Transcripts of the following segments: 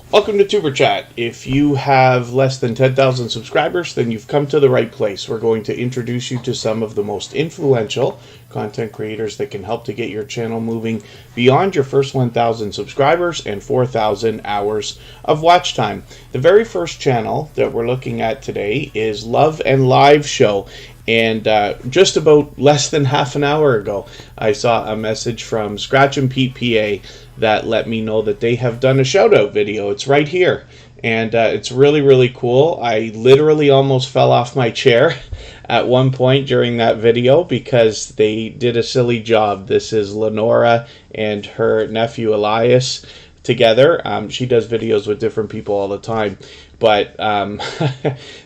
Welcome to Superchat. If you have less than 10,000 subscribers, then you've come to the right place. We're going to introduce you to some of the most influential content creators that can help to get your channel moving beyond your first 1,000 subscribers and 4,000 hours of watch time. The very first channel that we're looking at today is Love and Live Show. And just about less than half an hour ago, I saw a message from Scratch and Pete PA that let me know that they have done a shout out video. It's right here. And it's really, really cool. I literally almost fell off my chair at one point during that video because they did a silly job. This is Lenora and her nephew Elias together. She does videos with different people all the time, but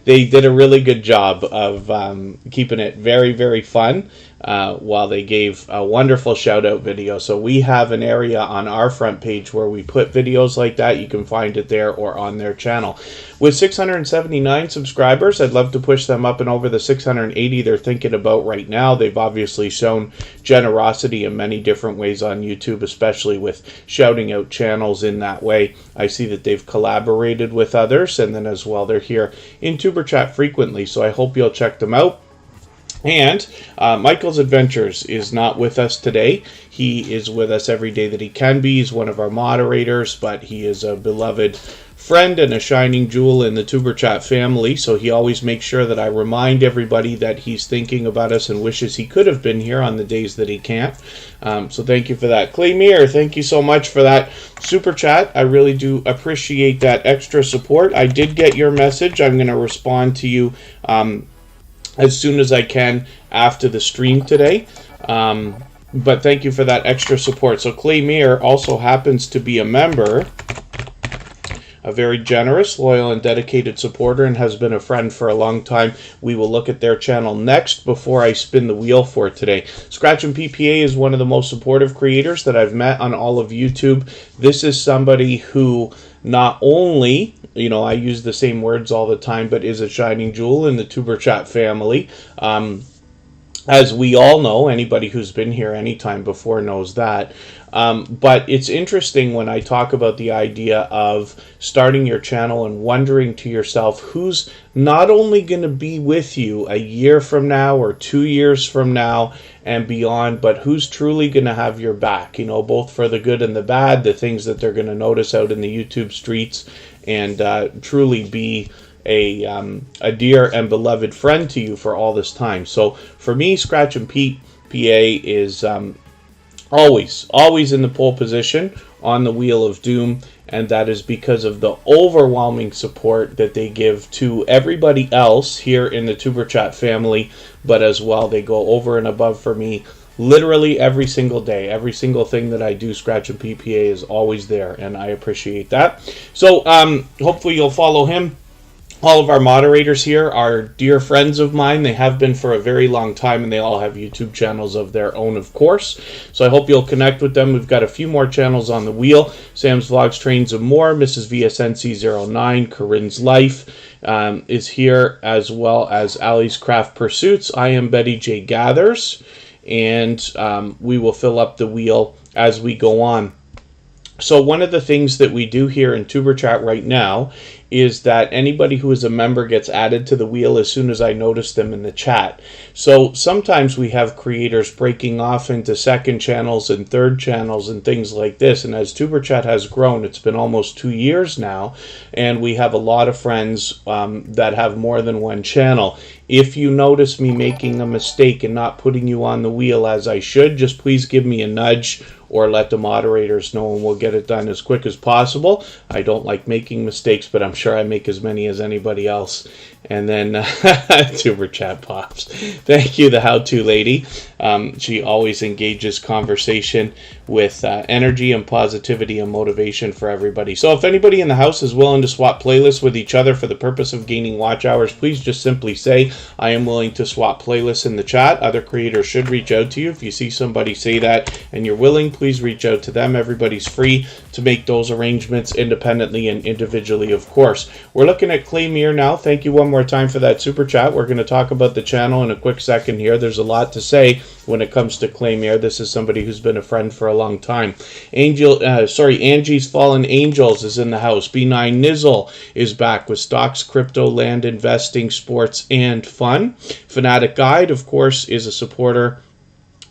they did a really good job of keeping it very, very fun while they gave a wonderful shout out video. So we have an area on our front page where we put videos like that. You can find it there or on their channel. With 679 subscribers, I'd love to push them up and over the 680 they're thinking about right now. They've obviously shown generosity in many different ways on YouTube, especially with shouting out channels in that way. I see that they've collaborated with others, and then as well they're here in Superchat frequently, so I hope you'll check them out. And Michael's Adventures is not with us today. He is with us every day that he can be. He's one of our moderators, but he is a beloved friend and a shining jewel in the Superchat family, so he always makes sure that I remind everybody that he's thinking about us and wishes he could have been here on the days that he can't. So thank you for that. ClayMeer, thank you so much for that super chat. I really do appreciate that extra support. I did get your message. I'm going to respond to you as soon as I can after the stream today. But thank you for that extra support. So ClayMeer also happens to be a member, a very generous, loyal, and dedicated supporter, and has been a friend for a long time. We will look at their channel next before I spin the wheel for today. Scratch and PPA is one of the most supportive creators that I've met on all of YouTube. This is somebody who not only, I use the same words all the time, but is a shining jewel in the Superchat family. As we all know, anybody who's been here anytime before knows that. But it's interesting when I talk about the idea of starting your channel and wondering to yourself who's not only going to be with you a year from now or 2 years from now and beyond, but who's truly going to have your back, both for the good and the bad, the things that they're going to notice out in the YouTube streets, and truly be a dear and beloved friend to you for all this time. So for me, Scratch and Pete PA is always in the pole position on the Wheel of Doom, and that is because of the overwhelming support that they give to everybody else here in the Superchat family, but as well they go over and above for me literally every single day. Every single thing that I do, Scratch and PPA is always there, and I appreciate that. So hopefully you'll follow him. All of our moderators here are dear friends of mine. They have been for a very long time, and they all have YouTube channels of their own, of course. So I hope you'll connect with them. We've got a few more channels on the wheel. Sam's Vlogs, Trains, and More. Mrs. VSNC09, Corinne's Life is here, as well as Ali's Craft Pursuits. I am Betty J. Gathers, and we will fill up the wheel as we go on. So one of the things that we do here in Superchat right now is that anybody who is a member gets added to the wheel as soon as I notice them in the chat. So sometimes we have creators breaking off into second channels and third channels and things like this. And as Superchat has grown, it's been almost 2 years now, and we have a lot of friends that have more than one channel. If you notice me making a mistake and not putting you on the wheel as I should, just please give me a nudge or let the moderators know, and we'll get it done as quick as possible. I don't like making mistakes, but I'm sure I make as many as anybody else. And then Super Chat pops. Thank you, the how-to lady. She always engages conversation with energy and positivity and motivation for everybody. So if anybody in the house is willing to swap playlists with each other for the purpose of gaining watch hours, please just simply say, I am willing to swap playlists in the chat. Other creators should reach out to you. If you see somebody say that and you're willing, please reach out to them. Everybody's free to make those arrangements independently and individually, of course. course. We're looking at ClayMeer now. Thank you one more time for that super chat. We're going to talk about the channel in a quick second here. There's a lot to say when it comes to ClayMeer. This is somebody who's been a friend for a long time. Angie's Fallen Angels is in the house. B9 Nizzle is back with stocks, crypto, land investing, sports, and fun. Fanatic Guide, of course, is a supporter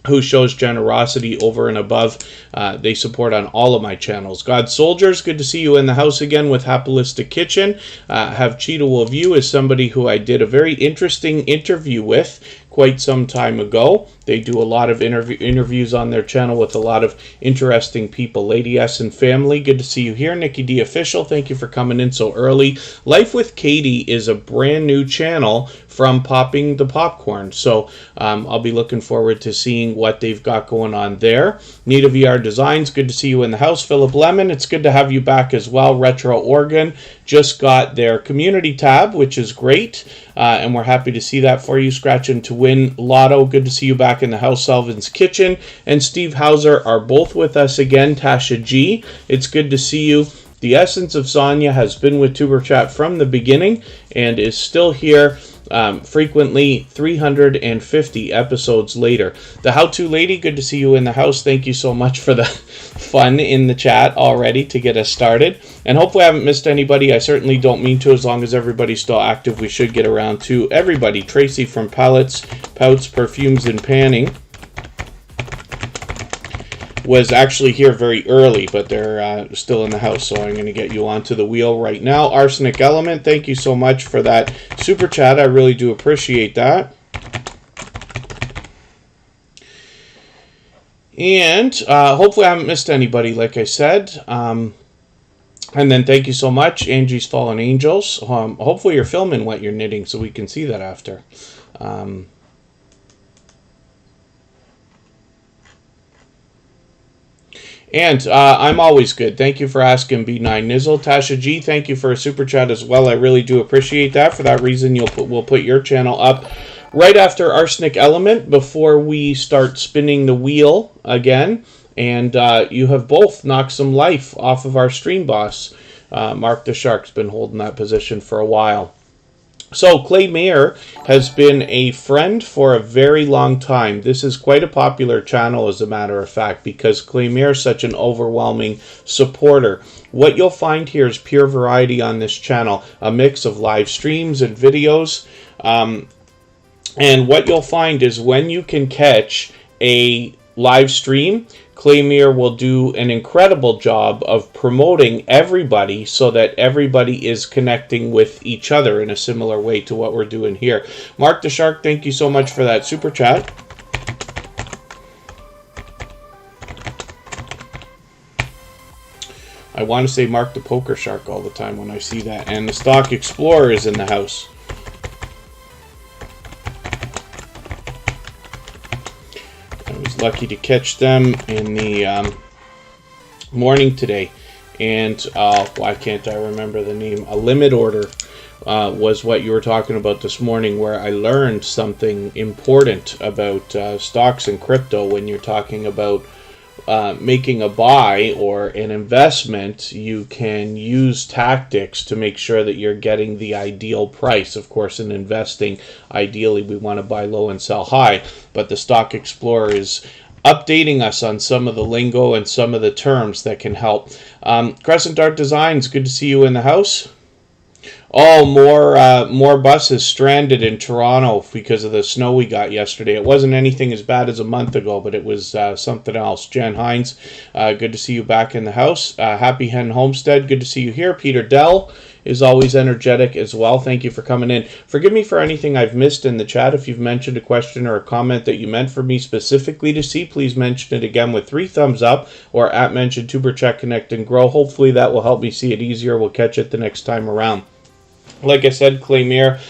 who shows generosity over and above. They support on all of my channels. God Soldiers, good to see you in the house again with Happalistic Kitchen. Have Cheetah Will View is somebody who I did a very interesting interview with quite some time ago. They do a lot of interviews on their channel with a lot of interesting people. Lady S and Family, good to see you here. Nikki D Official, thank you for coming in so early. Life with Katie is a brand new channel from Popping the Popcorn. So I'll be looking forward to seeing what they've got going on there. Nita VR Designs, good to see you in the house. Philip Lemon, it's good to have you back as well. Retro Oregon just got their community tab, which is great. And we're happy to see that for you. Scratching to Win Lotto, good to see you back in the house. Salvin's Kitchen and Steve Hauser are both with us again. TashaG, it's good to see you. The Essence of Sonya has been with Tuber Chat from the beginning and is still here frequently 350 episodes later. The How To Lady, good to see you in the house. Thank you so much for the fun in the chat already to get us started. And hopefully I haven't missed anybody. I certainly don't mean to. As long as everybody's still active, we should get around to everybody. Tracy from Pouts, Perfumes, and Panning was actually here very early, but they're still in the house, so I'm going to get you onto the wheel right now. Arsenic Element, thank you so much for that super chat. I really do appreciate that. And hopefully I haven't missed anybody, like I said. And then thank you so much, Angie's Fallen Angels. Hopefully you're filming what you're knitting so we can see that after. And I'm always good. Thank you for asking, B9 Nizzle. TashaG, thank you for a super chat as well. I really do appreciate that. For that reason, we'll put your channel up right after Arsenic Element before we start spinning the wheel again. And you have both knocked some life off of our stream boss. Mark the Shark's been holding that position for a while. So, ClayMeer has been a friend for a very long time. This is quite a popular channel, as a matter of fact, because ClayMeer is such an overwhelming supporter. What you'll find here is pure variety on this channel, a mix of live streams and videos. And what you'll find is when you can catch a live stream, ClayMeer will do an incredible job of promoting everybody so that everybody is connecting with each other in a similar way to what we're doing here. Mark the Shark, thank you so much for that super chat. I want to say Mark the Poker Shark all the time when I see that. And the Stock Explorer is in the house. Lucky to catch them in the morning today. And why can't I remember the name? A limit order was what you were talking about this morning, where I learned something important about stocks and crypto. When you're talking about making a buy or an investment, you can use tactics to make sure that you're getting the ideal price. Of course, in investing, ideally we want to buy low and sell high, but the Stock Explorer is updating us on some of the lingo and some of the terms that can help. Crescent Dart Designs, good to see you in the house. Oh, more buses stranded in Toronto because of the snow we got yesterday. It wasn't anything as bad as a month ago, but it was something else. Jan Hines, good to see you back in the house. Happy Hen Homestead, good to see you here. Peter Dell is always energetic as well. Thank you for coming in. Forgive me for anything I've missed in the chat. If you've mentioned a question or a comment that you meant for me specifically to see, please mention it again with 3 thumbs up or at mention Tuber Chat Connect and Grow. Hopefully that will help me see it easier. We'll catch it the next time around. Like I said, ClayMeer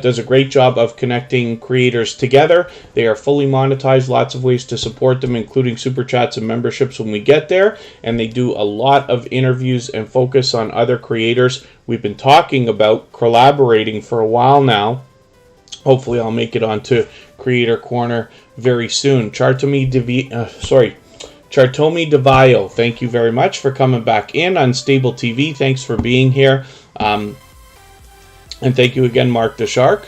does a great job of connecting creators together. They are fully monetized, lots of ways to support them, including super chats and memberships when we get there. And they do a lot of interviews and focus on other creators. We've been talking about collaborating for a while now. Hopefully I'll make it onto Creator Corner very soon. Chartomi DeVio, thank you very much for coming back in. Unstable TV, thanks for being here. And thank you again, Mark the Shark.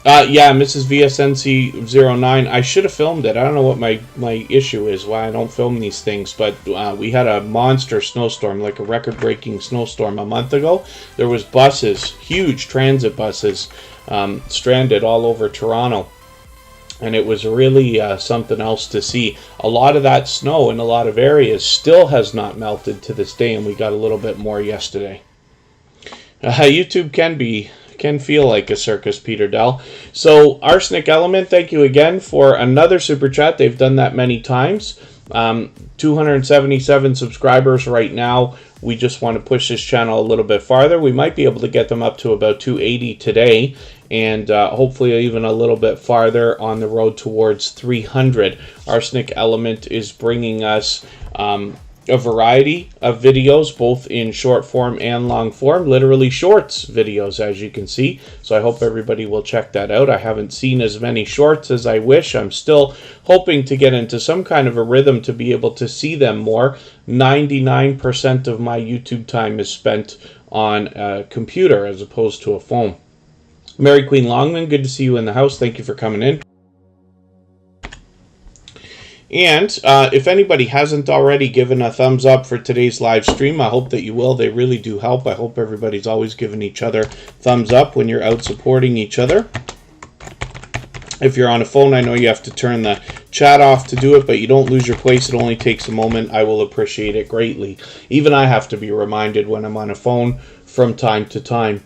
Yeah, Mrs. VSNC09. I should have filmed it. I don't know what my issue is, why I don't film these things, but we had a monster snowstorm, like a record-breaking snowstorm a month ago. There was buses, huge transit buses, stranded all over Toronto. And it was really something else to see. A lot of that snow in a lot of areas still has not melted to this day, and we got a little bit more yesterday. YouTube can feel like a circus, Peter Dell. So, Arsenic Element, thank you again for another super chat. They've done that many times. 277 subscribers right now. We just want to push this channel a little bit farther. We might be able to get them up to about 280 today, and hopefully even a little bit farther on the road towards 300. Arsenic Element is bringing us a variety of videos, both in short form and long form, literally shorts videos, as you can see. So I hope everybody will check that out. I haven't seen as many shorts as I wish. I'm still hoping to get into some kind of a rhythm to be able to see them more. 99% of my YouTube time is spent on a computer as opposed to a phone. Mary Queen Longman, good to see you in the house. Thank you for coming in. And if anybody hasn't already given a thumbs up for today's live stream, I hope that you will. They really do help. I hope everybody's always giving each other thumbs up when you're out supporting each other. If you're on a phone, I know you have to turn the chat off to do it, but you don't lose your place. It only takes a moment. I will appreciate it greatly. Even I have to be reminded when I'm on a phone from time to time.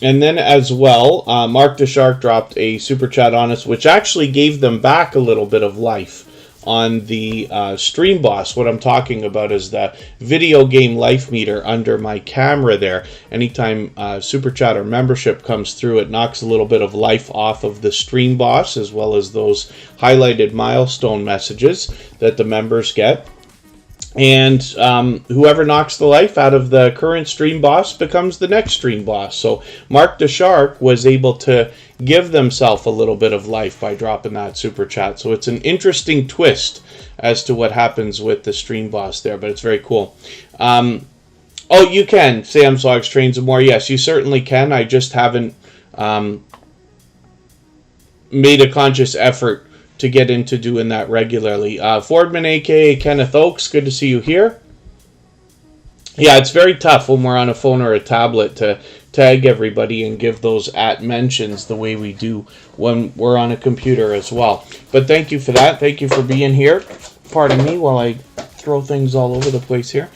And then as well, Mark the Shark dropped a super chat on us, which actually gave them back a little bit of life on the Stream Boss. What I'm talking about is the video game life meter under my camera there. Anytime super chat or membership comes through, it knocks a little bit of life off of the Stream Boss, as well as those highlighted milestone messages that the members get. And whoever knocks the life out of the current Stream Boss becomes the next Stream Boss. So Mark the Shark was able to give themselves a little bit of life by dropping that super chat. So it's an interesting twist as to what happens with the Stream Boss there, but it's very cool. Oh, you can. Sam Zogs Trains and More. Yes, you certainly can. I just haven't made a conscious effort to get into doing that regularly. Fordman, aka Kenneth Oakes, good to see you here. Yeah, it's very tough when we're on a phone or a tablet to tag everybody and give those @mentions the way we do when we're on a computer as well. But thank you for that. Thank you for being here. Pardon me while I throw things all over the place here.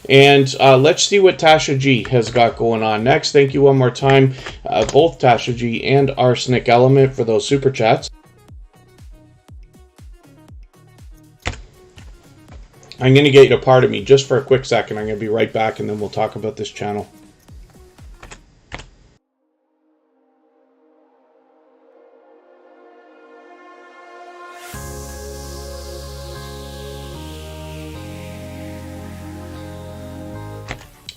And let's see what TashaG has got going on next. Thank you one more time, both TashaG and Arsenic Element, for those super chats. I'm going to get you to pardon me just for a quick second. I'm going to be right back, and then we'll talk about this channel.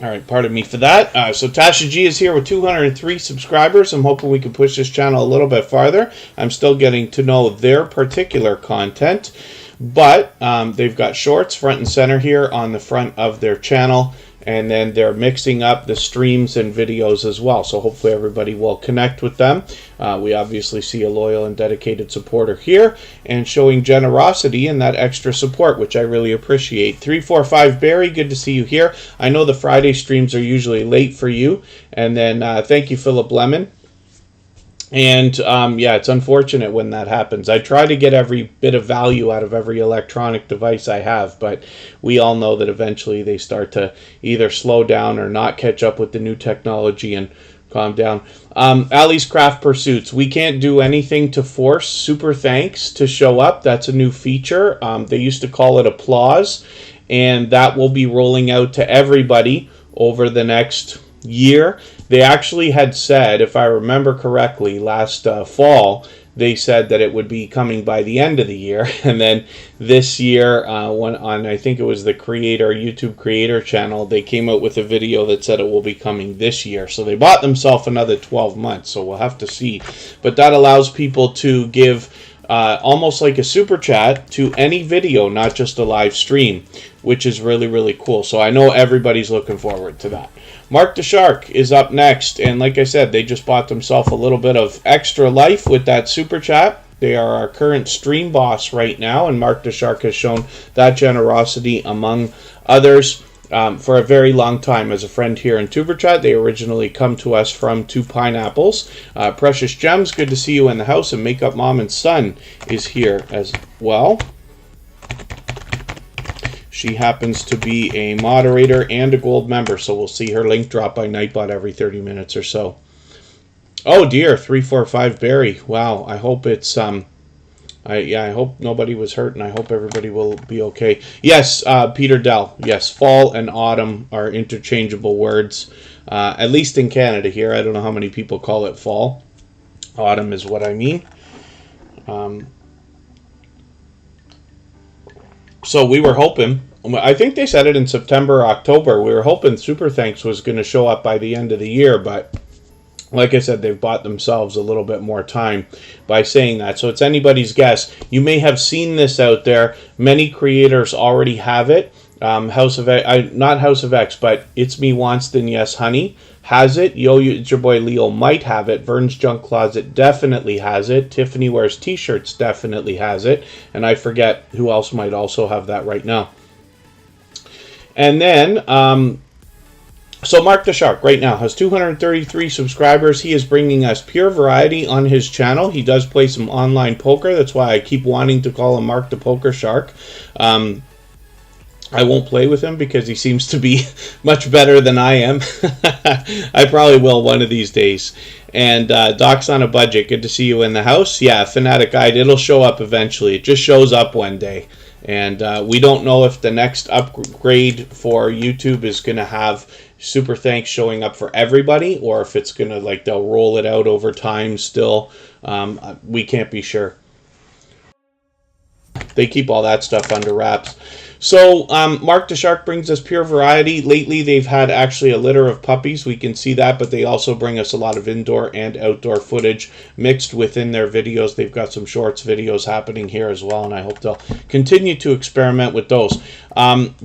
All right, pardon me for that. So TashaG is here with 203 subscribers. I'm hoping we can push this channel a little bit farther. I'm still getting to know their particular content. But they've got shorts front and center here on the front of their channel, and then they're mixing up the streams and videos as well. So hopefully everybody will connect with them. We obviously see a loyal and dedicated supporter here, and showing generosity in that extra support, which I really appreciate. 345 Barry, good to see you here. I know the Friday streams are usually late for you. And then thank you, Philip Lemon. And yeah, it's unfortunate when that happens. I try to get every bit of value out of every electronic device I have, but we all know that eventually they start to either slow down or not catch up with the new technology and calm down. Ali's Craft Pursuits. We can't do anything to force super thanks to show up. That's a new feature. They used to call it applause, and that will be rolling out to everybody over the next year. They actually had said, if I remember correctly, last fall, they said that it would be coming by the end of the year. And then this year, on I think it was the YouTube creator channel, they came out with a video that said it will be coming this year. So they bought themselves another 12 months. So we'll have to see. But that allows people to give almost like a super chat to any video, not just a live stream, which is really, really cool. So I know everybody's looking forward to that. Mark the Shark is up next, and like I said, they just bought themselves a little bit of extra life with that super chat. They are our current stream boss right now, and Mark the Shark has shown that generosity among others for a very long time as a friend here in Superchat. They originally come to us from Two Pineapples. Precious Gems, good to see you in the house, and Makeup Mom and Son is here as well. She happens to be a moderator and a gold member, so we'll see her link drop by Nightbot every 30 minutes or so. Oh dear, 345 Barry. Wow, I hope it's I hope nobody was hurt, and I hope everybody will be okay. Yes, Peter Dell. Yes, fall and autumn are interchangeable words, at least in Canada here. I don't know how many people call it fall. Autumn is what I mean. So we were hoping, I think they said it in September or October, we were hoping Super Thanks was going to show up by the end of the year, but like I said, they've bought themselves a little bit more time by saying that. So it's anybody's guess. You may have seen this out there. Many creators already have it. House of X, not House of X, but It's Me Wanston, Yes Honey has it. It's Your Boy Leo might have it. Vern's Junk Closet definitely has it. Tiffany Wears T-Shirts definitely has it. And I forget who else might also have that right now. And then so Mark the Shark right now has 233 subscribers. He is bringing us pure variety on his channel. He does play some online poker. That's why I keep wanting to call him Mark the Poker Shark. I won't play with him because he seems to be much better than I am. I probably will one of these days. And Doc's on a budget. Good to see you in the house. Yeah, Fanatic Guide. It'll show up eventually. It just shows up one day. And we don't know if the next upgrade for YouTube is going to have Super Thanks showing up for everybody, or if it's going to, like, they'll roll it out over time still. We can't be sure. They keep all that stuff under wraps. So Mark the Shark brings us pure variety. Lately, they've had actually a litter of puppies. We can see that, but they also bring us a lot of indoor and outdoor footage mixed within their videos. They've got some shorts videos happening here as well, and I hope they'll continue to experiment with those.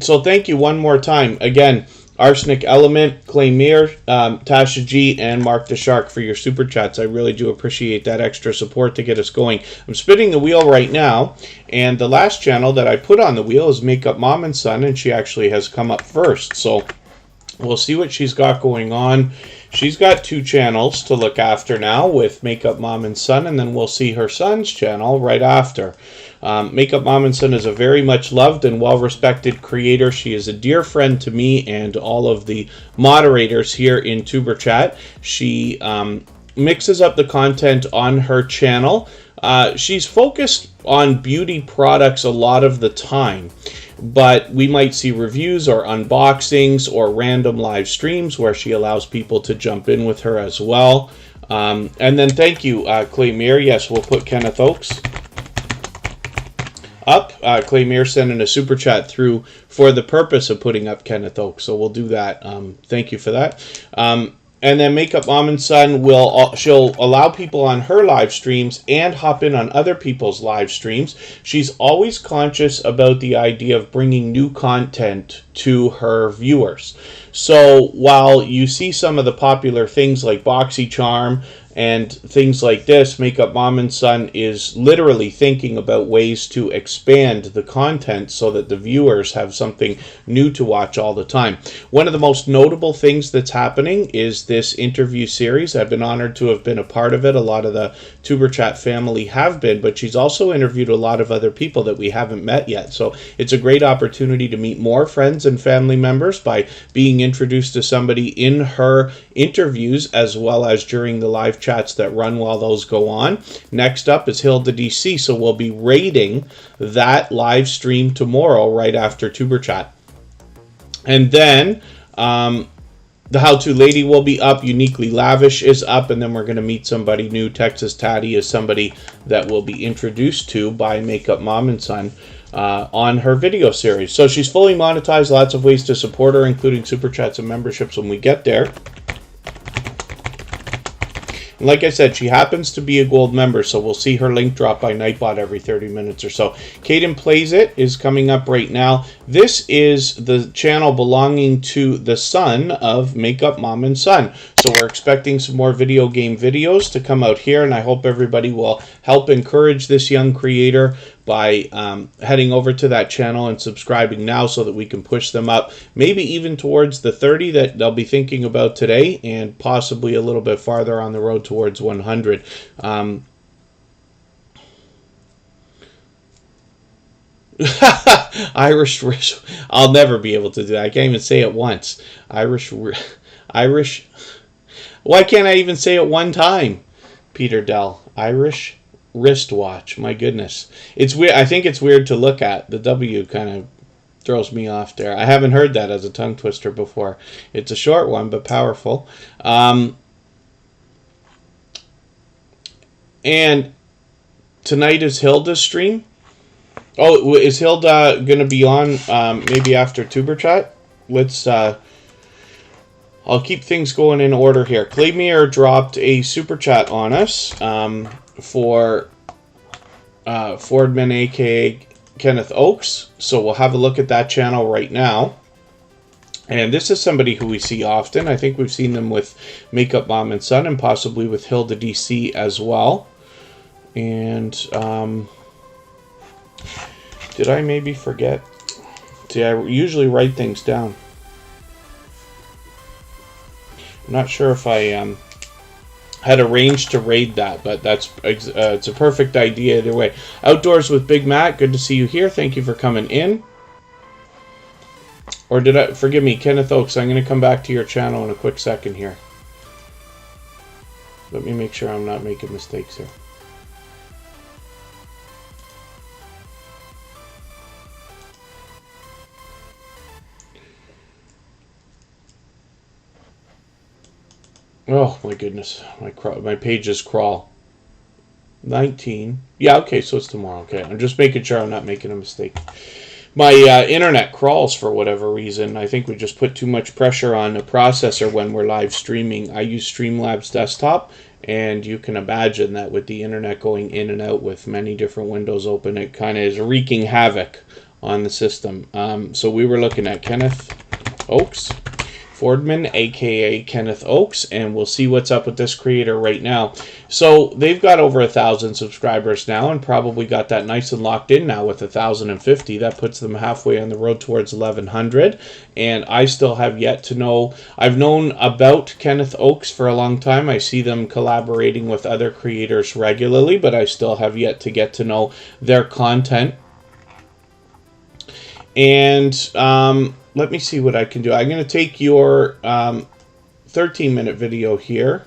So thank you one more time. Again, Arsenic Element, ClayMeer, TashaG, and Mark the Shark for your super chats. I really do appreciate that extra support to get us going. I'm spinning the wheel right now, and the last channel that I put on the wheel is Makeup Mom and Son, and she actually has come up first. So we'll see what she's got going on. She's got 2 channels to look after now with Makeup Mom and Son, and then we'll see her son's channel right after. Makeup Mom and Son is a very much loved and well-respected creator. She is a dear friend to me and all of the moderators here in Superchat. She mixes up the content on her channel. She's focused on beauty products a lot of the time, but we might see reviews or unboxings or random live streams where she allows people to jump in with her as well. And then thank you, ClayMeer. Yes, we'll put Kenneth Oakes up. ClayMeer sending a super chat through for the purpose of putting up Kenneth Oakes, so we'll do that. Thank you for that. And then Makeup Mom and Son she'll allow people on her live streams and hop in on other people's live streams. She's always conscious about the idea of bringing new content to her viewers. So while you see some of the popular things like BoxyCharm and things like this, Makeup Mom and Son is literally thinking about ways to expand the content so that the viewers have something new to watch all the time. One of the most notable things that's happening is this interview series. I've been honored to have been a part of it. A lot of the Tuberchat family have been, but she's also interviewed a lot of other people that we haven't met yet. So it's a great opportunity to meet more friends and family members by being introduced to somebody in her interviews as well as during the live chats that run while those go on. Next up is Hilda DC, so we'll be rating that live stream tomorrow right after Tuberchat. And then the How-To Lady will be up, Uniquely Lavish is up, and then we're going to meet somebody new. Texas Tatty is somebody that will be introduced to by Makeup Mom and Son on her video series. So she's fully monetized, lots of ways to support her, including super chats and memberships when we get there. And like I said, she happens to be a gold member, so we'll see her link drop by Nightbot every 30 minutes or so. Caden Plays It is coming up right now. This is the channel belonging to the son of Makeup Mom and Son. So we're expecting some more video game videos to come out here, and I hope everybody will help encourage this young creator by heading over to that channel and subscribing now so that we can push them up, maybe even towards the 30 that they'll be thinking about today, and possibly a little bit farther on the road towards 100. Irish, I'll never be able to do that. I can't even say it once. Irish, why can't I even say it one time? Peter Dell, Irish wristwatch. My goodness, it's weird. I think it's weird to look at. The W kind of throws me off there. I haven't heard that as a tongue twister before. It's a short one but powerful. And tonight is Hilda's stream. Oh, is Hilda gonna be on maybe after Superchat? Let's I'll keep things going in order here. ClayMeer dropped a super chat on us for Fordman, aka Kenneth Oakes. So we'll have a look at that channel right now. And this is somebody who we see often. I think we've seen them with Makeup Mom and Son, and possibly with Hilda DC as well. And did I maybe forget? See, I usually write things down. I'm not sure if I had arranged to raid that, but that's it's a perfect idea either way. Outdoors with Big Matt, good to see you here. Thank you for coming in. Or did I, forgive me, Kenneth Oakes, I'm going to come back to your channel in a quick second here. Let me make sure I'm not making mistakes here. Oh my goodness, my pages crawl. 19. Yeah, okay, so it's tomorrow. Okay, I'm just making sure I'm not making a mistake. My internet crawls for whatever reason. I think we just put too much pressure on the processor when we're live streaming. I use Streamlabs desktop, and you can imagine that with the internet going in and out with many different windows open, it kind of is wreaking havoc on the system. So we were looking at Kenneth Oakes, Fordman, aka Kenneth Oakes, and we'll see what's up with this creator right now. So they've got over 1,000 subscribers now, and probably got that nice and locked in now with 1,050. That puts them halfway on the road towards 1,100. And I still have yet to know. I've known about Kenneth Oakes for a long time. I see them collaborating with other creators regularly, but I still have yet to get to know their content. And let me see what I can do. I'm going to take your 13-minute video here.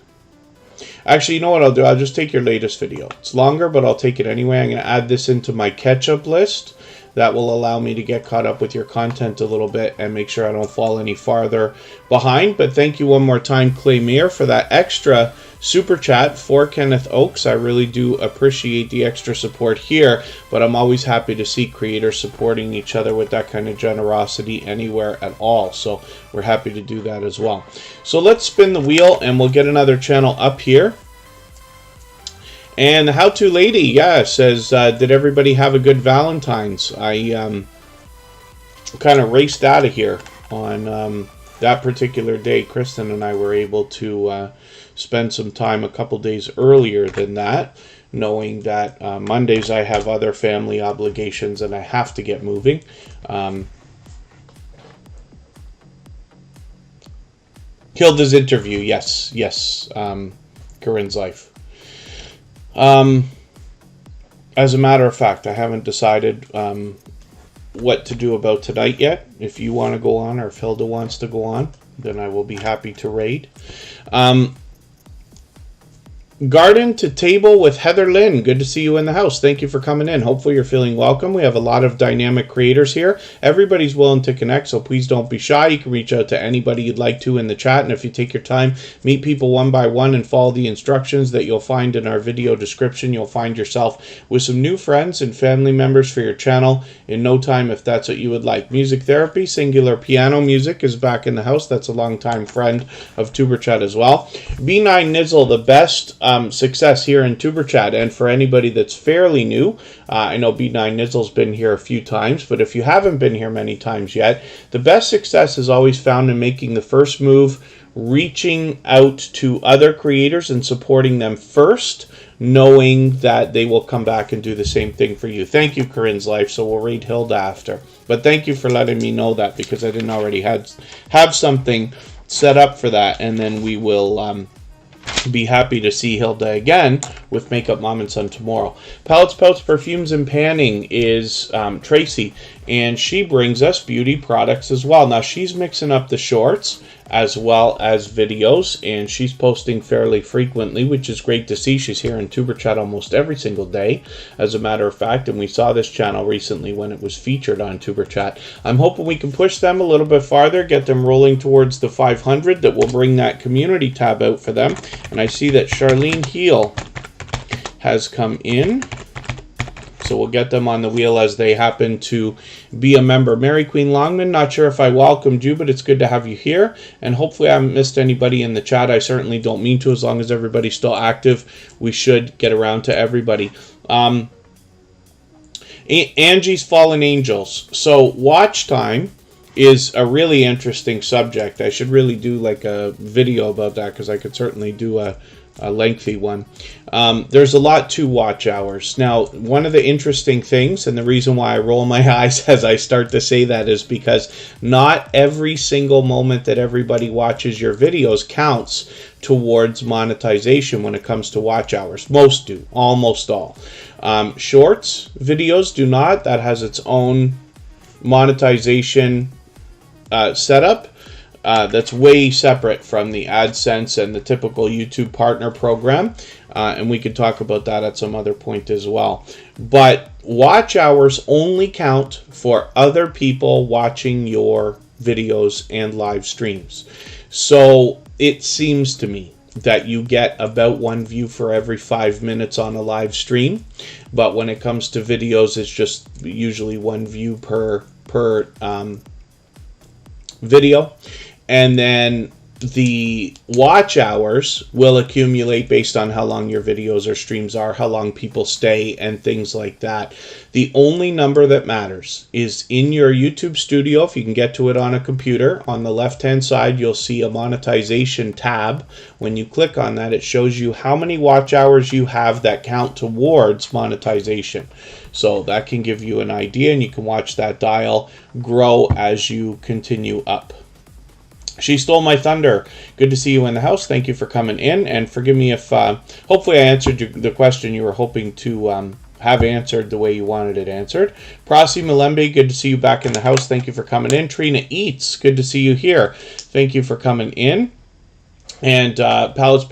Actually, you know what I'll do? I'll just take your latest video. It's longer, but I'll take it anyway. I'm going to add this into my catch-up list. That will allow me to get caught up with your content a little bit and make sure I don't fall any farther behind. But thank you one more time, ClayMeer, for that extra super chat for Kenneth Oakes. I really do appreciate the extra support here, but I'm always happy to see creators supporting each other with that kind of generosity anywhere at all. So we're happy to do that as well. So let's spin the wheel and we'll get another channel up here. And the How-To Lady, yeah, says, did everybody have a good Valentine's? I kind of raced out of here on that particular day. Kristen and I were able to spend some time a couple days earlier than that, knowing that Mondays I have other family obligations and I have to get moving. Hilda's interview, yes, Corinne's life. As a matter of fact, I haven't decided what to do about tonight yet. If you want to go on, or if Hilda wants to go on, then I will be happy to raid. Garden to Table with Heather Lynn. Good to see you in the house. Thank you for coming in. Hopefully you're feeling welcome. We have a lot of dynamic creators here. Everybody's willing to connect, so please don't be shy. You can reach out to anybody you'd like to in the chat, and if you take your time, meet people one by one and follow the instructions that you'll find in our video description, you'll find yourself with some new friends and family members for your channel in no time if that's what you would like. Music Therapy, Singular Piano Music is back in the house. That's a longtime friend of TuberChat as well. B9 Nizzle, the best success here in TuberChat, and for anybody that's fairly new, I know B9 Nizzle's been here a few times, but if you haven't been here many times yet, the best success is always found in making the first move, reaching out to other creators and supporting them first, knowing that they will come back and do the same thing for you. Thank you, Corinne's Life, so we'll read Hilda after. But thank you for letting me know that, because I didn't already have something set up for that, and then we will be happy to see Hilda again with Makeup Mom and Son tomorrow. Palettes, Pouts, Perfumes, and Panning is Tracy, and she brings us beauty products as well. Now, she's mixing up the shorts as well as videos, and she's posting fairly frequently, which is great to see. She's here in TuberChat almost every single day, as a matter of fact, and we saw this channel recently when it was featured on TuberChat. I'm hoping we can push them a little bit farther, get them rolling towards the 500, that will bring that community tab out for them. And I see that Charlene Heal has come in, so we'll get them on the wheel as they happen to be a member. Mary Queen Longman, not sure if I welcomed you, but it's good to have you here. And hopefully I haven't missed anybody in the chat. I certainly don't mean to. As long as everybody's still active, we should get around to everybody. Angie's Fallen Angels. So watch time is a really interesting subject. I should really do like a video about that, because I could certainly do a lengthy one. There's a lot to watch hours. Now, one of the interesting things, and the reason why I roll my eyes as I start to say that, is because not every single moment that everybody watches your videos counts towards monetization when it comes to watch hours. Most do, almost all. Shorts videos do not. That has its own monetization setup. That's way separate from the AdSense and the typical YouTube partner program, and we could talk about that at some other point as well. But watch hours only count for other people watching your videos and live streams. So it seems to me that you get about 1 view for every 5 minutes on a live stream, but when it comes to videos, it's just usually 1 view per video. And then the watch hours will accumulate based on how long your videos or streams are, how long people stay, and things like that. The only number that matters is in your YouTube studio. If you can get to it on a computer, on the left-hand side, you'll see a monetization tab. When you click on that, it shows you how many watch hours you have that count towards monetization. So that can give you an idea, and you can watch that dial grow as you continue up. She Stole My Thunder. Good to see you in the house. Thank you for coming in, and forgive me if hopefully I answered the question you were hoping to have answered the way you wanted it answered. Prasi Malembe, good to see you back in the house. Thank you for coming in. Trina Eats, good to see you here. Thank you for coming in. And Palettes,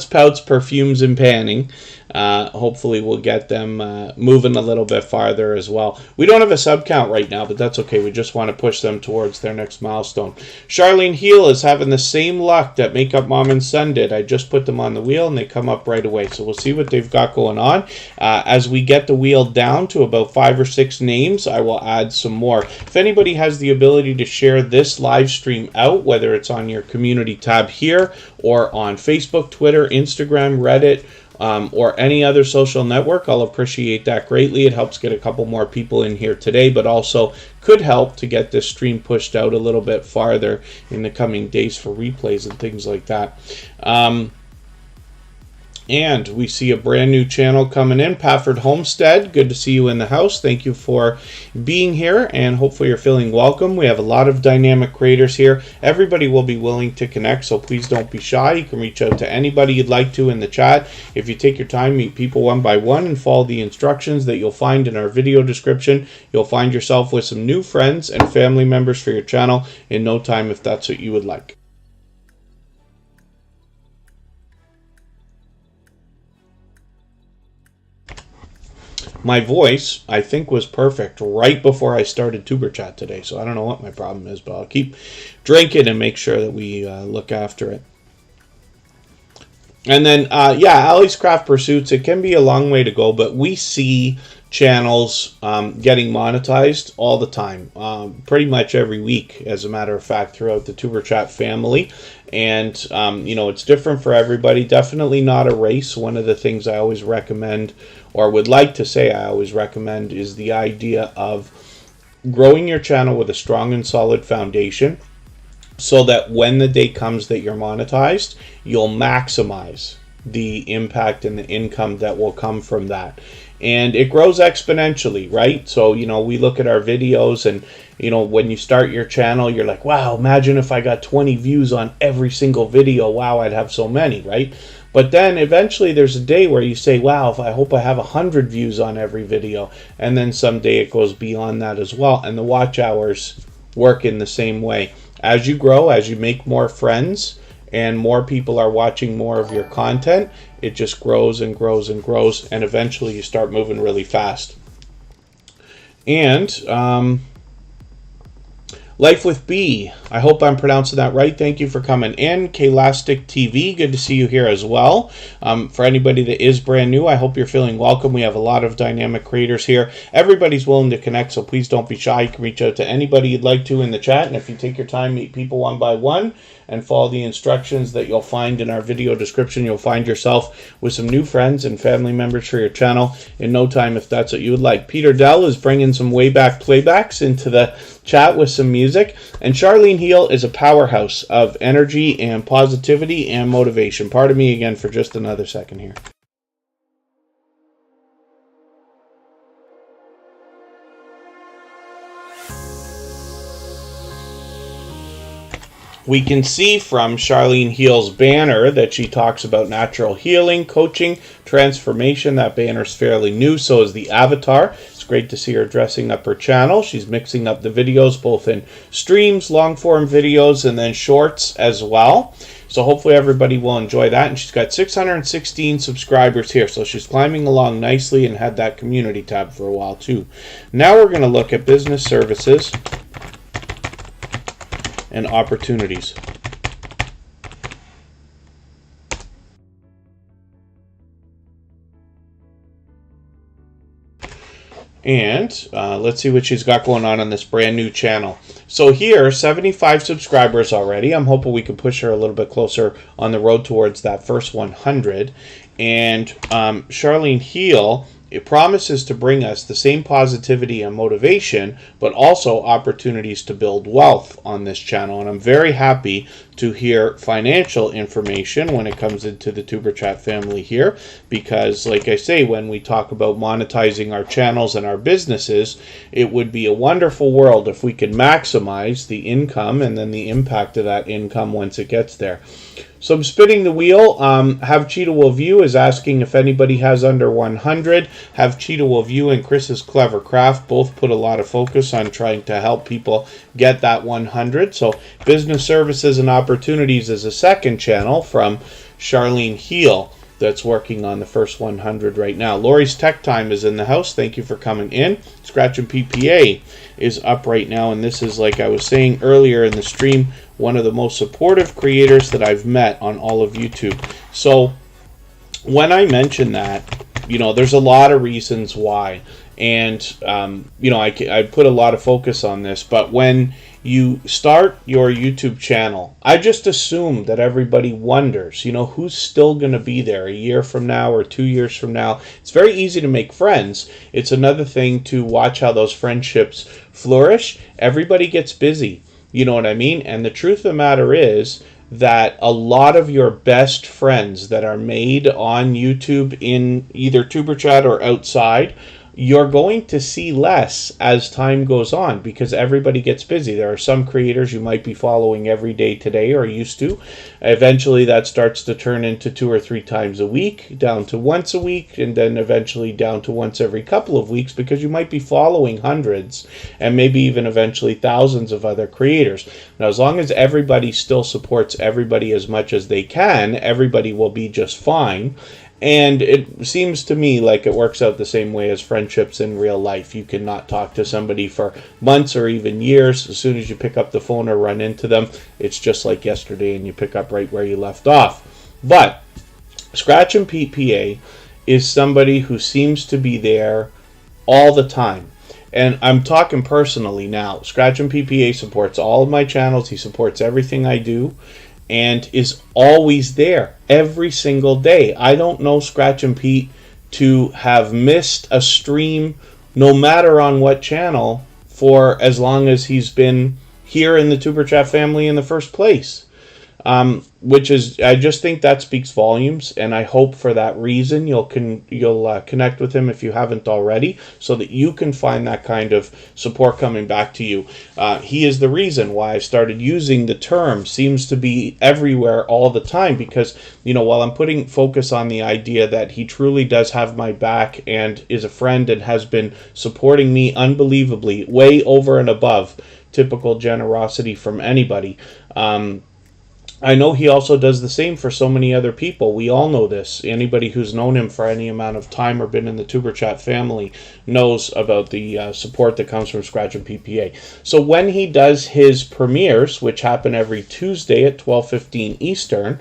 Pouts, Perfumes, and Panning. Hopefully we'll get them moving a little bit farther as well. We don't have a sub count right now, but that's okay. We just want to push them towards their next milestone. Charlene Heal is having the same luck that Makeup Mom and Son did. I just put them on the wheel and they come up right away. So we'll see what they've got going on. As we get the wheel down to about 5 or 6 names, I will add some more. If anybody has the ability to share this live stream out, whether it's on your community tab here or on Facebook, Twitter, Instagram, Reddit, or any other social network, I'll appreciate that greatly. It helps get a couple more people in here today, but also could help to get this stream pushed out a little bit farther in the coming days for replays and things like that. And we see a brand new channel coming in, Pafford Homestead. Good to see you in the house. Thank you for being here, and hopefully you're feeling welcome. We have a lot of dynamic creators here. Everybody will be willing to connect, so please don't be shy. You can reach out to anybody you'd like to in the chat. If you take your time, meet people one by one and follow the instructions that you'll find in our video description. You'll find yourself with some new friends and family members for your channel in no time if that's what you would like. My voice, I think, was perfect right before I started Tuber Chat today, so I don't know what my problem is, but I'll keep drinking and make sure that we look after it. And then, yeah, Ali's Craft Pursuits, it can be a long way to go, but we see channels getting monetized all the time, pretty much every week, as a matter of fact, throughout the Tuber Chat family. And, you know, it's different for everybody. Definitely not a race. One of the things I always recommend, or would like to say I always recommend, is the idea of growing your channel with a strong and solid foundation, so that when the day comes that you're monetized, you'll maximize the impact and the income that will come from that. And it grows exponentially, right? So, you know, we look at our videos and, you know, when you start your channel, you're like, wow, imagine if I got 20 views on every single video. Wow, I'd have so many, right? But then eventually there's a day where you say, wow, I hope I have 100 views on every video. And then someday it goes beyond that as well. And the watch hours work in the same way. As you grow, as you make more friends, and more people are watching more of your content, it just grows and grows and grows, and eventually you start moving really fast. And Life with B, I hope I'm pronouncing that right. Thank you for coming in. Klastic TV, good to see you here as well. For anybody that is brand new, I hope you're feeling welcome. We have a lot of dynamic creators here. Everybody's willing to connect, so please don't be shy. You can reach out to anybody you'd like to in the chat, and if you take your time, meet people one by one, and follow the instructions that you'll find in our video description, you'll find yourself with some new friends and family members for your channel in no time, if that's what you would like. Peter Dell is bringing some way back playbacks into the chat with some music, and Charlene Heal is a powerhouse of energy and positivity and motivation. Pardon me again for just another second here. We can see from Charlene Heal's banner that she talks about natural healing, coaching, transformation. That banner's fairly new, so is the avatar. It's great to see her dressing up her channel. She's mixing up the videos both in streams, long form videos, and then shorts as well. So hopefully everybody will enjoy that. And she's got 616 subscribers here, so she's climbing along nicely, and had that community tab for a while too. Now we're going to look at business services and opportunities. And let's see what she's got going on this brand new channel. So here, 75 subscribers already. I'm hoping we can push her a little bit closer on the road towards that first 100. And Charlene Heal, it promises to bring us the same positivity and motivation, but also opportunities to build wealth on this channel. And I'm very happy to hear financial information when it comes into the Tuber Chat family here, because like I say, when we talk about monetizing our channels and our businesses, it would be a wonderful world if we could maximize the income and then the impact of that income once it gets there. So I'm spinning the wheel. Have Cheetah Will View is asking if anybody has under 100. Have Cheetah Will View and Chris's Clever Craft both put a lot of focus on trying to help people get that 100. So Business Services and Opportunities is a second channel from Charlene Heal that's working on the first 100 right now. Lori's Tech Time is in the house. Thank you for coming in. Scratch and PPA is up right now, and this is, like I was saying earlier in the stream, one of the most supportive creators that I've met on all of YouTube. So when I mention that, you know, there's a lot of reasons why, and you know, I put a lot of focus on this, but when you start your YouTube channel, I just assume that everybody wonders, you know, who's still going to be there a year from now or 2 years from now. It's very easy to make friends. It's another thing to watch how those friendships flourish. Everybody gets busy, you know what I mean? And the truth of the matter is that a lot of your best friends that are made on YouTube in either Tuber Chat or outside, you're going to see less as time goes on because everybody gets busy. There are some creators you might be following every day today or used to. Eventually that starts to turn into 2 or 3 times a week, down to once a week, and then eventually down to once every couple of weeks because you might be following hundreds and maybe even eventually thousands of other creators. Now, as long as everybody still supports everybody as much as they can, everybody will be just fine. And it seems to me like it works out the same way as friendships in real life. You cannot talk to somebody for months or even years. As soon as you pick up the phone or run into them, it's just like yesterday and you pick up right where you left off. But Scratch and PPA is somebody who seems to be there all the time. And I'm talking personally now. Scratch and PPA supports all of my channels. He supports everything I do and is always there every single day. I don't know Scratch and Pete to have missed a stream, no matter on what channel, for as long as he's been here in the Tuber Chat family in the first place. Which is, I just think that speaks volumes, and I hope for that reason you'll connect with him if you haven't already, so that you can find that kind of support coming back to you. He is the reason why I started using the term seems to be everywhere all the time, because, you know, while I'm putting focus on the idea that he truly does have my back and is a friend and has been supporting me unbelievably, way over and above typical generosity from anybody, I know he also does the same for so many other people. We all know this. Anybody who's known him for any amount of time or been in the Tuber Chat family knows about the support that comes from Scratch and PPA. So when he does his premieres, which happen every Tuesday at 12:15 Eastern,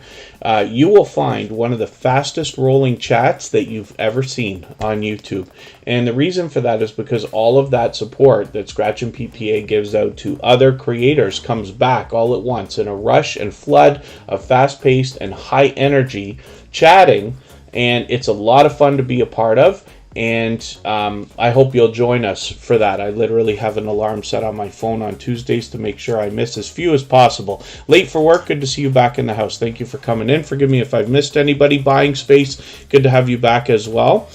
you will find one of the fastest rolling chats that you've ever seen on YouTube. And the reason for that is because all of that support that Scratch and PPA gives out to other creators comes back all at once in a rush and flood of fast-paced and high-energy chatting, and it's a lot of fun to be a part of. And I hope you'll join us for that. I literally have an alarm set on my phone on Tuesdays to make sure I miss as few as possible. Late for work, good to see you back in the house. Thank you for coming in. Forgive me if I've missed anybody. Buying space, good to have you back as well.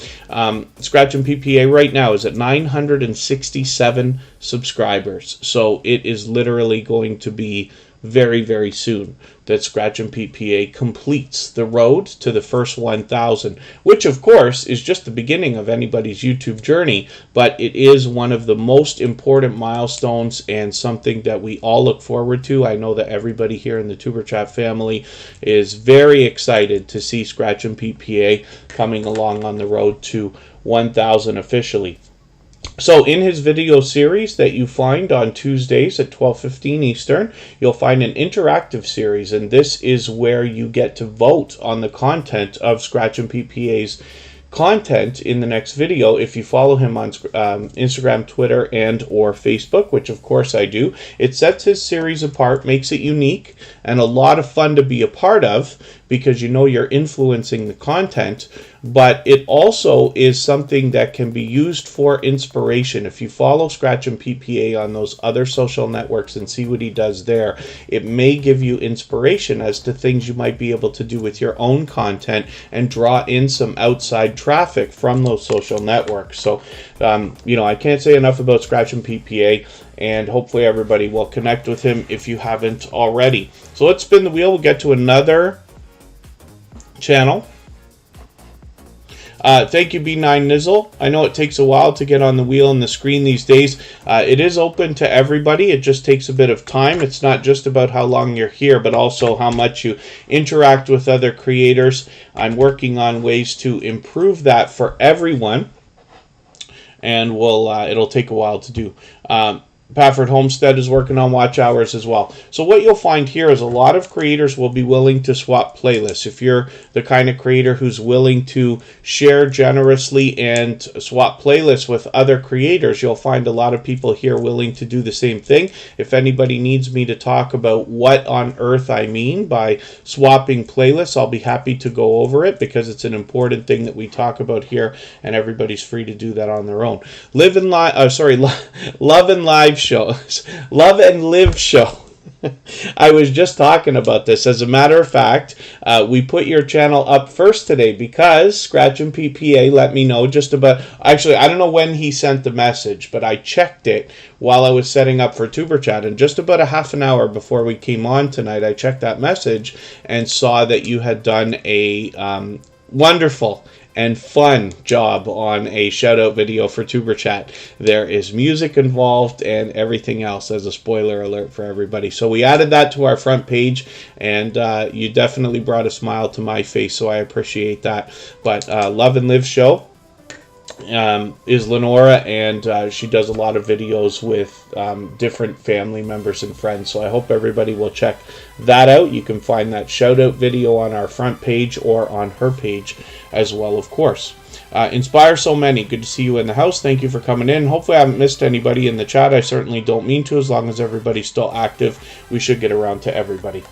Scratch and PPA right now is at 967 subscribers. So it is literally going to be very, very soon that Scratch and PPA completes the road to the first 1,000, which of course is just the beginning of anybody's YouTube journey, but it is one of the most important milestones and something that we all look forward to. I know that everybody here in the Tuber Chat family is very excited to see Scratch and PPA coming along on the road to 1,000 officially. So in his video series that you find on Tuesdays at 12:15 Eastern, you'll find an interactive series, and this is where you get to vote on the content of Scratch and PPA's content in the next video. If you follow him on Instagram, Twitter, and or Facebook, which of course I do, it sets his series apart, makes it unique, and a lot of fun to be a part of, because you know you're influencing the content, but it also is something that can be used for inspiration. If you follow Scratch and PPA on those other social networks and see what he does there, it may give you inspiration as to things you might be able to do with your own content and draw in some outside traffic from those social networks. So, you know, I can't say enough about Scratch and PPA, and hopefully everybody will connect with him if you haven't already. So let's spin the wheel. We'll get to another channel. Thank you, B9 Nizzle. I know it takes a while to get on the wheel and the screen these days. It is open to everybody. It just takes a bit of time. It's not just about how long you're here, but also how much you interact with other creators. I'm working on ways to improve that for everyone, and it'll take a while to do. Pafford Homestead is working on watch hours as well. So what you'll find here is a lot of creators will be willing to swap playlists. If you're the kind of creator who's willing to share generously and swap playlists with other creators, you'll find a lot of people here willing to do the same thing. If anybody needs me to talk about what on earth I mean by swapping playlists, I'll be happy to go over it, because it's an important thing that we talk about here, and everybody's free to do that on their own. Love and Live shows. Love and Live show. I was just talking about this. As a matter of fact, we put your channel up first today because Scratch and PPA let me know just about... Actually, I don't know when he sent the message, but I checked it while I was setting up for Tuber Chat, and just about a half an hour before we came on tonight, I checked that message and saw that you had done a wonderful and fun job on a shout out video for Tuber Chat. There is music involved and everything else, as a spoiler alert for everybody. So we added that to our front page, and you definitely brought a smile to my face, so I appreciate that. But Love and Live Show is Lenora, and she does a lot of videos with different family members and friends, so I hope everybody will check that out. You can find that shout out video on our front page or on her page as well, of course. Inspire So Many, good to see you in the house. Thank you for coming in. Hopefully I haven't missed anybody in the chat. I certainly don't mean to. As long as everybody's still active, we should get around to everybody.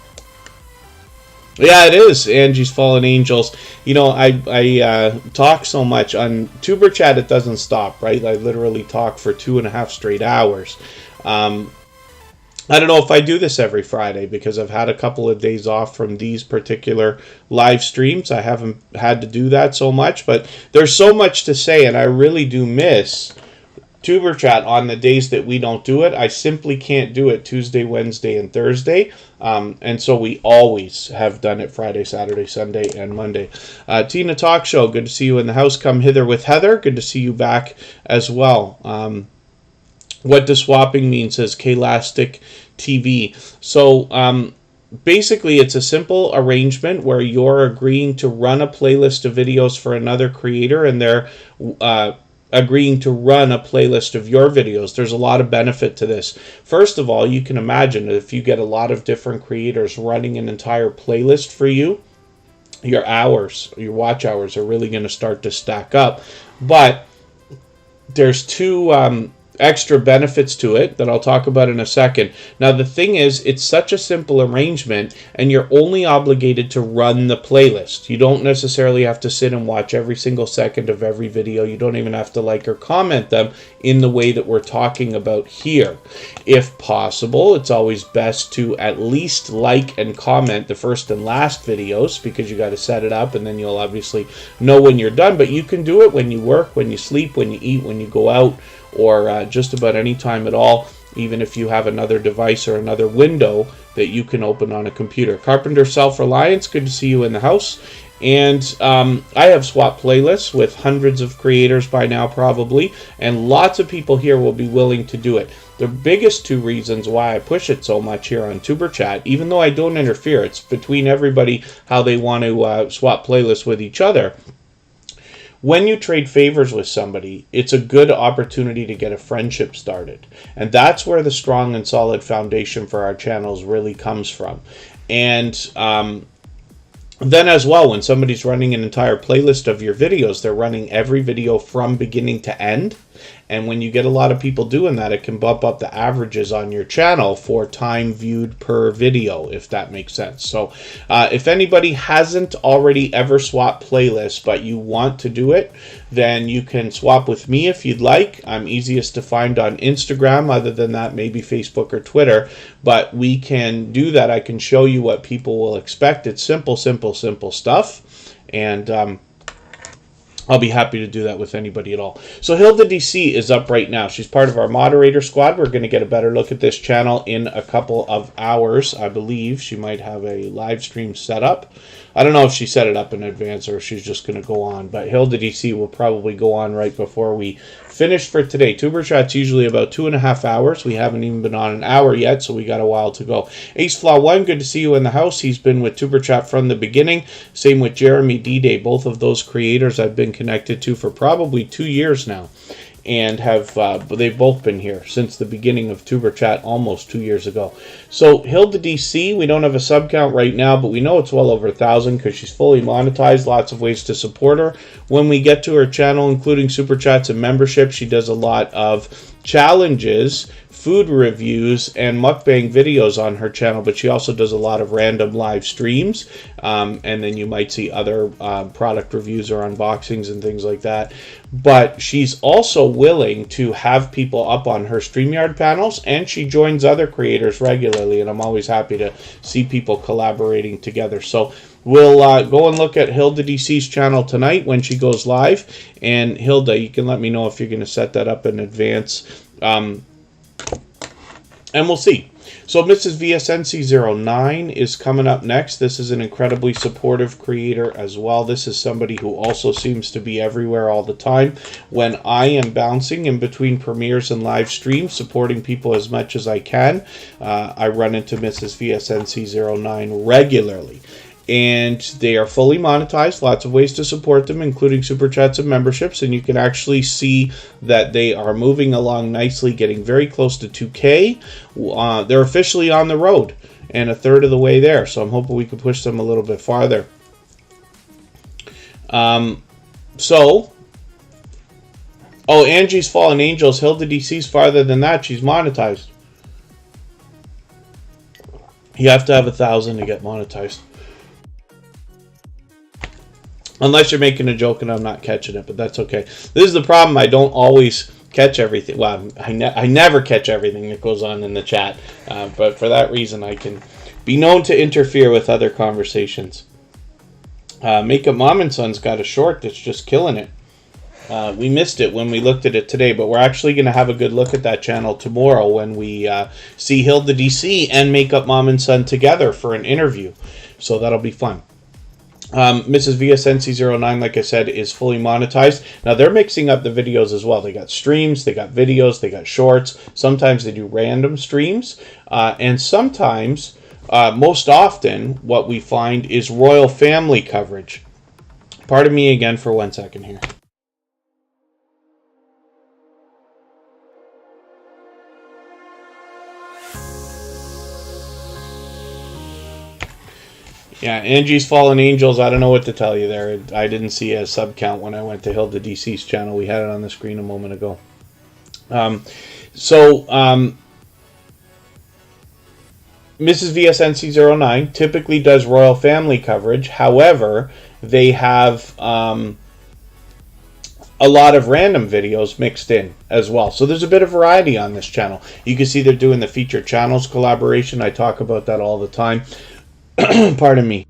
Yeah, it is Angie's Fallen Angels. You know, I talk so much on Tuber Chat, it doesn't stop, right? I literally talk for 2.5 straight hours. I don't know if I do this every Friday, because I've had a couple of days off from these particular live streams. I haven't had to do that so much, but there's so much to say, and I really do miss Tuber Chat on the days that we don't do it. I simply can't do it Tuesday, Wednesday, and Thursday. And so we always have done it Friday, Saturday, Sunday, and Monday. Tina Talk Show, good to see you in the house. Come hither with Heather. Good to see you back as well. What does swapping mean, says Klastic TV. So basically it's a simple arrangement where you're agreeing to run a playlist of videos for another creator, and they're agreeing to run a playlist of your videos. There's a lot of benefit to this. First of all, you can imagine that if you get a lot of different creators running an entire playlist for you, your hours, your watch hours are really going to start to stack up. But there's two extra benefits to it that I'll talk about in a second. Now, the thing is, it's such a simple arrangement, and you're only obligated to run the playlist. You don't necessarily have to sit and watch every single second of every video. You don't even have to like or comment them in the way that we're talking about here. If possible, it's always best to at least like and comment the first and last videos, because you got to set it up, and then you'll obviously know when you're done. But you can do it when you work, when you sleep, when you eat, when you go out, or just about any time at all, even if you have another device or another window that you can open on a computer. Carpenter Self-Reliance, good to see you in the house. And I have swapped playlists with hundreds of creators by now, probably, and lots of people here will be willing to do it. The biggest two reasons why I push it so much here on Tuber Chat, even though I don't interfere, it's between everybody how they want to swap playlists with each other. When you trade favors with somebody, it's a good opportunity to get a friendship started. And that's where the strong and solid foundation for our channels really comes from. And then as well, when somebody's running an entire playlist of your videos, they're running every video from beginning to end. And when you get a lot of people doing that, it can bump up the averages on your channel for time viewed per video, if that makes sense. So if anybody hasn't already ever swapped playlists, but you want to do it, then you can swap with me if you'd like. I'm easiest to find on Instagram. Other than that, maybe Facebook or Twitter. But we can do that. I can show you what people will expect. It's simple, simple, simple stuff. And I'll be happy to do that with anybody at all. So Hilda DC is up right now. She's part of our moderator squad. We're going to get a better look at this channel in a couple of hours. I believe she might have a live stream set up. I don't know if she set it up in advance or if she's just going to go on. But Hilda DC will probably go on right before we finish for today. Tuber Chat's usually about 2.5 hours. We haven't even been on an hour yet, so we got a while to go. Ace Flaw 1, good to see you in the house. He's been with Tuber Chat from the beginning. Same with Jeremy D-Day. Both of those creators I've been connected to for probably 2 years now. And have they've both been here since the beginning of Tuber Chat almost 2 years ago. So Hilda DC, we don't have a sub count right now, but we know it's well over 1,000 because she's fully monetized. Lots of ways to support her. When we get to her channel, including Super Chats and membership, she does a lot of challenges, food reviews, and mukbang videos on her channel, but she also does a lot of random live streams, and then you might see other product reviews or unboxings and things like that. But she's also willing to have people up on her StreamYard panels, and she joins other creators regularly, and I'm always happy to see people collaborating together. So we'll go and look at Hilda DC's channel tonight when she goes live. And Hilda, you can let me know if you're going to set that up in advance. And we'll see. So Mrs. VSNC09 is coming up next. This is an incredibly supportive creator as well. This is somebody who also seems to be everywhere all the time. When I am bouncing in between premieres and live streams, supporting people as much as I can, I run into Mrs. VSNC09 regularly. And they are fully monetized. Lots of ways to support them, including super chats and memberships. And you can actually see that they are moving along nicely, getting very close to 2K. They're officially on the road and a third of the way there. So I'm hoping we can push them a little bit farther. Oh, Angie's Fallen Angels. Hilda DC's farther than that. She's monetized. You have to have 1,000 to get monetized. Unless you're making a joke and I'm not catching it, but that's okay. This is the problem. I don't always catch everything. Well, I never catch everything that goes on in the chat. But for that reason, I can be known to interfere with other conversations. Makeup Mom and Son's got a short that's just killing it. We missed it when we looked at it today, but we're actually going to have a good look at that channel tomorrow when we see Hilda DC and Makeup Mom and Son together for an interview. So that'll be fun. Mrs. VSNC09, like I said, is fully monetized. Now, they're mixing up the videos as well. They got streams, they got videos, they got shorts. Sometimes they do random streams. And sometimes, most often, what we find is royal family coverage. Pardon me again for 1 second here. Yeah, Angie's Fallen Angels, I don't know what to tell you there. I didn't see a sub count when I went to Hilda DC's channel. We had it on the screen a moment ago. Mrs. VSNC09 typically does royal family coverage. However, they have a lot of random videos mixed in as well. So there's a bit of variety on this channel. You can see they're doing the featured channels collaboration. I talk about that all the time. Pardon me.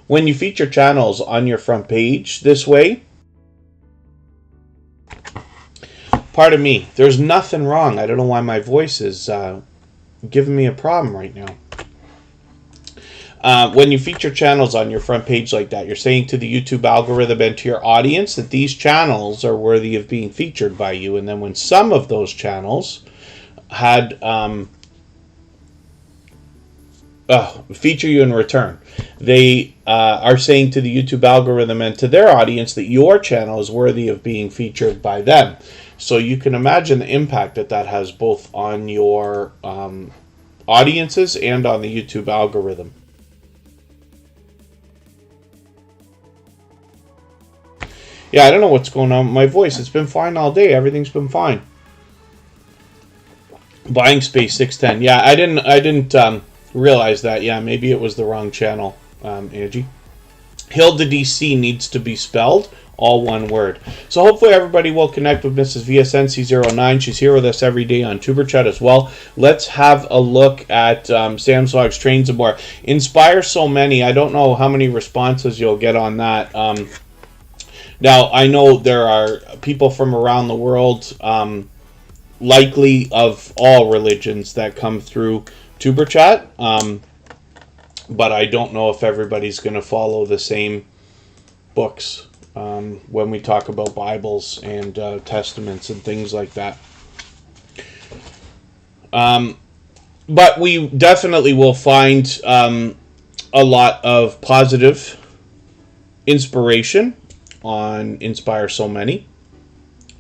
When you feature channels on your front page this way, pardon me, there's nothing wrong. I don't know why my voice is giving me a problem right now. When you feature channels on your front page like that, you're saying to the YouTube algorithm and to your audience that these channels are worthy of being featured by you. And then when some of those channels had feature you in return, they are saying to the YouTube algorithm and to their audience that your channel is worthy of being featured by them. So you can imagine the impact that that has both on your audiences and on the YouTube algorithm. Yeah, I don't know what's going on with my voice. It's been fine all day. Everything's been fine. Buying Space 610. Yeah, I didn't realize that. Yeah, maybe it was the wrong channel, Angie. Hilda DC needs to be spelled all one word. So hopefully everybody will connect with Mrs. VSNC09. She's here with us every day on TuberChat as well. Let's have a look at Samsung's Trains and More. Inspire so many. I don't know how many responses you'll get on that. Now, I know there are people from around the world, likely of all religions, that come through TuberChat, but I don't know if everybody's going to follow the same books when we talk about Bibles and Testaments and things like that. But we definitely will find a lot of positive inspiration on Inspire So Many.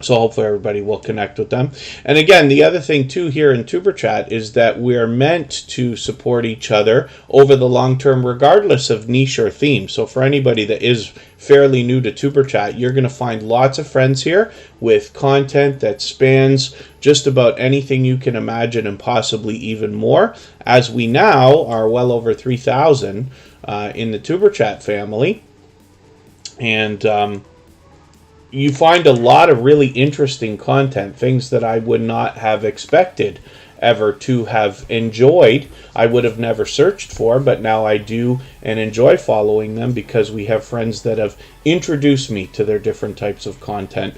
So hopefully everybody will connect with them. And again, the other thing too here in TuberChat is that we're meant to support each other over the long term regardless of niche or theme. So for anybody that is fairly new to TuberChat, you're going to find lots of friends here with content that spans just about anything you can imagine and possibly even more, as we now are well over 3,000 in the TuberChat family. And you find a lot of really interesting content, things that I would not have expected ever to have enjoyed. I would have never searched for, but now I do and enjoy following them because we have friends that have introduced me to their different types of content,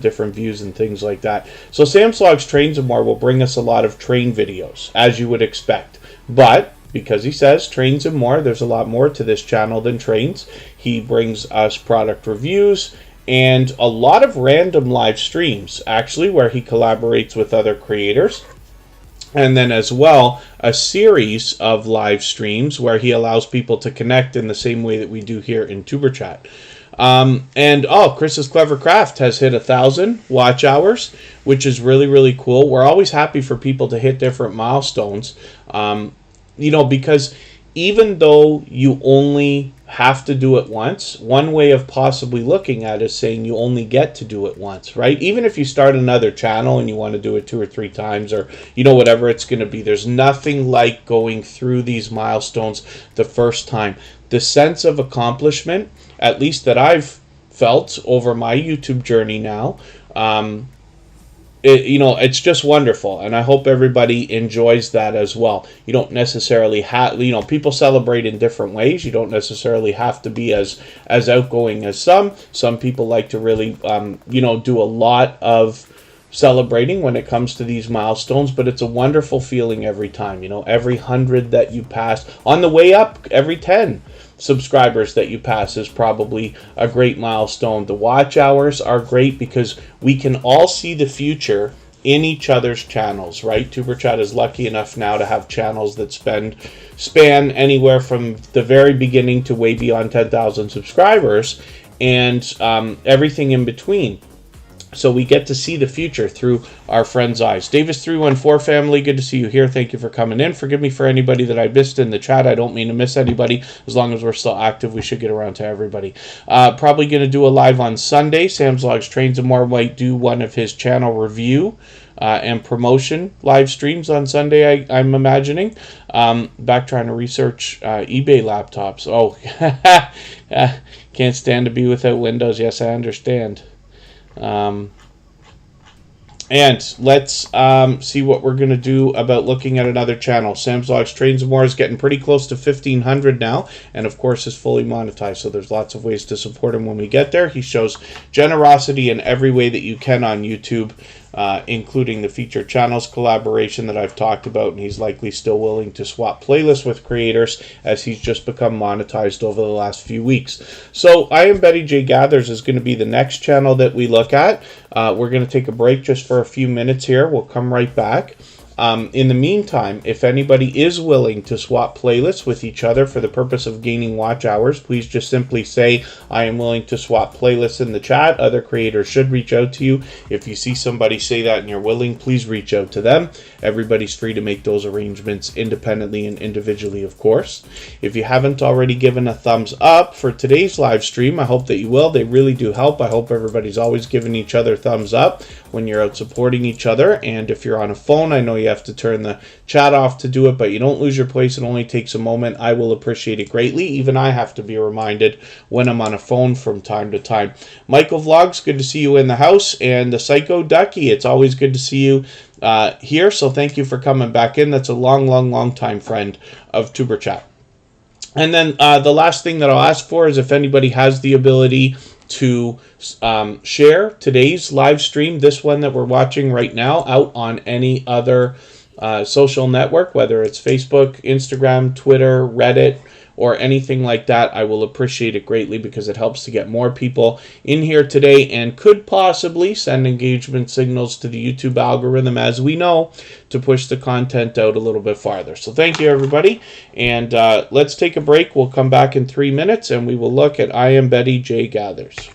different views and things like that. So Sam's Vlogs Trains and More will bring us a lot of train videos, as you would expect. But because he says trains and more, there's a lot more to this channel than trains. He brings us product reviews and a lot of random live streams, actually, where he collaborates with other creators. And then as well, a series of live streams where he allows people to connect in the same way that we do here in Superchat. Chris's Clever Craft has hit 1,000 watch hours, which is really, really cool. We're always happy for people to hit different milestones, because even though you only have to do it once, one way of possibly looking at it is saying you only get to do it once, right? Even if you start another channel and you want to do it 2 or 3 times or, whatever it's going to be, there's nothing like going through these milestones the first time. The sense of accomplishment, at least that I've felt over my YouTube journey now, it's just wonderful, and I hope everybody enjoys that as well. You don't necessarily have, people celebrate in different ways. You don't necessarily have to be as outgoing as some. Some people like to really, do a lot of celebrating when it comes to these milestones, but it's a wonderful feeling every time. Every 100 that you pass, on the way up, every 10 subscribers that you pass is probably a great milestone. The watch hours are great because we can all see the future in each other's channels, right? Superchat is lucky enough now to have channels that span anywhere from the very beginning to way beyond 10,000 subscribers and everything in between. So we get to see the future through our friends' eyes. Davis314 family, good to see you here. Thank you for coming in. Forgive me for anybody that I missed in the chat. I don't mean to miss anybody. As long as we're still active, we should get around to everybody. Probably going to do a live on Sunday. Sam's Vlogs Trains and More might do one of his channel review and promotion live streams on Sunday, I'm imagining. Back trying to research eBay laptops. Oh, can't stand to be without Windows. Yes, I understand. And let's see what we're going to do about looking at another channel. Sam's Vlogs Trains and More is getting pretty close to 1,500 now, and of course is fully monetized, so there's lots of ways to support him when we get there. He shows generosity in every way that you can on YouTube, including the featured channels collaboration that I've talked about, and he's likely still willing to swap playlists with creators as he's just become monetized over the last few weeks. So I Am Betty J Gathers is going to be the next channel that we look at. We're going to take a break just for a few minutes here. We'll come right back. In the meantime, if anybody is willing to swap playlists with each other for the purpose of gaining watch hours, please just simply say, I am willing to swap playlists in the chat. Other creators should reach out to you. If you see somebody say that and you're willing, please reach out to them. Everybody's free to make those arrangements independently and individually, of course. If you haven't already given a thumbs up for today's live stream, I hope that you will. They really do help. I hope everybody's always giving each other thumbs up when you're out supporting each other. And if you're on a phone, I know you have to turn the chat off to do it, but you don't lose your place. It only takes a moment. I will appreciate it greatly. Even I have to be reminded when I'm on a phone from time to time. Michael Vlogs, good to see you in the house. And the Psycho Ducky, it's always good to see you here. So thank you for coming back in. That's a long time friend of Superchat. And then the last thing that I'll ask for is if anybody has the ability to share today's live stream, this one that we're watching right now, out on any other social network, whether it's Facebook, Instagram, Twitter, Reddit, or anything like that. I will appreciate it greatly because it helps to get more people in here today and could possibly send engagement signals to the YouTube algorithm, as we know, to push the content out a little bit farther. So thank you, everybody. And let's take a break. We'll come back in 3 minutes and we will look at I Am Betty J Gathers.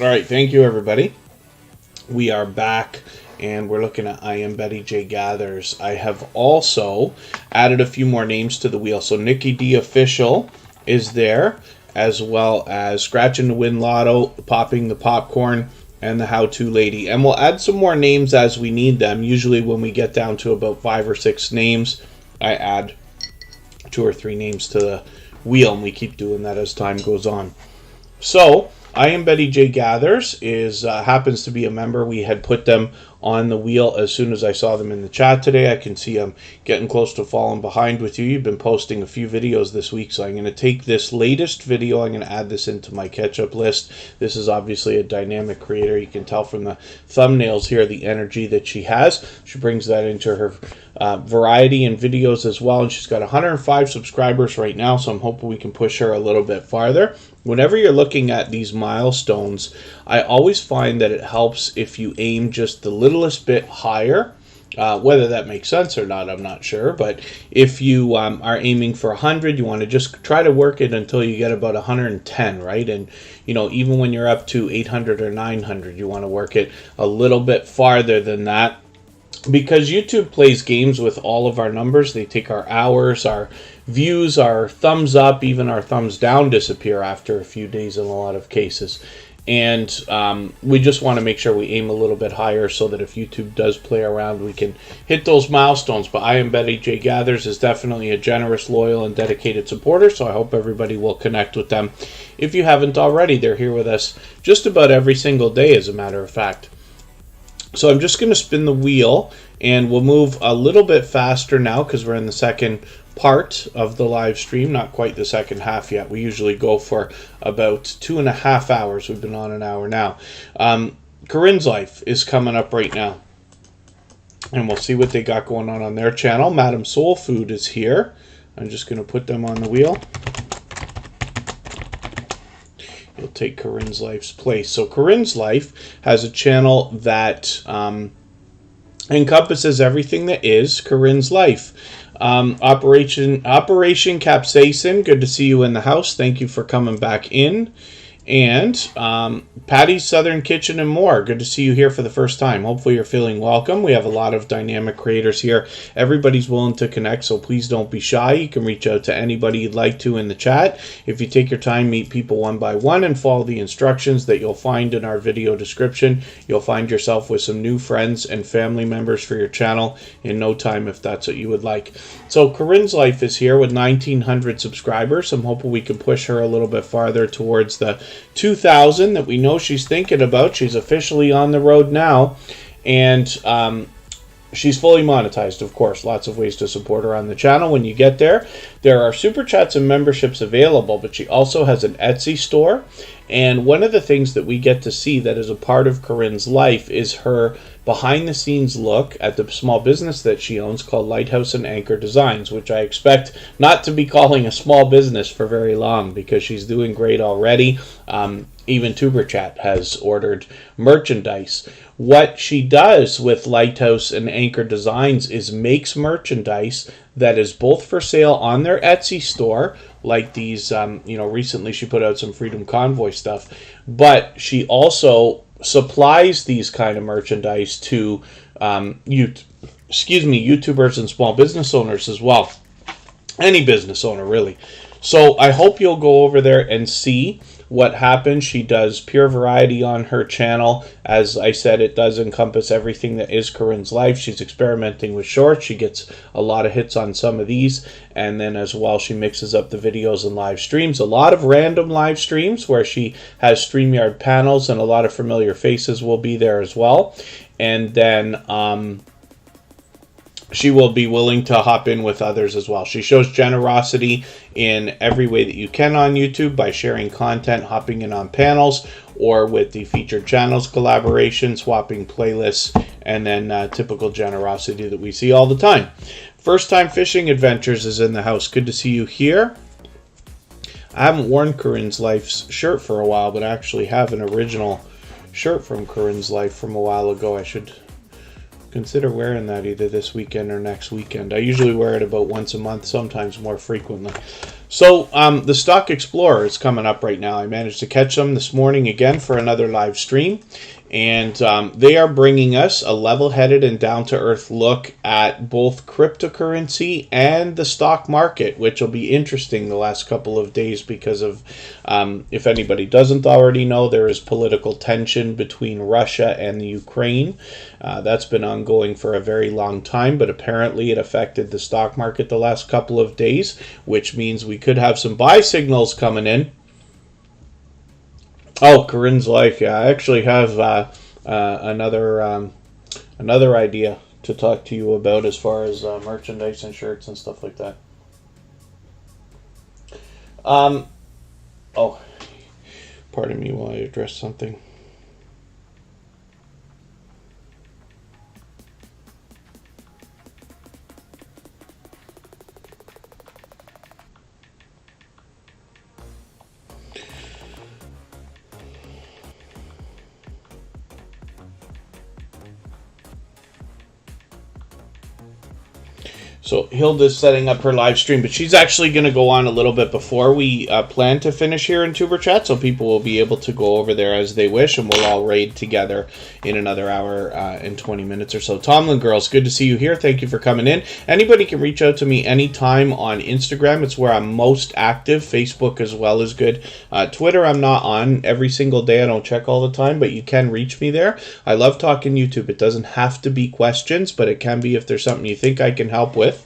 All right, thank you, everybody. We are back, and we're looking at I Am Betty J Gathers. I have also added a few more names to the wheel. So Nikki D Official is there, as well as Scratching the Win Lotto, Popping the Popcorn, and the How To Lady. And we'll add some more names as we need them. Usually when we get down to about 5 or 6 names, I add 2 or 3 names to the wheel, and we keep doing that as time goes on. So I Am Betty J Gathers is happens to be a member. We had put them on the wheel as soon as I saw them in the chat today. I can see I'm getting close to falling behind with you. You've been posting a few videos this week, so I'm going to take this latest video. I'm going to add this into my catch-up list. This is obviously a dynamic creator. You can tell from the thumbnails here the energy that she has. She brings that into her variety in videos as well, and she's got 105 subscribers right now, so I'm hoping we can push her a little bit farther. Whenever you're looking at these milestones, I always find that it helps if you aim just the littlest bit higher. Whether that makes sense or not, I'm not sure. But if you are aiming for 100, you want to just try to work it until you get about 110, right? And, you know, even when you're up to 800 or 900, you want to work it a little bit farther than that. Because YouTube plays games with all of our numbers. They take our hours, our views, our thumbs up, even our thumbs down disappear after a few days in a lot of cases. And we just want to make sure we aim a little bit higher so that if YouTube does play around, we can hit those milestones. But I Am Betty J Gathers is definitely a generous, loyal, and dedicated supporter, so I hope everybody will connect with them. If you haven't already, they're here with us just about every single day, as a matter of fact. So I'm just going to spin the wheel, and we'll move a little bit faster now because we're in the second part of the live stream, not quite the second half yet. We usually go for about 2.5 hours. We've been on an hour now. Corinne's Life is coming up right now, and we'll see what they got going on their channel. Madam Soul Food is here. I'm just going to put them on the wheel. You'll take Corinne's Life's place. So Corinne's Life has a channel that encompasses everything that is Corinne's Life. Operation Capsaicin, good to see you in the house. Thank you for coming back in. And Patty's Southern Kitchen and more. Good to see you here for the first time. Hopefully you're feeling welcome. We have a lot of dynamic creators here. Everybody's willing to connect, so please don't be shy. You can reach out to anybody you'd like to in the chat. If you take your time, meet people one by one and follow the instructions that you'll find in our video description, you'll find yourself with some new friends and family members for your channel in no time if that's what you would like. So Corinne's Life is here with 1,900 subscribers. I'm hoping we can push her a little bit farther towards the 2,000 that we know she's thinking about. She's officially on the road now, and she's fully monetized, of course. Lots of ways to support her on the channel. When you get there, there are super chats and memberships available, but she also has an Etsy store. And one of the things that we get to see that is a part of Corinne's Life is her behind-the-scenes look at the small business that she owns called Lighthouse and Anchor Designs, which I expect not to be calling a small business for very long because she's doing great already. Even Superchat has ordered merchandise. What she does with Lighthouse and Anchor Designs is makes merchandise that is both for sale on their Etsy store, like these, recently she put out some Freedom Convoy stuff, but she also supplies these kind of merchandise to YouTubers and small business owners as well. Any business owner, really. So I hope you'll go over there and see what happens. She does pure variety on her channel. As I said, it does encompass everything that is Corinne's Life. She's experimenting with shorts. She gets a lot of hits on some of these. And then as well, she mixes up the videos and live streams. A lot of random live streams where she has StreamYard panels, and a lot of familiar faces will be there as well. And then she will be willing to hop in with others as well. She shows generosity in every way that you can on YouTube by sharing content, hopping in on panels, or with the featured channels collaboration, swapping playlists, and then typical generosity that we see all the time. First Time Fishing Adventures is in the house. Good to see you here. I haven't worn Corinne's Life's shirt for a while, but I actually have an original shirt from Corinne's Life from a while ago. I should consider wearing that either this weekend or next weekend. I usually wear it about once a month, sometimes more frequently. So the Stock Explorer is coming up right now. I managed to catch them this morning again for another live stream. And they are bringing us a level-headed and down-to-earth look at both cryptocurrency and the stock market, which will be interesting the last couple of days because of, if anybody doesn't already know, there is political tension between Russia and the Ukraine. That's been ongoing for a very long time, but apparently it affected the stock market the last couple of days, which means we could have some buy signals coming in. Oh, Corinne's like, yeah, I actually have another idea to talk to you about as far as merchandise and shirts and stuff like that. Oh, pardon me while I address something. So Hilda's setting up her live stream, but she's actually going to go on a little bit before we plan to finish here in Tuber Chat, so people will be able to go over there as they wish, and we'll all raid together in another hour and 20 minutes or so. Tomlin Girls, good to see you here. Thank you for coming in. Anybody can reach out to me anytime on Instagram. It's where I'm most active. Facebook as well is good. Twitter I'm not on every single day. I don't check all the time, but you can reach me there. I love talking YouTube. It doesn't have to be questions, but it can be if there's something you think I can help with.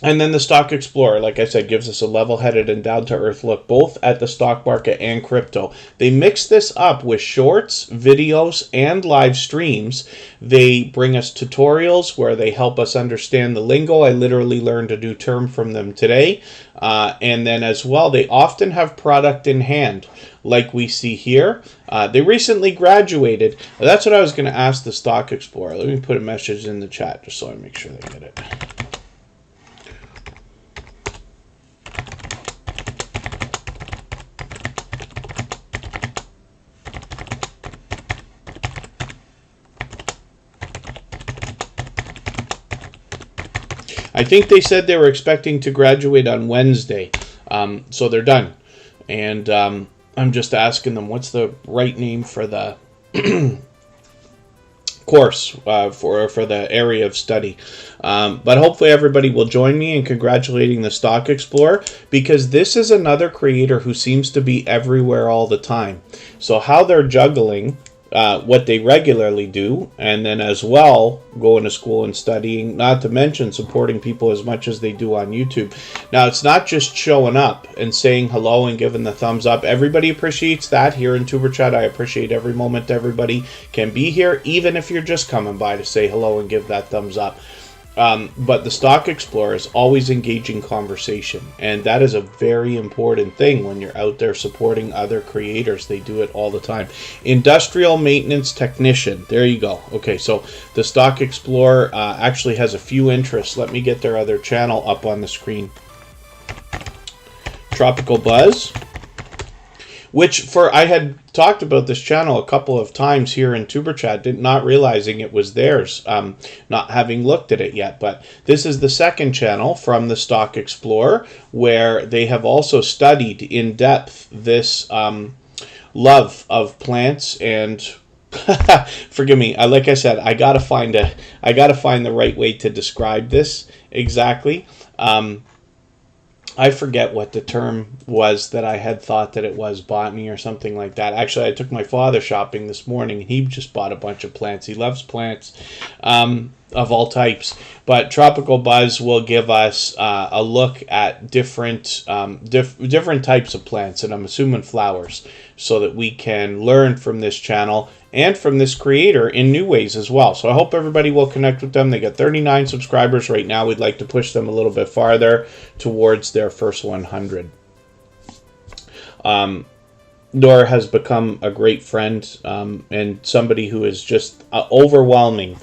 And then the Stock Explorer, like I said, gives us a level-headed and down-to-earth look both at the stock market and crypto. They mix this up with shorts, videos, and live streams. They bring us tutorials where they help us understand the lingo. I literally learned a new term from them today. And then as well, they often have product in hand, like we see here. They recently graduated. That's what I was going to ask the Stock Explorer. Let me put a message in the chat just so I make sure they get it. I think they said they were expecting to graduate on Wednesday, so they're done. And I'm just asking them what's the right name for the course for the area of study. But hopefully everybody will join me in congratulating the Stock Explorer, because this is another creator who seems to be everywhere all the time. So how they're juggling what they regularly do, and then as well going to school and studying, not to mention supporting people as much as they do on YouTube. Now, it's not just showing up and saying hello and giving the thumbs up. Everybody appreciates that here in Tuber Chat. I appreciate every moment everybody can be here, even if you're just coming by to say hello and give that thumbs up. But the Stock Explorer is always engaging conversation, and that is a very important thing when you're out there supporting other creators. They do it all the time. Industrial maintenance technician. There you go. Okay, so the Stock Explorer actually has a few interests. Let me get their other channel up on the screen. Tropical Buzz, which I had talked about this channel a couple of times here in Tuber Chat, not realizing it was theirs, not having looked at it yet. But this is the second channel from the Stock Explorer, where they have also studied in depth this love of plants and forgive me, like I said, I gotta find the right way to describe this exactly. I forget what the term was that I had thought that it was, botany or something like that. Actually, I took my father shopping this morning, and he just bought a bunch of plants. He loves plants of all types. But Tropical Buzz will give us a look at different types of plants, and I'm assuming flowers, so that we can learn from this channel and from this creator in new ways as well. So I hope everybody will connect with them. They got 39 subscribers right now. We'd like to push them a little bit farther towards their first 100. Nora has become a great friend and somebody who is just overwhelmingly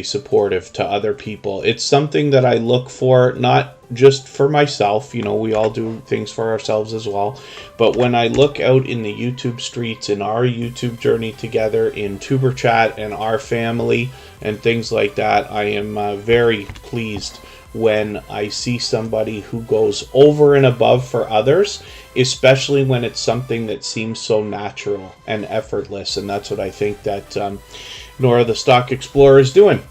supportive to other people. It's something that I look for, not just for myself, you know, we all do things for ourselves as well, but when I look out in the YouTube streets, in our YouTube journey together, in Tuber Chat and our family and things like that, I am very pleased when I see somebody who goes over and above for others, especially when it's something that seems so natural and effortless. And that's what I think that Nora the Stock Explorer is doing.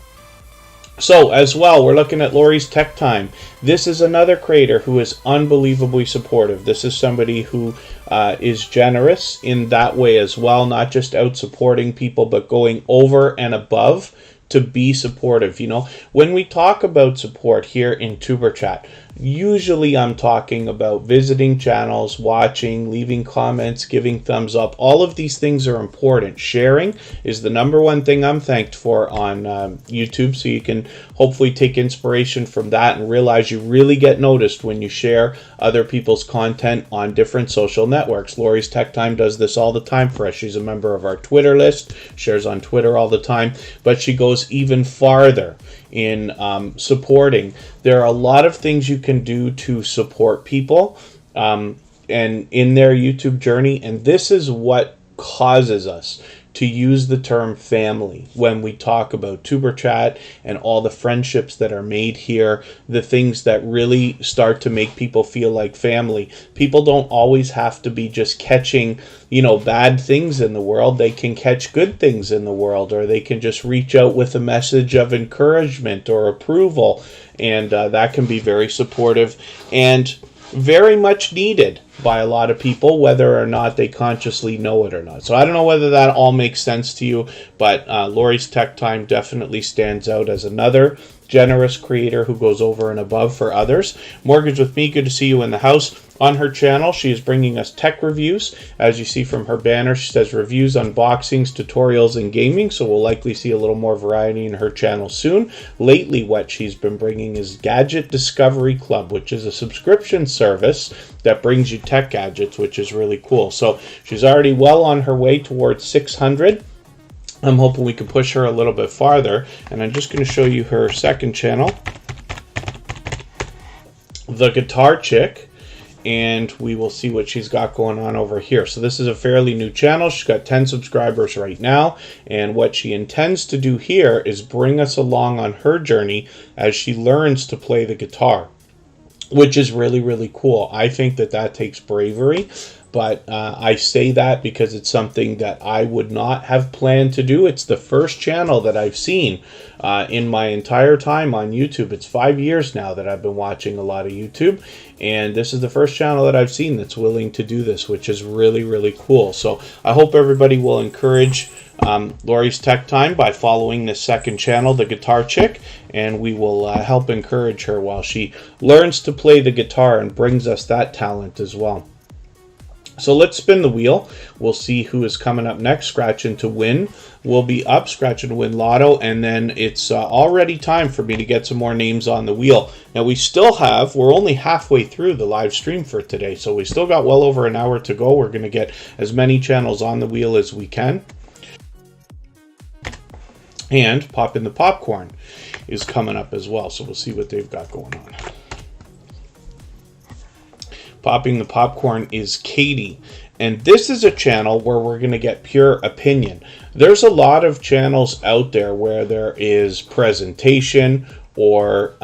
So as well, we're looking at Lori's Tech Time. This is another creator who is unbelievably supportive. This is somebody who is generous in that way as well, not just out supporting people, but going over and above to be supportive. You know, when we talk about support here in TuberChat, usually I'm talking about visiting channels, watching, leaving comments, giving thumbs up. All of these things are important. Sharing is the number one thing I'm thanked for on YouTube, so you can hopefully take inspiration from that and realize you really get noticed when you share other people's content on different social networks. Lori's Tech Time does this all the time for us. She's a member of our Twitter list, shares on Twitter all the time, but she goes even farther in supporting. There are a lot of things you can do to support people and in their YouTube journey, and this is what causes us to use the term family when we talk about TuberChat and all the friendships that are made here, the things that really start to make people feel like family. People don't always have to be just catching, you know, bad things in the world. They can catch good things in the world, or they can just reach out with a message of encouragement or approval, and that can be very supportive and very much needed by a lot of people, whether or not they consciously know it or not. So I don't know whether that all makes sense to you, but Lori's Tech Time definitely stands out as another generous creator who goes over and above for others. Mortgage with Me, good to see you in the house. On her channel, she is bringing us tech reviews. As you see from her banner, she says reviews, unboxings, tutorials, and gaming, so we'll likely see a little more variety in her channel soon. Lately, what she's been bringing is Gadget Discovery Club, which is a subscription service that brings you tech gadgets, which is really cool. So she's already well on her way towards 600. I'm hoping we can push her a little bit farther, and I'm just going to show you her second channel, The Guitar Chick, and we will see what she's got going on over here. So this is a fairly new channel. She's got 10 subscribers right now, and what she intends to do here is bring us along on her journey as she learns to play the guitar, which is really, really cool. I think that that takes bravery, but I say that because it's something that I would not have planned to do. It's the first channel that I've seen in my entire time on YouTube. It's 5 years now that I've been watching a lot of YouTube, and this is the first channel that I've seen that's willing to do this, which is really, really cool. So I hope everybody will encourage Lori's Tech Time by following this second channel, The Guitar Chick, and we will help encourage her while she learns to play the guitar and brings us that talent as well. So let's spin the wheel. We'll see who is coming up next. Scratch and to Win will be up. Scratch and to Win Lotto. And then it's already time for me to get some more names on the wheel. Now we're only halfway through the live stream for today. So we still got well over an hour to go. We're going to get as many channels on the wheel as we can. And Pop in the Popcorn is coming up as well. So we'll see what they've got going on. Popping the Popcorn is Katie, and this is a channel where we're going to get pure opinion. There's a lot of channels out there where there is presentation or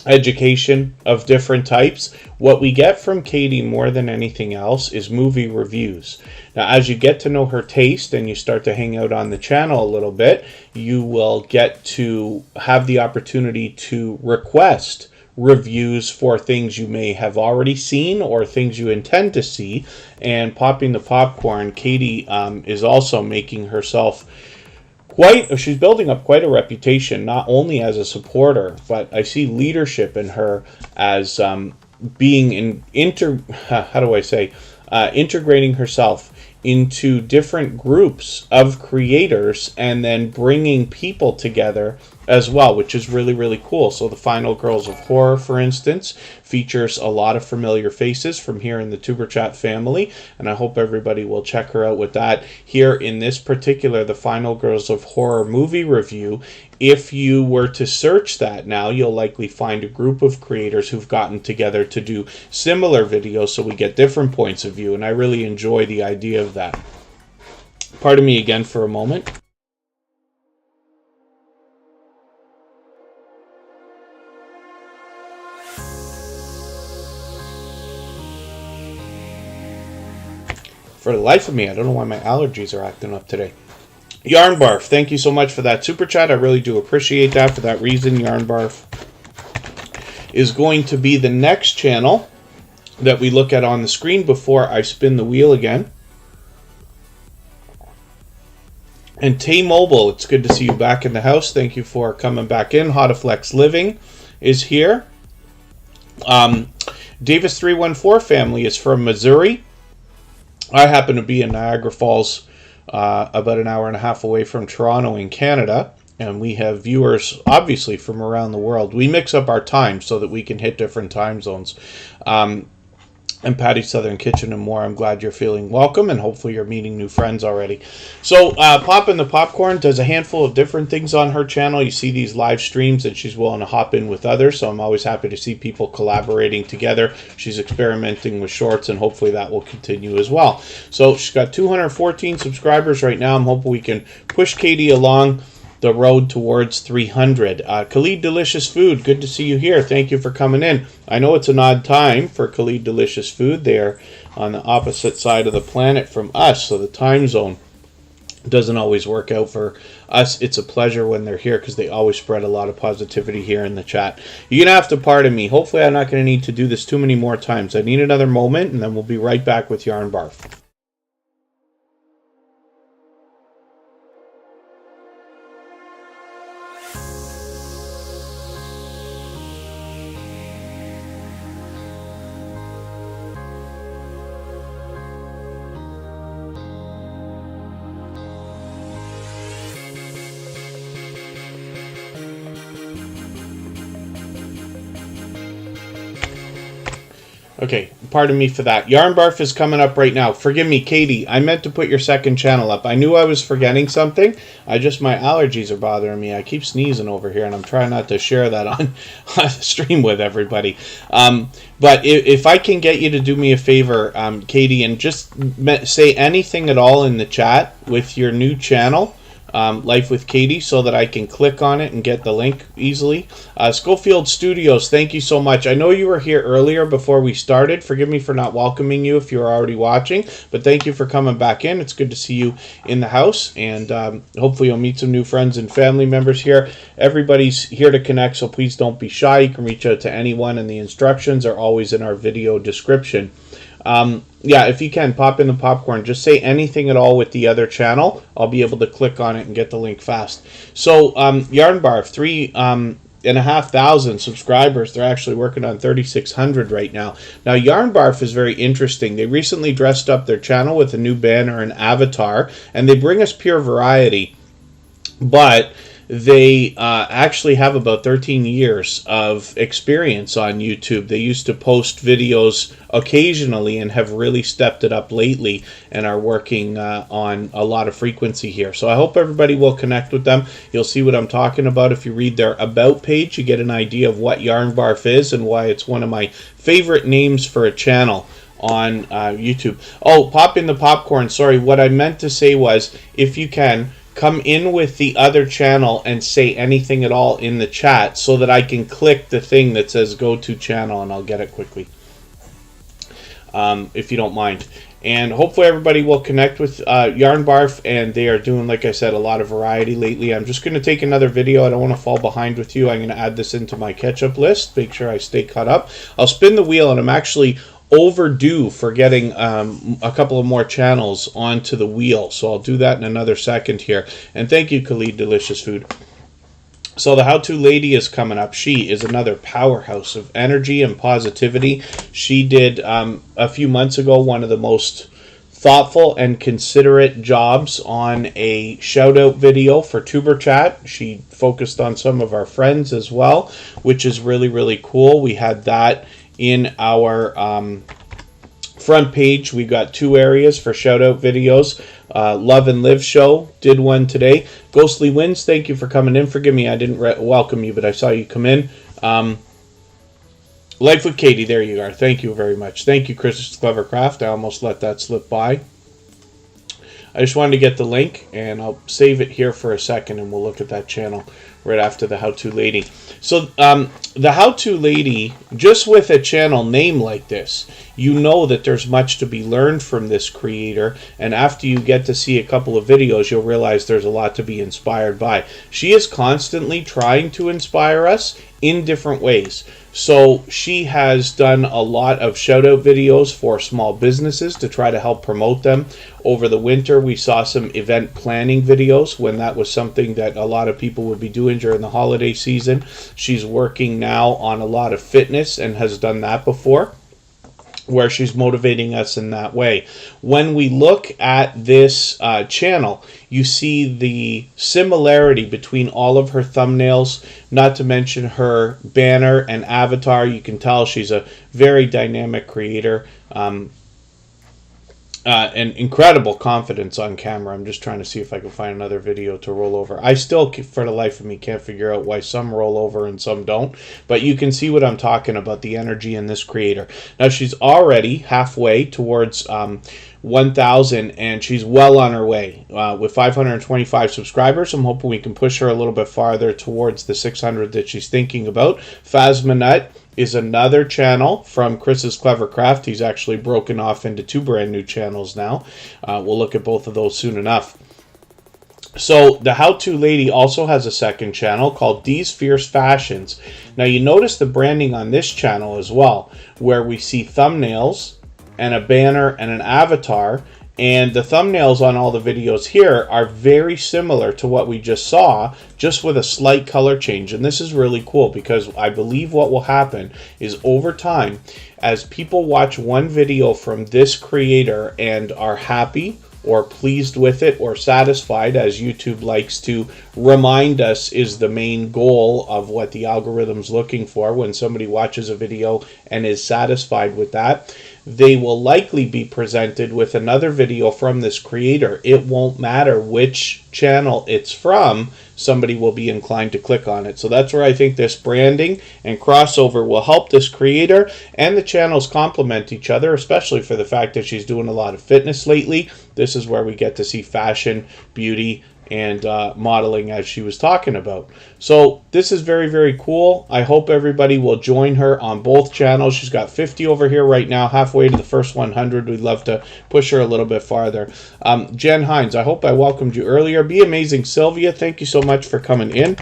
education of different types. What we get from Katie more than anything else is movie reviews. Now, as you get to know her taste and you start to hang out on the channel a little bit, you will get to have the opportunity to request reviews for things you may have already seen or things you intend to see. And Popping the Popcorn, Katie is also making herself she's building up quite a reputation, not only as a supporter, but I see leadership in her as being integrating herself into different groups of creators and then bringing people together as well, which is really, really cool. So the Final Girls of Horror, for instance, features a lot of familiar faces from here in the TuberChat family, and I hope everybody will check her out with that. Here in this particular, the Final Girls of Horror movie review, if you were to search that now, you'll likely find a group of creators who've gotten together to do similar videos, so we get different points of view, and I really enjoy the idea of that. Pardon me again for a moment. for the life of me, I don't know why my allergies are acting up today. Yarn Barf, thank you so much for that super chat. I really do appreciate that. For that reason, Yarn Barf is going to be the next channel that we look at on the screen before I spin the wheel again. And T-Mobile, it's good to see you back in the house. Thank you for coming back in. Hotaflex Living is here. Davis 314 family is from Missouri. I happen to be in Niagara Falls, about an hour and a half away from Toronto in Canada, and we have viewers obviously from around the world. We mix up our time so that we can hit different time zones. And Patty's Southern Kitchen and more. I'm glad you're feeling welcome, and hopefully you're meeting new friends already. So Poppin' the Popcorn does a handful of different things on her channel. You see these live streams, and she's willing to hop in with others, so I'm always happy to see people collaborating together. She's experimenting with shorts, and hopefully that will continue as well. So she's got 214 subscribers right now. I'm hoping we can push Katie along the road towards 300. Khalid Delicious Food, good to see you here. Thank you for coming in. I know it's an odd time for Khalid Delicious Food. They're on the opposite side of the planet from us, so the time zone doesn't always work out for us. It's a pleasure when they're here because they always spread a lot of positivity here in the chat. You're going to have to pardon me. Hopefully I'm not going to need to do this too many more times. I need another moment, and then we'll be right back with Yarn Barf. Okay, pardon me for that. Yarn Barf is coming up right now. Forgive me, Katie. I meant to put your second channel up. I knew I was forgetting something. My allergies are bothering me. I keep sneezing over here, and I'm trying not to share that on the stream with everybody. But if I can get you to do me a favor, Katie, and just say anything at all in the chat with your new channel, Life with Katie, so that I can click on it and get the link easily. Schofield Studios, thank you so much. I know you were here earlier before we started. Forgive me for not welcoming you if you were already watching, but thank you for coming back in. It's good to see you in the house, and hopefully you'll meet some new friends and family members here. Everybody's here to connect, so please don't be shy. You can reach out to anyone, and the instructions are always in our video description. Yeah, if you can, pop in the popcorn. Just say anything at all with the other channel. I'll be able to click on it and get the link fast. So, Yarn Barf, 3,500 subscribers. They're actually working on 3,600 right now. Now, Yarn Barf is very interesting. They recently dressed up their channel with a new banner and avatar, and they bring us pure variety. But they actually have about 13 years of experience on YouTube. They used to post videos occasionally and have really stepped it up lately and are working on a lot of frequency here. So I hope everybody will connect with them. You'll see what I'm talking about. If you read their About page, you get an idea of what Yarn Barf is and why it's one of my favorite names for a channel on YouTube. Oh, pop in the popcorn. Sorry, what I meant to say was, if you can, come in with the other channel and say anything at all in the chat so that I can click the thing that says go to channel, and I'll get it quickly, if you don't mind. And hopefully everybody will connect with Yarn Barf, and they are doing, like I said, a lot of variety lately. I'm just going to take another video. I don't want to fall behind with you. I'm going to add this into my catch-up list, make sure I stay caught up. I'll spin the wheel, and I'm actually overdue for getting a couple of more channels onto the wheel, so I'll do that in another second here. And thank you, Khalid Delicious Food. So the How-To Lady is coming up. She is another powerhouse of energy and positivity. She did a few months ago one of the most thoughtful and considerate jobs on a shout out video for Tuber Chat. She focused on some of our friends as well, which is really, really cool. We had that in our front page. We've got two areas for shout out videos. Love and Live Show did one today. Ghostly Winds, thank you for coming in. Forgive me, I didn't welcome you, but I saw you come in. Life with Katie, there you are. Thank you very much. Thank you, Chris Clevercraft. I almost let that slip by. I just wanted to get the link, and I'll save it here for a second, and we'll look at that channel right after the How-To Lady. So the How-To Lady, just with a channel name like this, you know that there's much to be learned from this creator, and after you get to see a couple of videos, you'll realize there's a lot to be inspired by. She is constantly trying to inspire us in different ways. So she has done a lot of shout out videos for small businesses to try to help promote them. Over the winter, we saw some event planning videos when that was something that a lot of people would be doing during the holiday season. She's working now on a lot of fitness and has done that before, where she's motivating us in that way. When we look at this channel, you see the similarity between all of her thumbnails, not to mention her banner and avatar. You can tell she's a very dynamic creator. And incredible confidence on camera. I'm just trying to see if I can find another video to roll over. I still, for the life of me, can't figure out why some roll over and some don't. But you can see what I'm talking about, the energy in this creator. Now, she's already halfway towards 1,000, and she's well on her way. With 525 subscribers, I'm hoping we can push her a little bit farther towards the 600 that she's thinking about. Phasma is another channel from Chris's Clever Craft. He's actually broken off into 2 brand new channels now. We'll look at both of those soon enough. So the How-To Lady also has a second channel called Dee's Fierce Fashions. Now you notice the branding on this channel as well, where we see thumbnails and a banner and an avatar. And the thumbnails on all the videos here are very similar to what we just saw, just with a slight color change. And this is really cool, because I believe what will happen is over time, as people watch one video from this creator and are happy or pleased with it or satisfied, as YouTube likes to remind us is the main goal of what the algorithm's looking for when somebody watches a video and is satisfied with that, they will likely be presented with another video from this creator. It won't matter which channel it's from, somebody will be inclined to click on it. So that's where I think this branding and crossover will help this creator, and the channels complement each other, especially for the fact that she's doing a lot of fitness lately. This is where we get to see fashion, beauty, and modeling, as she was talking about. So this is very, very cool. I hope everybody will join her on both channels. She's got 50 over here right now, halfway to the first 100. We'd love to push her a little bit farther. Jen Hines, I hope I welcomed you earlier. Be Amazing Sylvia, thank you so much for coming in.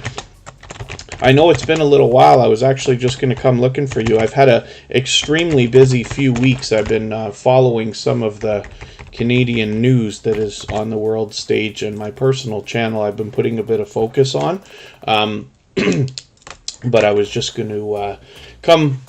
I know it's been a little while. I was actually just going to come looking for you. I've had an extremely busy few weeks. I've been following some of the Canadian news that is on the world stage, and my personal channel I've been putting a bit of focus on. But I was just going to come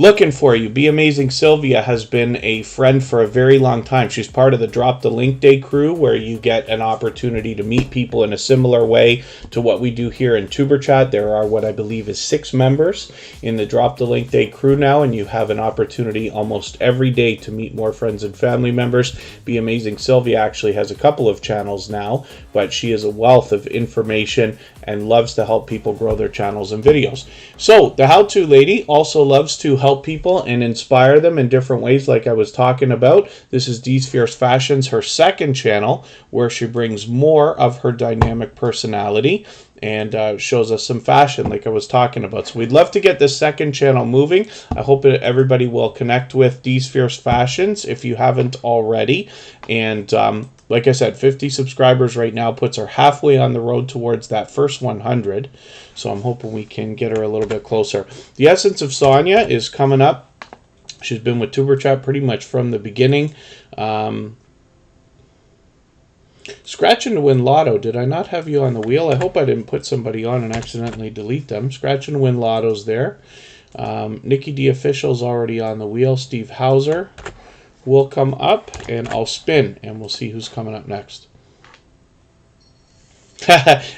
looking for you. Be Amazing Sylvia has been a friend for a very long time. She's part of the Drop the Link Day crew, where you get an opportunity to meet people in a similar way to what we do here in Superchat. There are what I believe is 6 members in the Drop the Link Day crew now, and you have an opportunity almost every day to meet more friends and family members. Be Amazing Sylvia actually has a couple of channels now, but she is a wealth of information and loves to help people grow their channels and videos. So the How-To Lady also loves to help people and inspire them in different ways, like I was talking about. This is Dee's Fierce Fashions, her second channel, where she brings more of her dynamic personality and shows us some fashion, like I was talking about. So we'd love to get this second channel moving. I hope that everybody will connect with Dee's Fierce Fashions if you haven't already. And like I said, 50 subscribers right now puts her halfway on the road towards that first 100. So I'm hoping we can get her a little bit closer. The Essence of Sonia is coming up. She's been with Superchat pretty much from the beginning. Scratching to Win Lotto, did I not have you on the wheel? I hope I didn't put somebody on and accidentally delete them. Scratching to Win Lotto's there. Nikki D Official's already on the wheel. Steve Hauser will come up, and I'll spin, and we'll see who's coming up next.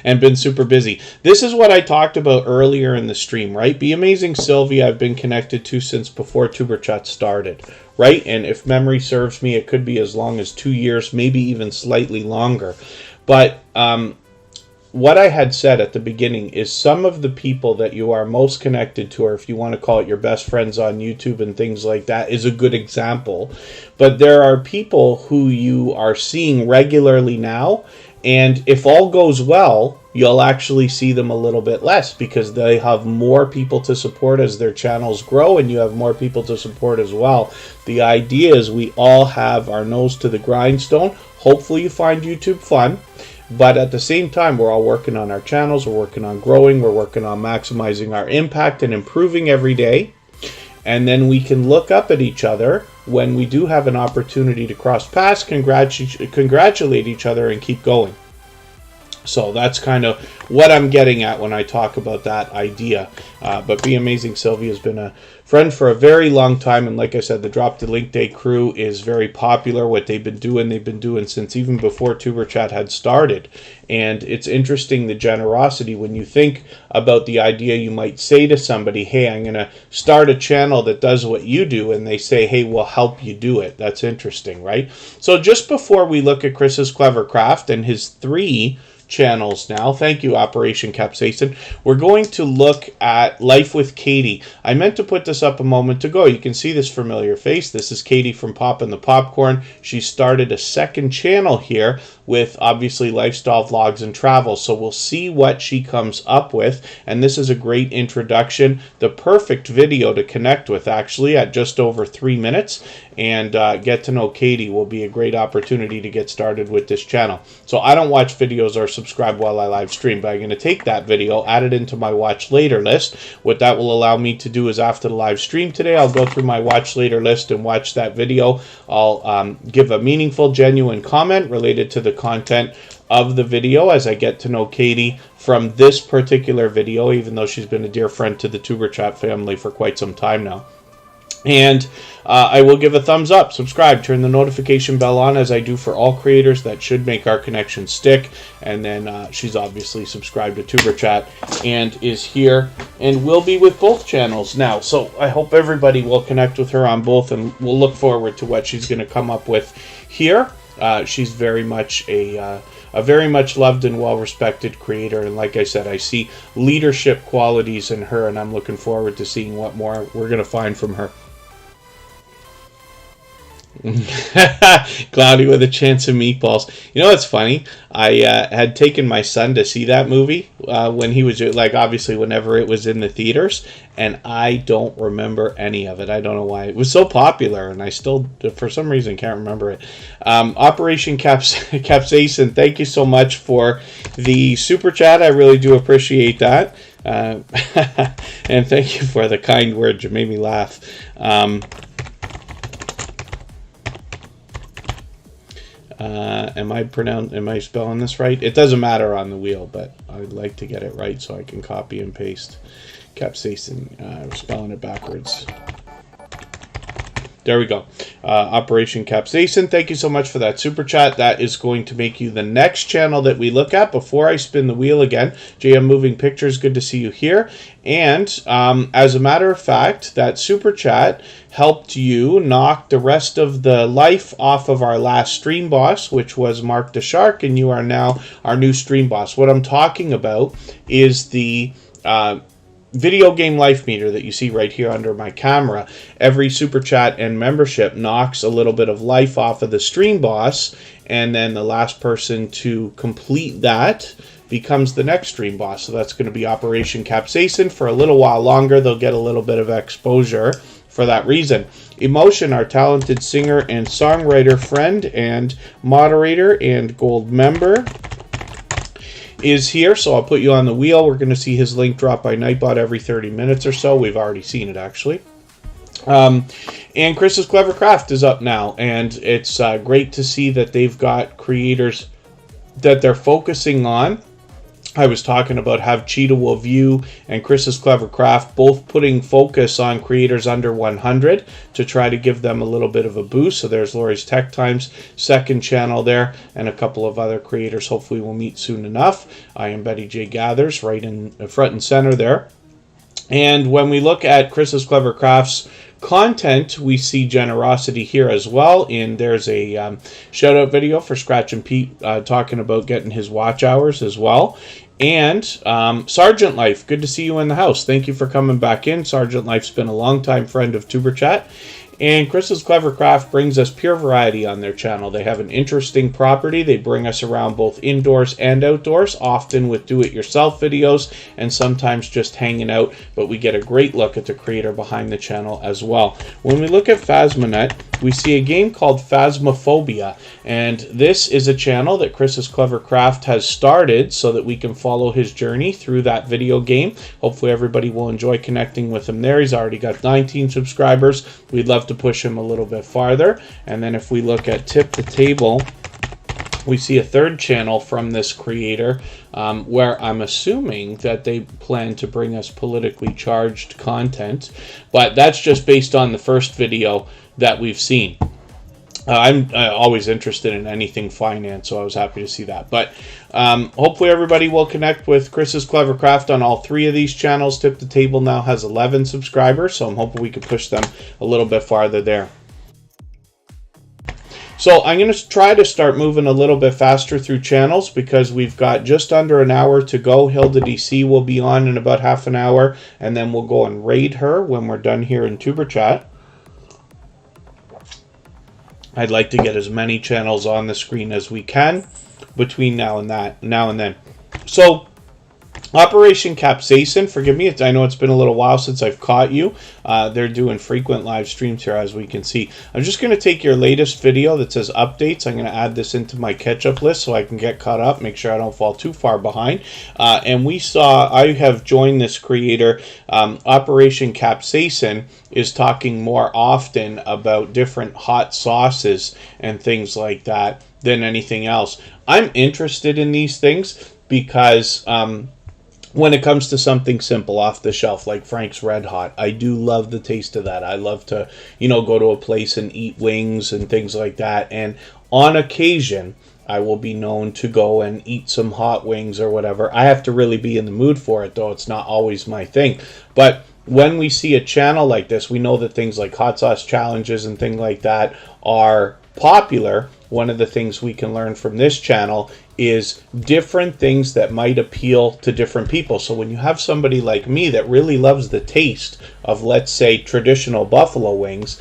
And been super busy. This is what I talked about earlier in the stream, right? Be Amazing Sylvia I've been connected to since before Superchat started, right? And if memory serves me, it could be as long as 2 years, maybe even slightly longer. But what I had said at the beginning is some of the people that you are most connected to, or if you want to call it your best friends on YouTube and things like that, is a good example. But there are people who you are seeing regularly now, and if all goes well, you'll actually see them a little bit less because they have more people to support as their channels grow, and you have more people to support as well. The idea is we all have our nose to the grindstone. Hopefully you find YouTube fun. But at the same time, we're all working on our channels, we're working on growing, we're working on maximizing our impact and improving every day. And then we can look up at each other when we do have an opportunity to cross paths, congratulate each other, and keep going. So that's kind of what I'm getting at when I talk about that idea. But Be Amazing Sylvia has been a friend for a very long time. And like I said, the Drop the Link Day crew is very popular. What they've been doing since even before Superchat had started. And it's interesting, the generosity, when you think about the idea, you might say to somebody, hey, I'm going to start a channel that does what you do. And they say, hey, we'll help you do it. That's interesting, right? So just before we look at Chris's Clever Craft and his 3 channels now, thank you Operation Capsaicin, we're going to look at Life with Katie. I meant to put this up a moment ago. You can see this familiar face. This is Katie from Poppin' the Popcorn. She started a second channel here with obviously lifestyle vlogs and travel, so we'll see what she comes up with. And this is a great introduction, the perfect video to connect with actually at just over 3 minutes, and get to know Katie will be a great opportunity to get started with this channel. So I don't watch videos or subscribe while I live stream, but I'm going to take that video, add it into my watch later list. What that will allow me to do is after the live stream today, I'll go through my watch later list and watch that video. I'll give a meaningful, genuine comment related to the content of the video as I get to know Katie from this particular video, even though she's been a dear friend to the Tuber Chat family for quite some time now. And I will give a thumbs up, subscribe, turn the notification bell on as I do for all creators. That should make our connection stick. And then she's obviously subscribed to Tuber Chat and is here and will be with both channels now. So I hope everybody will connect with her on both, and we'll look forward to what she's going to come up with here. She's very much a very much loved and well-respected creator, and like I said, I see leadership qualities in her, and I'm looking forward to seeing what more we're going to find from her. Cloudy with a Chance of Meatballs. You know what's funny? I had taken my son to see that movie when he was, like, obviously whenever it was in the theaters, and I don't remember any of it. I don't know why. It was so popular, and I still, for some reason, can't remember it. Operation Capsaicin, thank you so much for the super chat. I really do appreciate that. And thank you for the kind words. You made me laugh. Am I spelling this right? It doesn't matter on the wheel, but I'd like to get it right so I can copy and paste. Capsaicin, we're spelling it backwards. There we go. Operation Capsaicin, thank you so much for that super chat. That is going to make you the next channel that we look at. Before I spin the wheel again, JM Moving Pictures, good to see you here. And as a matter of fact, that super chat helped you knock the rest of the life off of our last stream boss, which was Mark the Shark, and you are now our new stream boss. What I'm talking about is the video game life meter that you see right here under my camera. Every super chat and membership knocks a little bit of life off of the stream boss, and then the last person to complete that becomes the next stream boss. So that's going to be Operation Capsaicin for a little while longer. They'll get a little bit of exposure for that reason. Emotion, our talented singer and songwriter friend and moderator and gold member, is here, so I'll put you on the wheel. We're going to see his link drop by Nightbot every 30 minutes or so. We've already seen it, actually. And Chris's Clever Craft is up now, and it's great to see that they've got creators that they're focusing on. I was talking about Have Cheetah Will View and Chris's Clever Craft both putting focus on creators under 100 to try to give them a little bit of a boost. So there's Lori's Tech Times, second channel there, and a couple of other creators hopefully we'll meet soon enough. I am Betty J Gathers right in front and center there. And when we look at Chris's Clever Crafts content, we see generosity here as well. And there's a shout out video for Scratch and Pete talking about getting his watch hours as well. And Sergeant Life, good to see you in the house. Thank you for coming back in. Sergeant Life's been a longtime friend of Superchat. And Chris's Clever Craft brings us pure variety on their channel. They have an interesting property. They bring us around both indoors and outdoors, often with do-it-yourself videos and sometimes just hanging out. But we get a great look at the creator behind the channel as well. When we look at Phasmonet, we see a game called Phasmophobia. And this is a channel that Chris's Clever Craft has started so that we can follow his journey through that video game. Hopefully everybody will enjoy connecting with him there. He's already got 19 subscribers. We'd love to push him a little bit farther. And then if we look at Tip the Table, we see a third channel from this creator where I'm assuming that they plan to bring us politically charged content, but that's just based on the first video that we've seen. I'm always interested in anything finance, so I was happy to see that. But hopefully everybody will connect with Chris's Clever Craft on all three of these channels. Tip the Table now has 11 subscribers, so I'm hoping we can push them a little bit farther there. So I'm going to try to start moving a little bit faster through channels because we've got just under an hour to go. Hilda DC will be on in about half an hour, and then we'll go and raid her when we're done here in Superchat. I'd like to get as many channels on the screen as we can between now and then. So Operation Capsaicin, forgive me, I know it's been a little while since I've caught you. They're doing frequent live streams here, as we can see. I'm just going to take your latest video that says updates. I'm going to add this into my catch-up list so I can get caught up, make sure I don't fall too far behind. And I have joined this creator. Operation Capsaicin is talking more often about different hot sauces and things like that than anything else. I'm interested in these things because when it comes to something simple off the shelf like Frank's Red Hot, I do love the taste of that. I love to, go to a place and eat wings and things like that. And on occasion, I will be known to go and eat some hot wings or whatever. I have to really be in the mood for it, though. It's not always my thing. But when we see a channel like this, we know that things like hot sauce challenges and things like that are popular. One of the things we can learn from this channel is different things that might appeal to different people. So when you have somebody like me that really loves the taste of, let's say, traditional buffalo wings,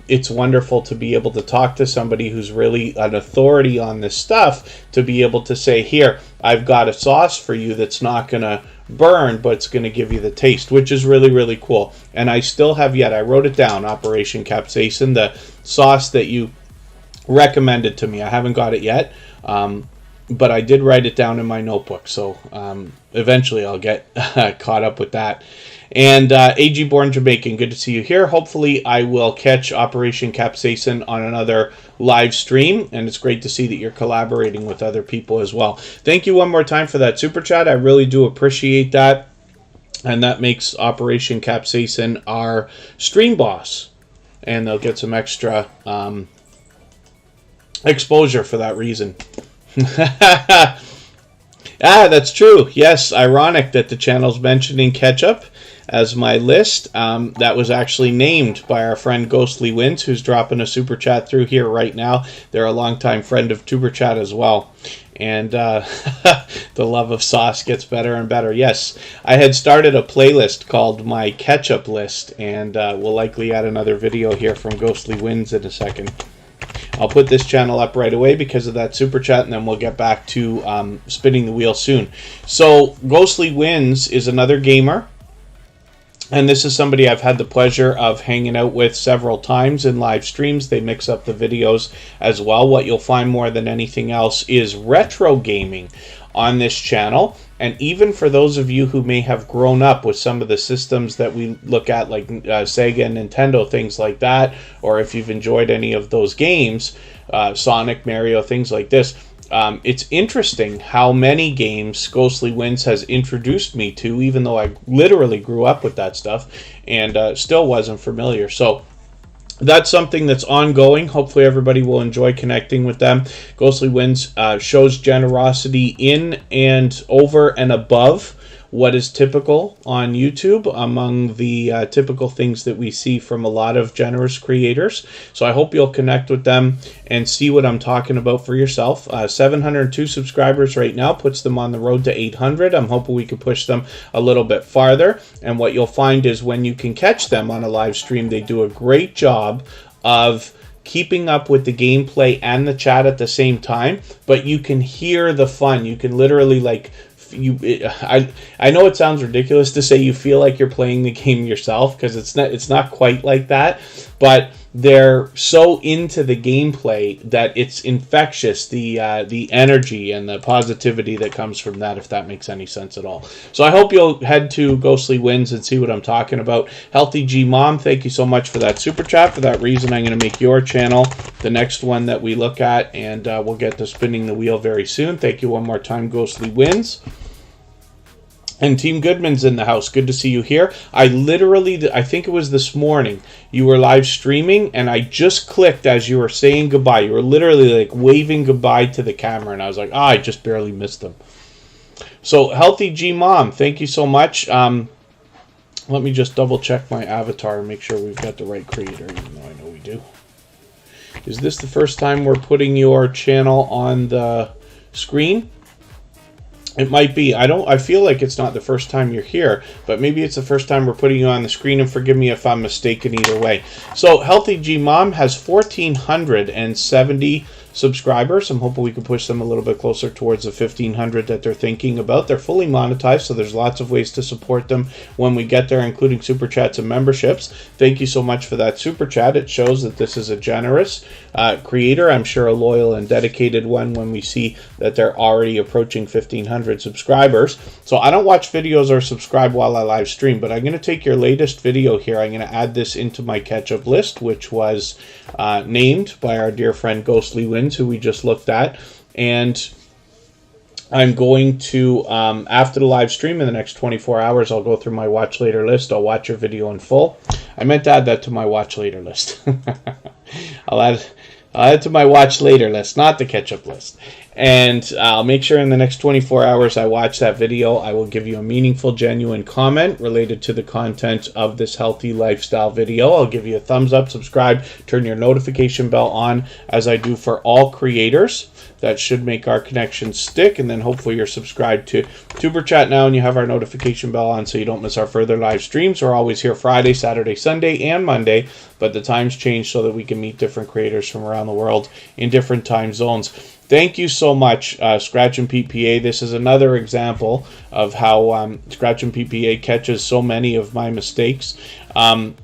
it's wonderful to be able to talk to somebody who's really an authority on this stuff, to be able to say, here, I've got a sauce for you that's not going to burn, but it's going to give you the taste, which is really, really cool. And I still have yet, I wrote it down, Operation Capsaicin, the sauce that you recommended to me. I haven't got it yet, but I did write it down in my notebook, so eventually I'll get caught up with that. And AG Born Jamaican, good to see you here. Hopefully I will catch Operation Capsaicin on another live stream, and it's great to see that you're collaborating with other people as well. Thank you one more time for that super chat. I really do appreciate that, and that makes Operation Capsaicin our stream boss, and they'll get some extra exposure for that reason. That's true. Yes, ironic that the channel's mentioning ketchup as my list. That was actually named by our friend Ghostly Winds, who's dropping a super chat through here right now. They're a longtime friend of Superchat as well. And the love of sauce gets better and better. Yes, I had started a playlist called My Ketchup List, and we'll likely add another video here from Ghostly Winds in a second. I'll put this channel up right away because of that super chat, and then we'll get back to spinning the wheel soon. So Ghostly Winds is another gamer, and this is somebody I've had the pleasure of hanging out with several times in live streams. They mix up the videos as well. What you'll find more than anything else is retro gaming on this channel. And even for those of you who may have grown up with some of the systems that we look at, like Sega and Nintendo, things like that, or if you've enjoyed any of those games, Sonic, Mario, things like this, it's interesting how many games Ghostly Winds has introduced me to, even though I literally grew up with that stuff and still wasn't familiar. So that's something that's ongoing. Hopefully everybody will enjoy connecting with them. Ghostly Winds shows generosity in and over and above what is typical on YouTube, among the typical things that we see from a lot of generous creators. So I hope you'll connect with them and see what I'm talking about for yourself. 702 subscribers right now puts them on the road to 800. I'm hoping we can push them a little bit farther. And what you'll find is when you can catch them on a live stream, they do a great job of keeping up with the gameplay and the chat at the same time, but you can hear the fun. You can literally I know it sounds ridiculous to say you feel like you're playing the game yourself, because it's not quite like that, but they're so into the gameplay that it's infectious, the energy and the positivity that comes from that, if that makes any sense at all. So I hope you'll head to Ghostly Wins and see what I'm talking about. Healthy G Mom, thank you so much for that super chat. For that reason, I'm going to make your channel the next one that we look at, and we'll get to spinning the wheel very soon. Thank you one more time, Ghostly Wins. And Team Goodman's in the house. Good to see you here. I think it was this morning, you were live streaming, and I just clicked as you were saying goodbye. You were literally like waving goodbye to the camera, and I was like, I just barely missed them. So, Healthy G Mom, thank you so much. Let me just double check my avatar and make sure we've got the right creator, even though I know we do. Is this the first time we're putting your channel on the screen? It might be. I feel like it's not the first time you're here, but maybe it's the first time we're putting you on the screen, and forgive me if I'm mistaken either way. So Healthy G Mom has 1,470 subscribers. I'm hoping we can push them a little bit closer towards the 1,500 that they're thinking about. They're fully monetized, so there's lots of ways to support them when we get there, including super chats and memberships. Thank you so much for that super chat. It shows that this is a generous creator. I'm sure a loyal and dedicated one when we see that they're already approaching 1,500 subscribers. So I don't watch videos or subscribe while I live stream, but I'm going to take your latest video here. I'm going to add this into my catch-up list, which was named by our dear friend Ghostly Wins, who we just looked at, and I'm going to, after the live stream in the next 24 hours, I'll go through my watch later list. I'll watch your video in full. I meant to add that to my watch later list. I'll add it to my watch later list, not the catch-up list. And I'll make sure in the next 24 hours I watch that video. I will give you a meaningful, genuine comment related to the content of this healthy lifestyle video. I'll give you a thumbs up, subscribe, turn your notification bell on, as I do for all creators. That should make our connection stick, and then hopefully you're subscribed to Superchat now and you have our notification bell on so you don't miss our further live streams. We're always here Friday, Saturday, Sunday, and Monday, but the times change so that we can meet different creators from around the world in different time zones. Thank you so much, Scratch and PPA. This is another example of how Scratch and PPA catches so many of my mistakes. And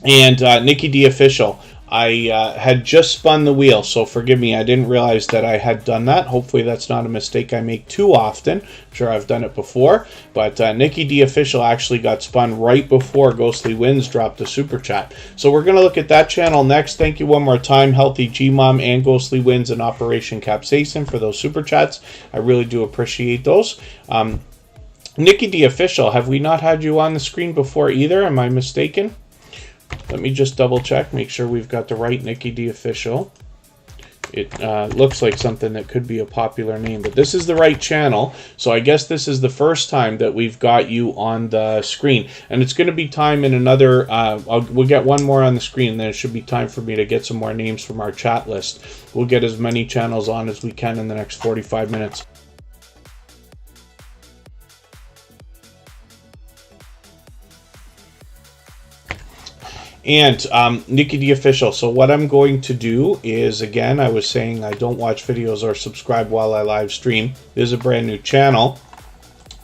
Nikki D Official. I had just spun the wheel, so forgive me. I didn't realize that I had done that. Hopefully that's not a mistake I make too often. I'm sure I've done it before. But Nikki D Official actually got spun right before Ghostly Wins dropped a super chat. So we're going to look at that channel next. Thank you one more time, Healthy G-Mom and Ghostly Wins and Operation Capsaicin, for those super chats. I really do appreciate those. Nikki D Official, have we not had you on the screen before either? Am I mistaken? Let me just double check, make sure we've got the right Nikki D Official. It looks like something that could be a popular name, but this is the right channel. So I guess this is the first time that we've got you on the screen. And it's going to be time in another, we'll get one more on the screen, and then it should be time for me to get some more names from our chat list. We'll get as many channels on as we can in the next 45 minutes. And Nikki D Official. So what I'm going to do is, again, I was saying I don't watch videos or subscribe while I live stream. This is a brand new channel.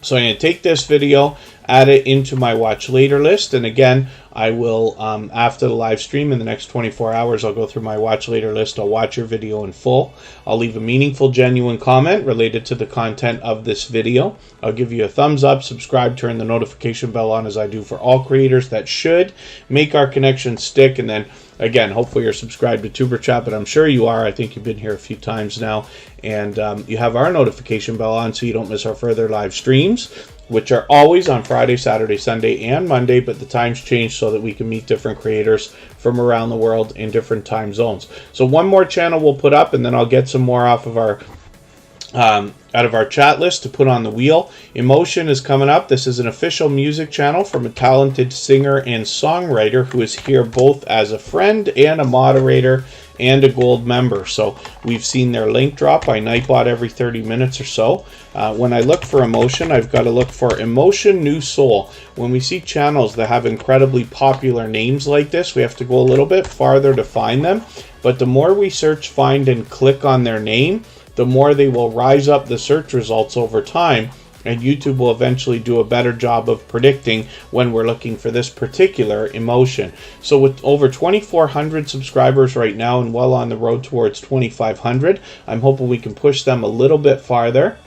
So I'm going to take this video, add it into my watch later list, and again, I will, after the live stream in the next 24 hours, I'll go through my watch later list. I'll watch your video in full. I'll leave a meaningful, genuine comment related to the content of this video. I'll give you a thumbs up, subscribe, turn the notification bell on, as I do for all creators. That should make our connection stick. And then, again, hopefully you're subscribed to Tuber Chat, but I'm sure you are. I think you've been here a few times now. And you have our notification bell on so you don't miss our further live streams, which are always on Friday, Saturday, Sunday, and Monday, but the times change so that we can meet different creators from around the world in different time zones. So one more channel we'll put up, and then I'll get some more off of our out of our chat list to put on the wheel. Emotion is coming up. This is an official music channel from a talented singer and songwriter who is here both as a friend and a moderator and a gold member. So we've seen their link drop. I nightbot every 30 minutes or so. When I look for Emotion, I've got to look for Emotion New Soul. When we see channels that have incredibly popular names like this, we have to go a little bit farther to find them. But the more we search, find, and click on their name, the more they will rise up the search results over time, and YouTube will eventually do a better job of predicting when we're looking for this particular emotion. So with over 2,400 subscribers right now and well on the road towards 2,500, I'm hoping we can push them a little bit farther.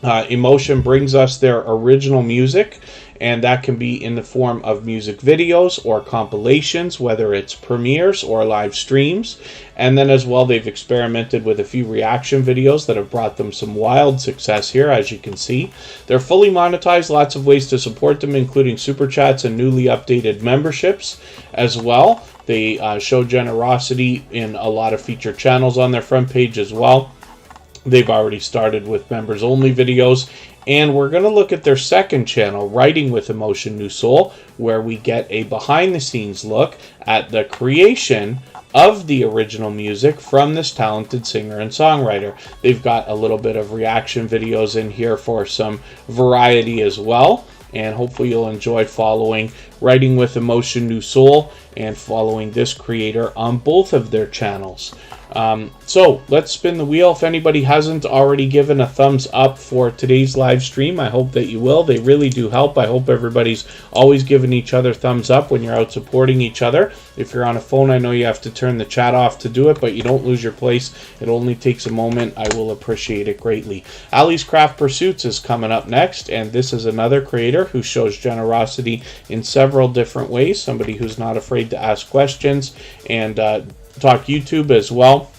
Emotion brings us their original music, and that can be in the form of music videos or compilations, whether it's premieres or live streams. And then as well, they've experimented with a few reaction videos that have brought them some wild success here, as you can see. They're fully monetized, lots of ways to support them, including super chats and newly updated memberships as well. They show generosity in a lot of featured channels on their front page as well. They've already started with members only videos, and we're going to look at their second channel, Writing with Emotion New Soul, where we get a behind the scenes look at the creation of the original music from this talented singer and songwriter. They've got a little bit of reaction videos in here for some variety as well, and hopefully you'll enjoy following Writing with Emotion New Soul and following this creator on both of their channels. So let's spin the wheel. If anybody hasn't already given a thumbs up for today's live stream, I hope that you will. They really do help. I hope everybody's always giving each other thumbs up when you're out supporting each other. If you're on a phone, I know you have to turn the chat off to do it, but you don't lose your place. It only takes a moment. I will appreciate it greatly. Ali's Craft Pursuits is coming up next, and this is another creator who shows generosity in several different ways. Somebody who's not afraid to ask questions and talk YouTube as well,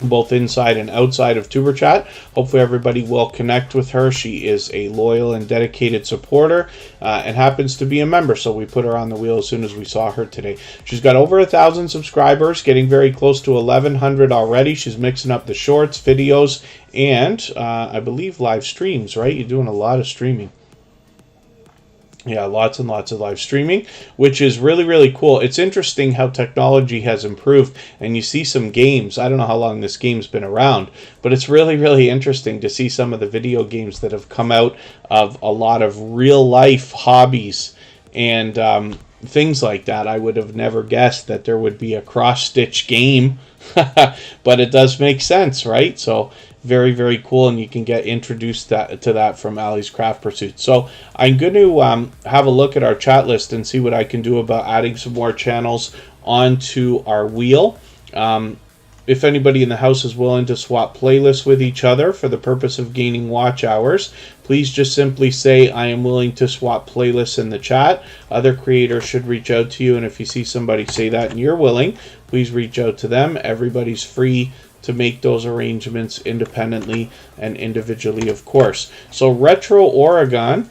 both inside and outside of Tuber Chat. Hopefully everybody will connect with her. She is a loyal and dedicated supporter and happens to be a member, so we put her on the wheel as soon as we saw her today. She's got over 1,000 subscribers, getting very close to 1,100 already. She's mixing up the shorts, videos, and I believe live streams, right? You're doing a lot of streaming. Yeah, lots and lots of live streaming, which is really, really cool. It's interesting how technology has improved, and you see some games. I don't know how long this game's been around, but it's really, really interesting to see some of the video games that have come out of a lot of real-life hobbies and things like that. I would have never guessed that there would be a cross-stitch game, but it does make sense, right? So very, very cool, and you can get introduced to that from Ali's Craft Pursuits. So I'm going to have a look at our chat list and see what I can do about adding some more channels onto our wheel. If anybody in the house is willing to swap playlists with each other for the purpose of gaining watch hours, please just simply say, I am willing to swap playlists in the chat. Other creators should reach out to you, and if you see somebody say that and you're willing, please reach out to them. Everybody's free to make those arrangements independently and individually, of course. So Retro Oregon,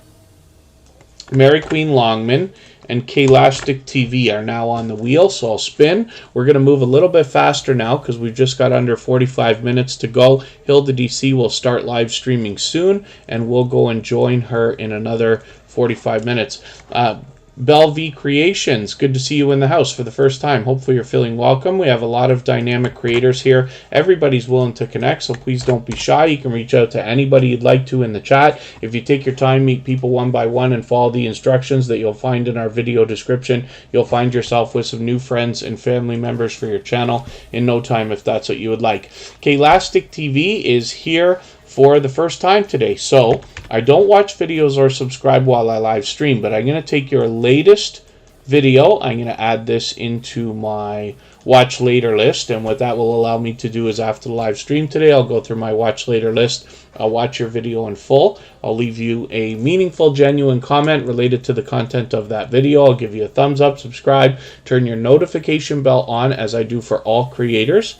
Mary Queen Longman, and Klastic TV are now on the wheel, so I'll spin. We're going to move a little bit faster now because we've just got under 45 minutes to go. Hilda DC will start live streaming soon, and we'll go and join her in another 45 minutes. Belle V Creations, good to see you in the house for the first time. Hopefully you're feeling welcome. We have a lot of dynamic creators here. Everybody's willing to connect, so please don't be shy. You can reach out to anybody you'd like to in the chat. If you take your time, meet people one by one, and follow the instructions that you'll find in our video description, you'll find yourself with some new friends and family members for your channel in no time if that's what you would like. Klastic TV is here for the first time today. So I don't watch videos or subscribe while I live stream, but I'm going to take your latest video. I'm going to add this into my watch later list, and what that will allow me to do is after the live stream today, I'll go through my watch later list. I'll watch your video in full. I'll leave you a meaningful, genuine comment related to the content of that video. I'll give you a thumbs up, subscribe, turn your notification bell on as I do for all creators.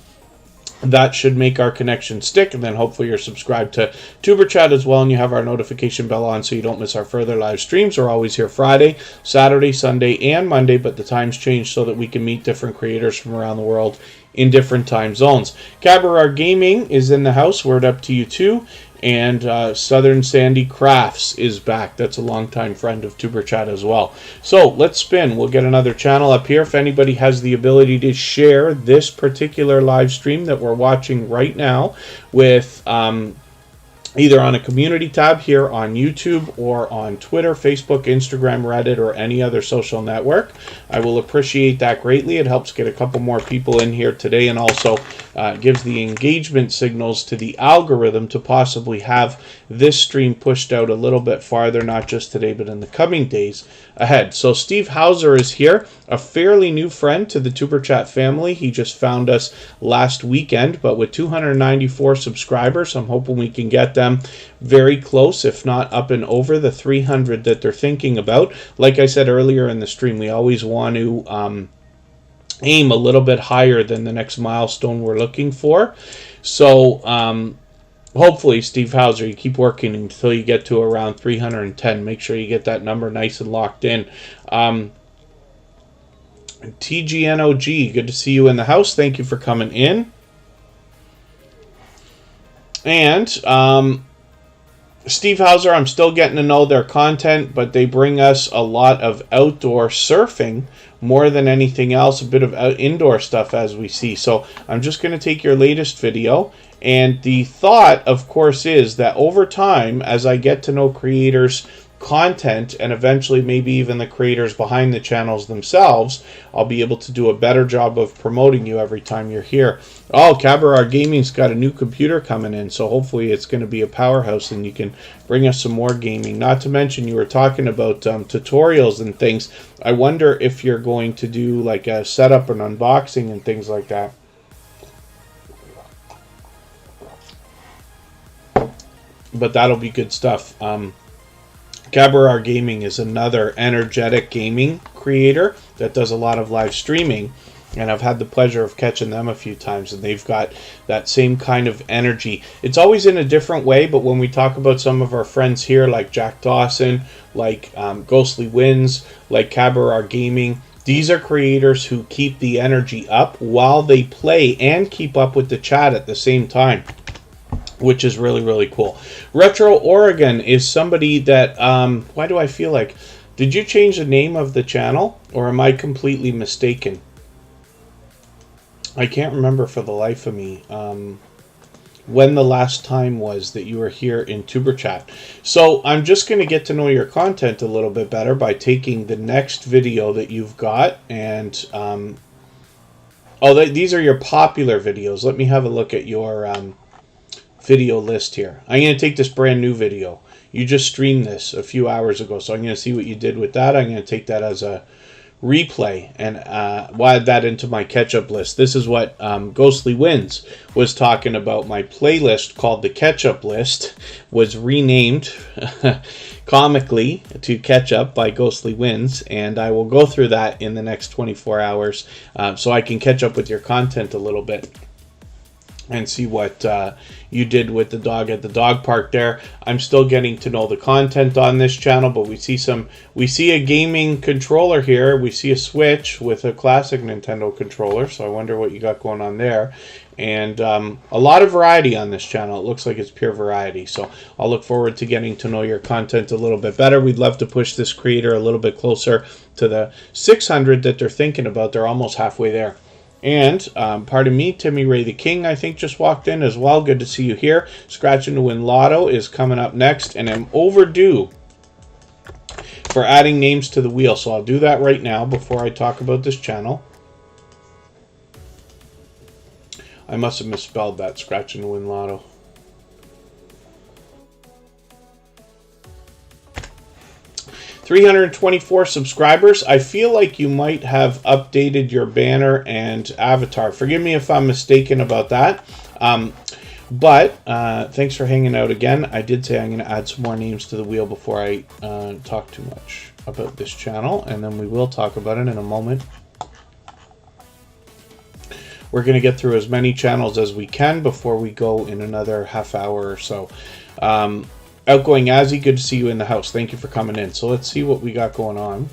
That should make our connection stick, and then hopefully you're subscribed to Tuber Chat as well, and you have our notification bell on so you don't miss our further live streams. We're always here Friday, Saturday, Sunday, and Monday, but the times change so that we can meet different creators from around the world in different time zones. Cabaret Gaming is in the house. Word up to you too. And Southern Sandy Crafts is back. That's a longtime friend of Tuber Chat as well. So let's spin. We'll get another channel up here. If anybody has the ability to share this particular live stream that we're watching right now with either on a community tab here on YouTube or on Twitter, Facebook, Instagram, Reddit, or any other social network, I will appreciate that greatly. It helps get a couple more people in here today, and also gives the engagement signals to the algorithm to possibly have this stream pushed out a little bit farther, not just today, but in the coming days ahead. So Steve Hauser is here, a fairly new friend to the Tuber Chat family. He just found us last weekend, but with 294 subscribers, I'm hoping we can get them very close, if not up and over the 300 that they're thinking about. Like I said earlier in the stream, we always want to aim a little bit higher than the next milestone we're looking for. So hopefully, Steve Hauser, you keep working until you get to around 310. Make sure you get that number nice and locked in. TGNOG, good to see you in the house. Thank you for coming in. And Steve Hauser, I'm still getting to know their content, but they bring us a lot of outdoor surfing more than anything else, a bit of indoor stuff as we see. So I'm just going to take your latest video, and the thought, of course, is that over time, as I get to know creators' content, and eventually maybe even the creators behind the channels themselves, I'll be able to do a better job of promoting you every time you're here. Oh, Cabaret Gaming's got a new computer coming in, so hopefully it's going to be a powerhouse and you can bring us some more gaming. Not to mention, you were talking about tutorials and things. I wonder if you're going to do like a setup and unboxing and things like that. But that'll be good stuff. Cabaret Gaming is another energetic gaming creator that does a lot of live streaming, and I've had the pleasure of catching them a few times, and they've got that same kind of energy. It's always in a different way, but when we talk about some of our friends here, like Jack Dawson, like Ghostly Winds, like Cabaret Gaming, these are creators who keep the energy up while they play and keep up with the chat at the same time, which is really, really cool. Retro Oregon is somebody that, why do I feel like, did you change the name of the channel, or am I completely mistaken? I can't remember for the life of me when the last time was that you were here in Tuber Chat. So I'm just going to get to know your content a little bit better by taking the next video that you've got, and these are your popular videos. Let me have a look at your video list here. I'm going to take this brand new video. You just streamed this a few hours ago, so I'm going to see what you did with that. I'm going to take that as a replay and add that into my catch-up list. This is what Ghostly Winds was talking about. My playlist called the Catch-Up List was renamed comically to Catch Up by Ghostly Winds, and I will go through that in the next 24 hours so I can catch up with your content a little bit and see what you did with the dog at the dog park there. I'm still getting to know the content on this channel, but we see a gaming controller here. We see a Switch with a classic Nintendo controller, so I wonder what you got going on there. And a lot of variety on this channel. It looks like it's pure variety, so I'll look forward to getting to know your content a little bit better. We'd love to push this creator a little bit closer to the 600 that they're thinking about. They're almost halfway there. And, pardon me, Timmy Ray the King, I think, just walked in as well. Good to see you here. Scratching to Win Lotto is coming up next, and I'm overdue for adding names to the wheel. So I'll do that right now before I talk about this channel. I must have misspelled that, Scratching to Win Lotto. 324 subscribers. I feel like you might have updated your banner and avatar. Forgive me if I'm mistaken about that. But thanks for hanging out again. I did say I'm going to add some more names to the wheel before I talk too much about this channel, and then we will talk about it in a moment. We're going to get through as many channels as we can before we go in another half hour or so. Outgoing Azzy, good to see you in the house. Thank you for coming in. So let's see what we got going on.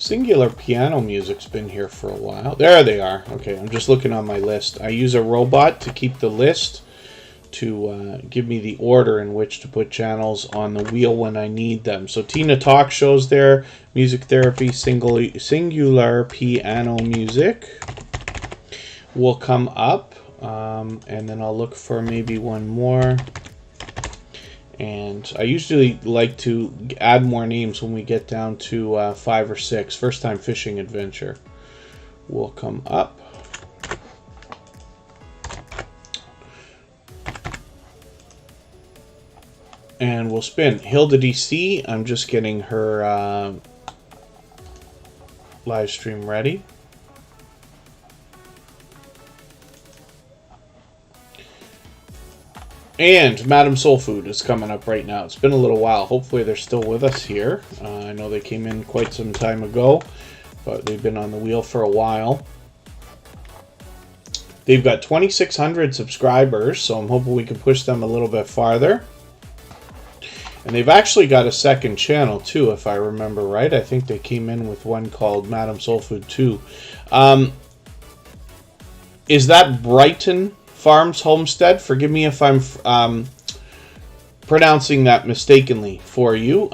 Singular Piano Music's been here for a while. There they are. Okay, I'm just looking on my list. I use a robot to keep the list, to give me the order in which to put channels on the wheel when I need them. So Tina Talk shows there, Music Therapy, Singular Piano Music will come up, and then I'll look for maybe one more. And I usually like to add more names when we get down to 5 or 6. First Time Fishing Adventure will come up. And we'll spin. Hilda DC, I'm just getting her live stream ready. And Madam Soul Food is coming up right now. It's been a little while. Hopefully they're still with us here. I know they came in quite some time ago, but they've been on the wheel for a while. They've got 2,600 subscribers, so I'm hoping we can push them a little bit farther. And they've actually got a second channel too, if I remember right. I think they came in with one called Madam Soul Food 2. Is that Brighton Farms Homestead? Forgive me if I'm pronouncing that mistakenly for you.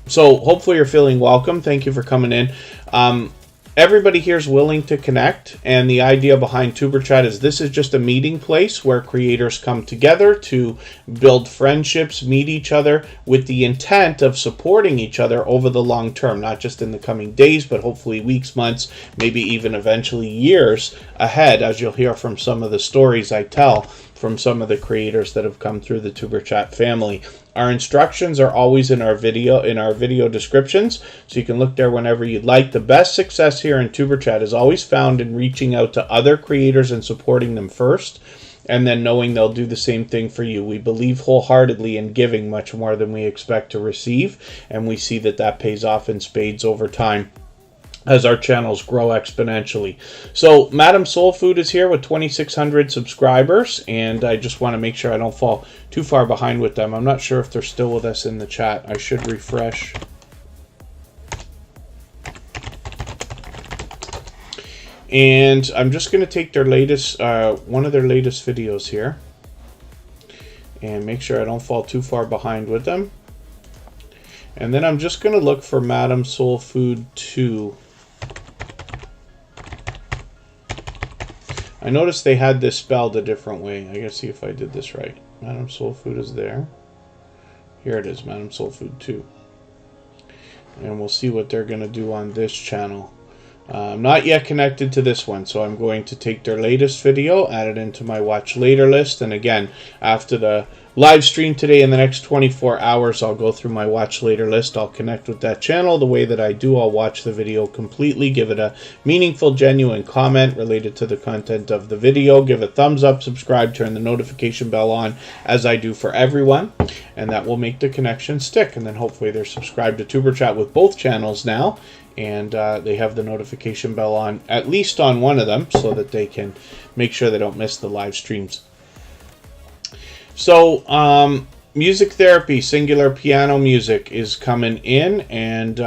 So hopefully you're feeling welcome. Thank you for coming in. Everybody here is willing to connect, and the idea behind TuberChat is this is just a meeting place where creators come together to build friendships, meet each other with the intent of supporting each other over the long term, not just in the coming days, but hopefully weeks, months, maybe even eventually years ahead, as you'll hear from some of the stories I tell from some of the creators that have come through the TuberChat family. Our instructions are always in our video descriptions, so you can look there whenever you'd like. The best success here in TuberChat is always found in reaching out to other creators and supporting them first, and then knowing they'll do the same thing for you. We believe wholeheartedly in giving much more than we expect to receive, and we see that that pays off in spades over time as our channels grow exponentially. So Madam Soul Food is here with 2,600 subscribers, and I just want to make sure I don't fall too far behind with them. I'm not sure if they're still with us in the chat. I should refresh. And I'm just going to take their latest, one of their latest videos here, and make sure I don't fall too far behind with them. And then I'm just going to look for Madam Soul Food 2. I noticed they had this spelled a different way. I gotta see if I did this right. Madam Soul Food is there. Here it is, Madam Soul Food 2. And we'll see what they're gonna do on this channel. I'm not yet connected to this one, so I'm going to take their latest video, add it into my watch later list, and again, after the live stream today in the next 24 hours, I'll go through my watch later list. I'll connect with that channel the way that I do. I'll watch the video completely, give it a meaningful, genuine comment related to the content of the video, give a thumbs up, subscribe, turn the notification bell on, as I do for everyone, and that will make the connection stick. And then hopefully they're subscribed to TuberChat with both channels now, and they have the notification bell on, at least on one of them, so that they can make sure they don't miss the live streams. So, Music Therapy, Singular Piano Music is coming in, and,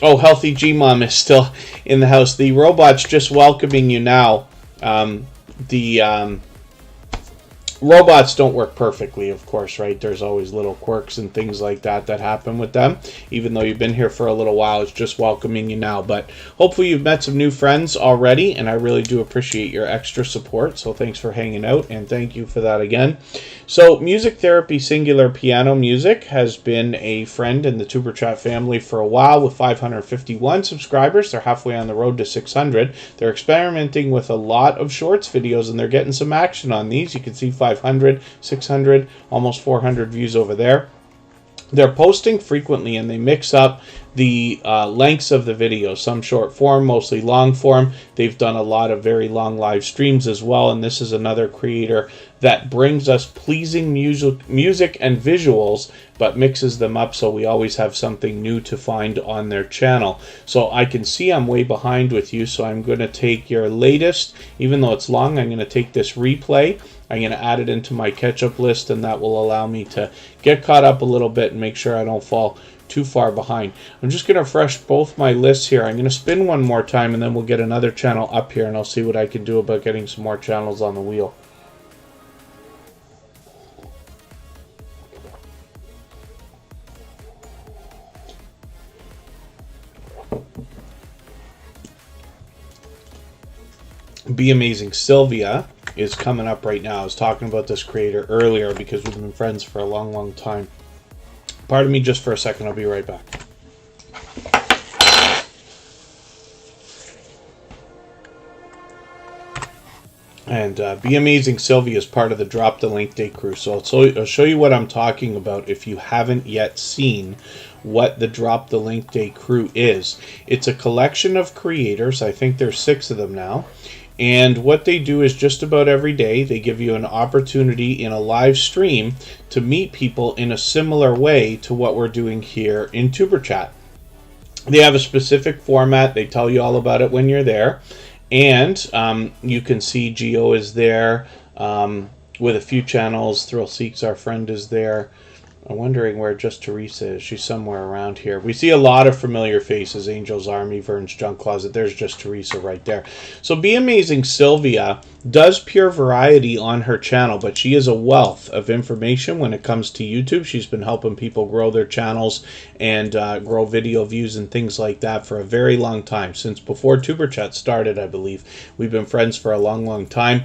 oh, Healthy G-Mom is still in the house. The robot's just welcoming you now. Robots don't work perfectly, of course, right? There's always little quirks and things like that that happen with them. Even though you've been here for a little while, it's just welcoming you now. But hopefully you've met some new friends already, and I really do appreciate your extra support. So thanks for hanging out, and thank you for that again. So Music Therapy Singular Piano Music has been a friend in the TuberChat family for a while with 551 subscribers. They're halfway on the road to 600. They're experimenting with a lot of shorts videos, and they're getting some action on these. You can see 500, 600, almost 400 views over there. They're posting frequently, and they mix up the lengths of the videos, some short form, mostly long form. They've done a lot of very long live streams as well, and this is another creator that brings us pleasing music and visuals, but mixes them up so we always have something new to find on their channel. So I can see I'm way behind with you, so I'm going to take your latest, even though it's long, I'm going to take this replay, I'm going to add it into my catch-up list, and that will allow me to get caught up a little bit and make sure I don't fall too far behind. I'm just going to refresh both my lists here. I'm going to spin one more time, and then we'll get another channel up here, and I'll see what I can do about getting some more channels on the wheel. Be Amazing Sylvia is coming up right now. I was talking about this creator earlier because we've been friends for a long, long time. Pardon me just for a second. I'll be right back. And Be Amazing Sylvia is part of the Drop the Link Day crew. So I'll show you what I'm talking about if you haven't yet seen what the Drop the Link Day crew is. It's a collection of creators. I think there's 6 of them now. And what they do is just about every day, they give you an opportunity in a live stream to meet people in a similar way to what we're doing here in Superchat. They have a specific format. They tell you all about it when you're there. And you can see Geo is there with a few channels. Thrill Seeks, our friend, is there. I'm wondering where Just Teresa is. She's somewhere around here. We see a lot of familiar faces. Angel's Army, Vern's Junk Closet. There's Just Teresa right there. So Be Amazing Sylvia does pure variety on her channel, but she is a wealth of information when it comes to YouTube. She's been helping people grow their channels and grow video views and things like that for a very long time. Since before Superchat started, I believe. We've been friends for a long, long time.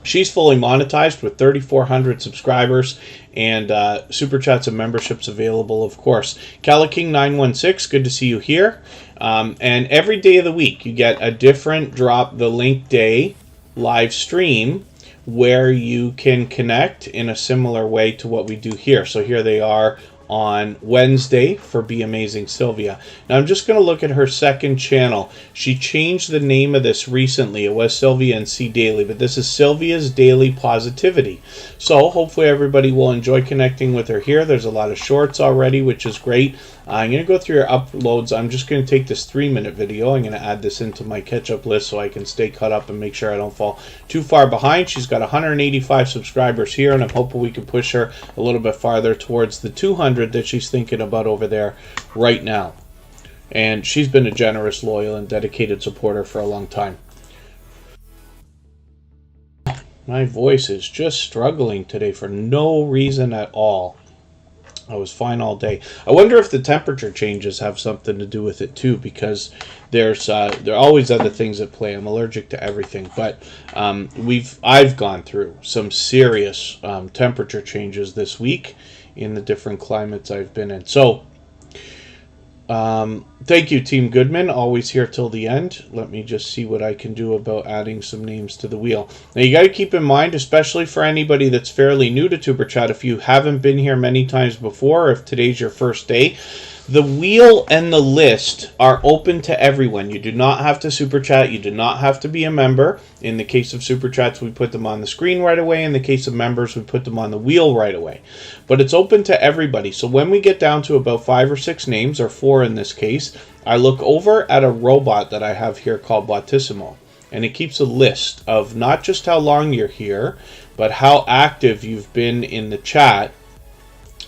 She's fully monetized with 3,400 subscribers and Super Chats and memberships available, of course. CaliKing916, good to see you here. And every day of the week, you get a different Drop the Link Day live stream where you can connect in a similar way to what we do here. So here they are on Wednesday for Be Amazing Sylvia. Now I'm just going to look at her second channel. She changed the name of this recently. It was Sylvia and C Daily, but this is Sylvia's Daily Positivity. So hopefully everybody will enjoy connecting with her here. There's a lot of shorts already, which is great. I'm going to go through your uploads. I'm just going to take this 3-minute video. I'm going to add this into my catch-up list so I can stay caught up and make sure I don't fall too far behind. She's got 185 subscribers here, and I'm hoping we can push her a little bit farther towards the 200 that she's thinking about over there right now. And she's been a generous, loyal, and dedicated supporter for a long time. My voice is just struggling today for no reason at all. I was fine all day. I wonder if the temperature changes have something to do with it too, because there are always other things at play. I'm allergic to everything, but I've gone through some serious temperature changes this week in the different climates I've been in. So thank you, Team Goodman, always here till the end. Let me just see what I can do about adding some names to the wheel. Now you got to keep in mind, especially for anybody that's fairly new to TuberChat, if you haven't been here many times before, or if today's your first day, the wheel and the list are open to everyone. You do not have to Super Chat. You do not have to be a member. In the case of Super Chats, we put them on the screen right away. In the case of members, we put them on the wheel right away. But it's open to everybody. So when we get down to about 5 or 6 names, or 4 in this case, I look over at a robot that I have here called Bottissimo. And it keeps a list of not just how long you're here, but how active you've been in the chat,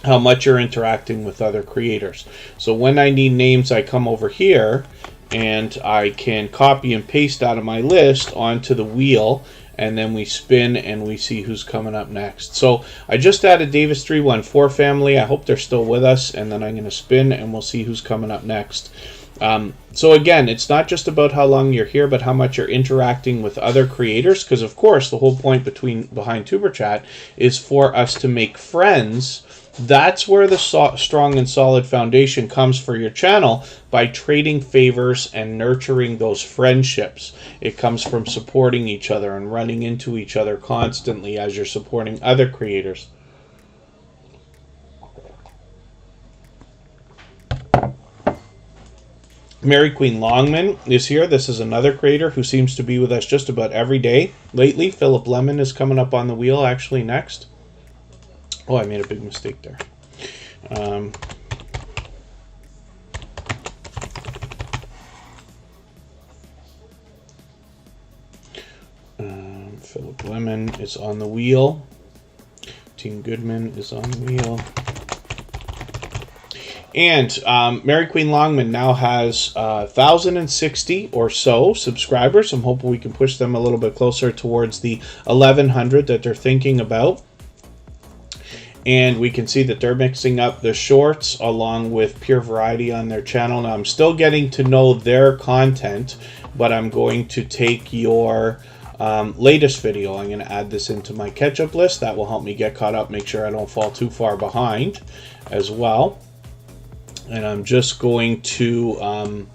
how much you're interacting with other creators. So when I need names, I come over here and I can copy and paste out of my list onto the wheel, and then we spin and we see who's coming up next. So I just added Davis314 family. I hope they're still with us, and then I'm going to spin and we'll see who's coming up next. So again, it's not just about how long you're here, but how much you're interacting with other creators, because of course the whole point behind TuberChat is for us to make friends. That's where the strong and solid foundation comes for your channel, by trading favors and nurturing those friendships. It comes from supporting each other and running into each other constantly as you're supporting other creators. Mary Queen Longman is here. This is another creator who seems to be with us just about every day lately. Philip Lemon is coming up on the wheel actually next. Oh, I made a big mistake there. Philip Lemon is on the wheel. Team Goodman is on the wheel. And Mary Queen Longman now has 1,060 or so subscribers. I'm hoping we can push them a little bit closer towards the 1,100 that they're thinking about. And we can see that they're mixing up the shorts along with pure variety on their channel. Now, I'm still getting to know their content, but I'm going to take your latest video. I'm going to add this into my catch-up list. That will help me get caught up, make sure I don't fall too far behind as well. And I'm just going to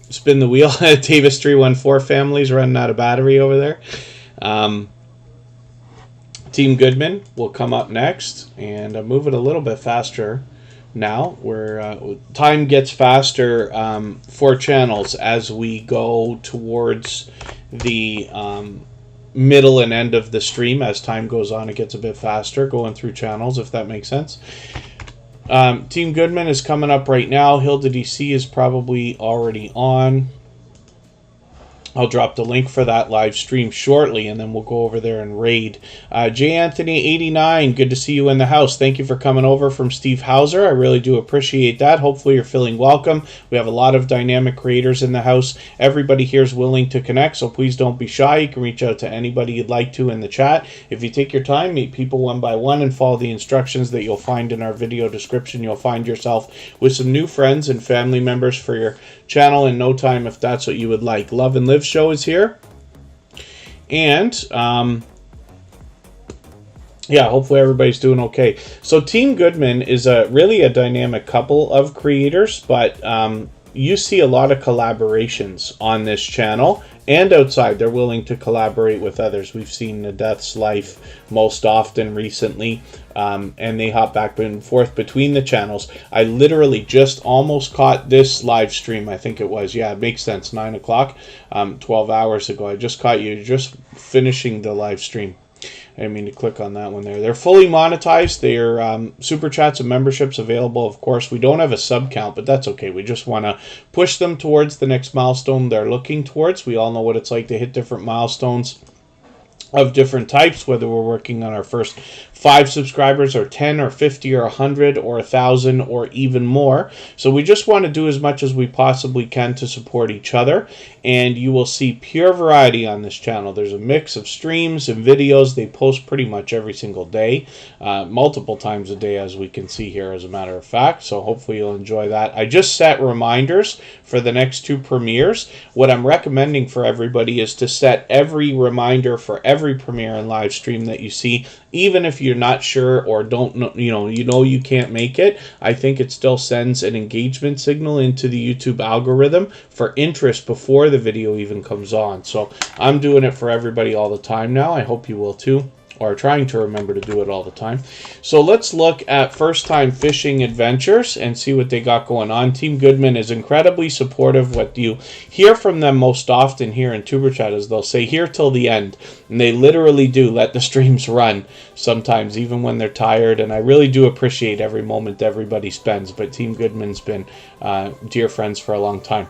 spin the wheel. Davis 314 family's running out of battery over there. Team Goodman will come up next, and I'm moving a little bit faster now, where time gets faster for channels as we go towards the middle and end of the stream. As time goes on, it gets a bit faster going through channels, if that makes sense. Team Goodman is coming up right now. Hilda DC is probably already on. I'll drop the link for that live stream shortly, and then we'll go over there and raid. J. Anthony 89, good to see you in the house. Thank you for coming over from Steve Hauser. I really do appreciate that. Hopefully you're feeling welcome. We have a lot of dynamic creators in the house. Everybody here is willing to connect, so please don't be shy. You can reach out to anybody you'd like to in the chat. If you take your time, meet people one by one, and follow the instructions that you'll find in our video description, you'll find yourself with some new friends and family members for your channel in no time, if that's what you would like. Love and Live show is here, and yeah, hopefully everybody's doing okay. So Team Goodman is really a dynamic couple of creators, but you see a lot of collaborations on this channel and outside. They're willing to collaborate with others. We've seen The Death's Life most often recently, and they hop back and forth between the channels. I literally just almost caught this live stream, I think it was. Yeah, it makes sense, 9 o'clock, 12 hours ago. I just caught you just finishing the live stream. I didn't mean to click on that one there. They're fully monetized. They're super chats and memberships available, of course. We don't have a sub count, but that's okay. We just want to push them towards the next milestone they're looking towards. We all know what it's like to hit different milestones of different types, whether we're working on our first 5 subscribers or 10 or 50 or 100 or 1,000 or even more. So we just want to do as much as we possibly can to support each other, and you will see pure variety on this channel. There's a mix of streams and videos. They post pretty much every single day, multiple times a day, as we can see here, as a matter of fact. So hopefully you'll enjoy that. I just set reminders for the next 2 premieres. What I'm recommending for everybody is to set every reminder for every premiere and live stream that you see, even if you're not sure or don't know, you can't make it. I think it still sends an engagement signal into the YouTube algorithm for interest before the video even comes on. So I'm doing it for everybody all the time now. I hope you will too, or trying to remember to do it all the time. So let's look at First Time Fishing Adventures and see what they got going on. Team Goodman is incredibly supportive. What you hear from them most often here in Superchatters is they'll say here till the end, and they literally do let the streams run sometimes, even when they're tired, and I really do appreciate every moment everybody spends. But Team Goodman's been dear friends for a long time.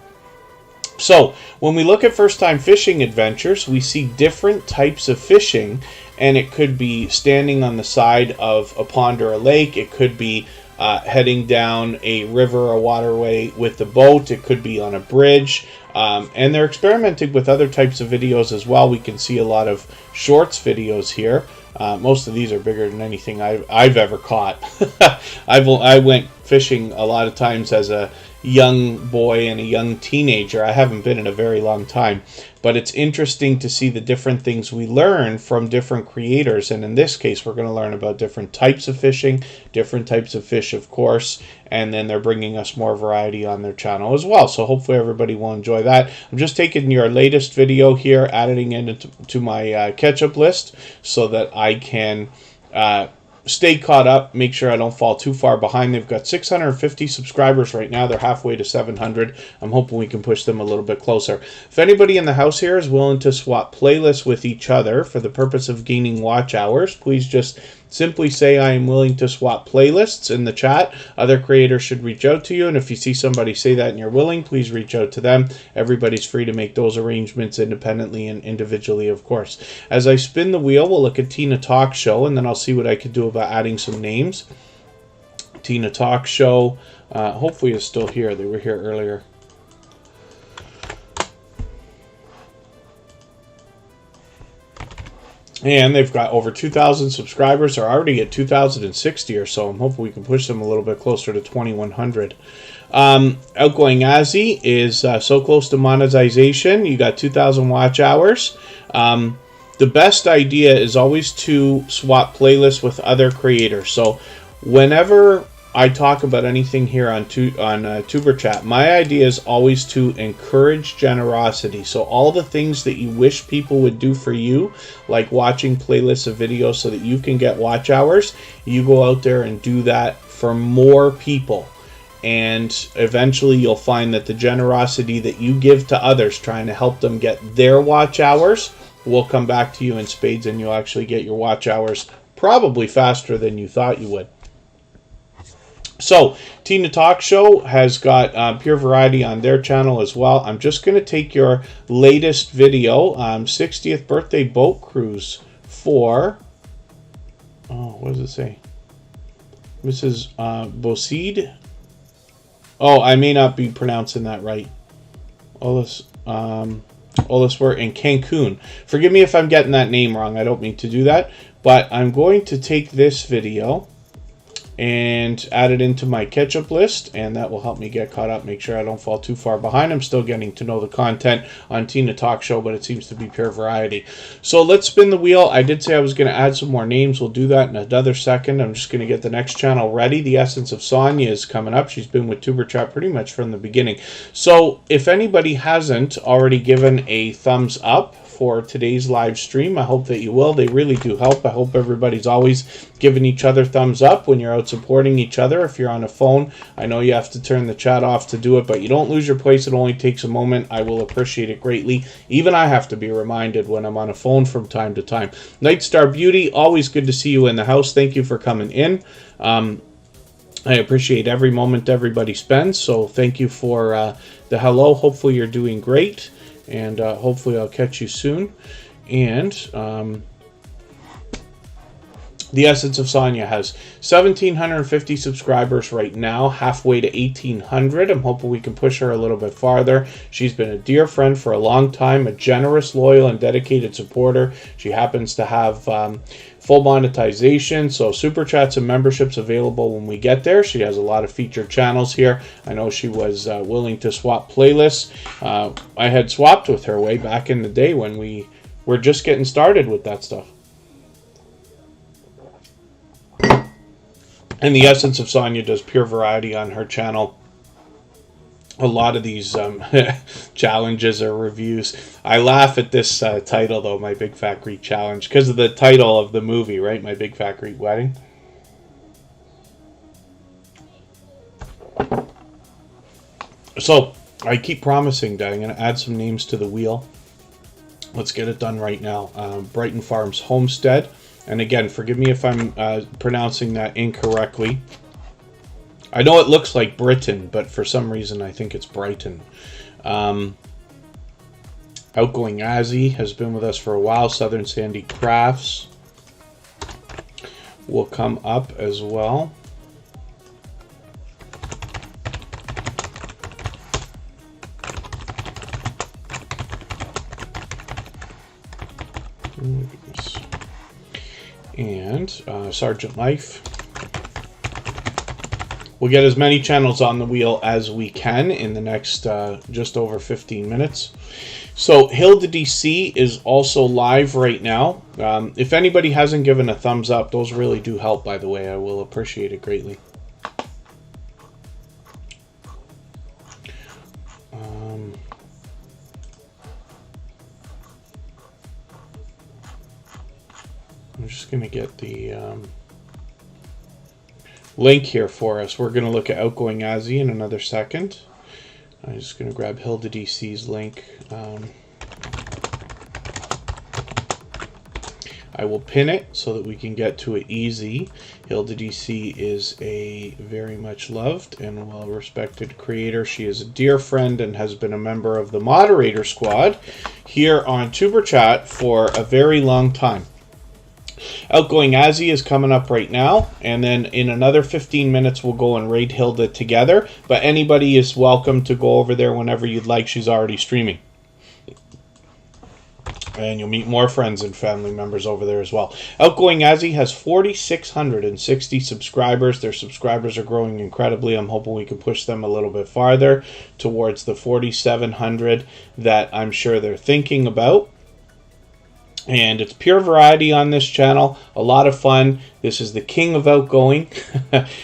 So when we look at First Time Fishing Adventures, we see different types of fishing, and it could be standing on the side of a pond or a lake. It could be heading down a river or waterway with the boat. It could be on a bridge, and they're experimenting with other types of videos as well. We can see a lot of shorts videos here. Most of these are bigger than anything I've ever caught. I went fishing a lot of times as a young boy and a young teenager. I haven't been in a very long time, but it's interesting to see the different things we learn from different creators. And in this case, we're going to learn about different types of fishing, different types of fish, of course, and then they're bringing us more variety on their channel as well. So hopefully everybody will enjoy that. I'm just taking your latest video here, adding it into my catch-up list so that I can stay caught up, make sure I don't fall too far behind. They've got 650 subscribers right now. They're halfway to 700. I'm hoping we can push them a little bit closer. If anybody in the house here is willing to swap playlists with each other for the purpose of gaining watch hours, please just simply say I am willing to swap playlists in the chat. Other creators should reach out to you, and if you see somebody say that and you're willing, please reach out to them. Everybody's free to make those arrangements independently and individually, of course. As I spin the wheel, we'll look at Tina Talk Show, and then I'll see what I could do about adding some names Tina Talk Show. Hopefully is still here. They were here earlier. And they've got over 2,000 subscribers. They're already at 2,060 or so. I'm hoping we can push them a little bit closer to 2,100. Outgoing Azzy is so close to monetization. You got 2,000 watch hours. The best idea is always to swap playlists with other creators. So whenever I talk about anything here on Tuber Chat, my idea is always to encourage generosity. So all the things that you wish people would do for you, like watching playlists of videos so that you can get watch hours, you go out there and do that for more people. And eventually you'll find that the generosity that you give to others, trying to help them get their watch hours, will come back to you in spades, and you'll actually get your watch hours probably faster than you thought you would. So, Tina Talk Show has got Pure Variety on their channel as well. I'm just going to take your latest video, 60th birthday boat cruise for, what does it say? Mrs. Boseed. Oh, I may not be pronouncing that right. All this work in Cancun. Forgive me if I'm getting that name wrong. I don't mean to do that. But I'm going to take this video and add it into my catch-up list, and that will help me get caught up, make sure I don't fall too far behind. I'm still getting to know the content on Tina Talk Show, but it seems to be Pure Variety. So let's spin the wheel. I did say I was going to add some more names. We'll do that in another second. I'm just going to get the next channel ready. The Essence of Sonia is coming up. She's been with Tuber Chat pretty much from the beginning. So if anybody hasn't already given a thumbs up for today's live stream, I hope that you will. They really do help. I hope everybody's always giving each other thumbs up when you're out supporting each other. If you're on a phone, I know you have to turn the chat off to do it, but you don't lose your place. It only takes a moment. I will appreciate it greatly. Even I have to be reminded when I'm on a phone from time to time. Nightstar Beauty, always good to see you in the house. Thank you for coming in. I appreciate every moment everybody spends, so thank you for the hello. Hopefully you're doing great. And hopefully I'll catch you soon. And the Essence of Sonia has 1,750 subscribers right now, halfway to 1,800. I'm hoping we can push her a little bit farther. She's been a dear friend for a long time, a generous, loyal, and dedicated supporter. She happens to have full monetization, so super chats and memberships available when we get there. She has a lot of featured channels here. I know she was willing to swap playlists. I had swapped with her way back in the day when we were just getting started with that stuff. And the Essence of Sonia does Pure Variety on her channel. A lot of these challenges or reviews. I laugh at this title, though, My Big Fat Greek Challenge, because of the title of the movie, right? My Big Fat Greek Wedding. So, I keep promising that I'm going to add some names to the wheel. Let's get it done right now. Brighton Farms Homestead. And again, forgive me if I'm pronouncing that incorrectly. I know it looks like Britain, but for some reason I think it's Brighton. Outgoing Azzy has been with us for a while. Southern Sandy Crafts will come up as well. And Sergeant Life. We'll get as many channels on the wheel as we can in the next just over 15 minutes. So Hilda DC is also live right now. If anybody hasn't given a thumbs up, those really do help, by the way. I will appreciate it greatly. I'm just going to get the link here for us. We're going to look at Outgoing Azzy in another second. I'm just going to grab Hilda DC's link. I will pin it so that we can get to it easy. Hilda DC is a very much loved and well-respected creator. She is a dear friend and has been a member of the moderator squad here on Tuber Chat for a very long time. Outgoing Azzy is coming up right now, and then in another 15 minutes we'll go and raid Hilda together. But anybody is welcome to go over there whenever you'd like. She's already streaming. And you'll meet more friends and family members over there as well. Outgoing Azzy has 4,660 subscribers. Their subscribers are growing incredibly. I'm hoping we can push them a little bit farther towards the 4,700 that I'm sure they're thinking about. And it's pure variety on this channel. A lot of fun. This is the king of outgoing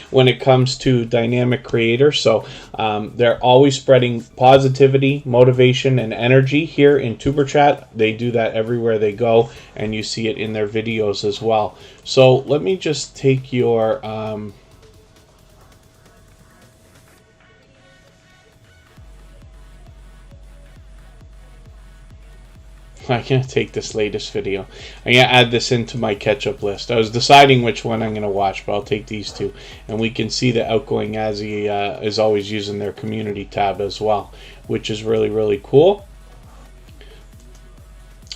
when it comes to dynamic creators. So they're always spreading positivity, motivation, and energy here in Superchat. They do that everywhere they go, and you see it in their videos as well. So let me just take your... I'm going to take this latest video. I'm going to add this into my catch-up list. I was deciding which one I'm going to watch, but I'll take these two. And we can see that Outgoing Azzy is always using their community tab as well, which is really, really cool.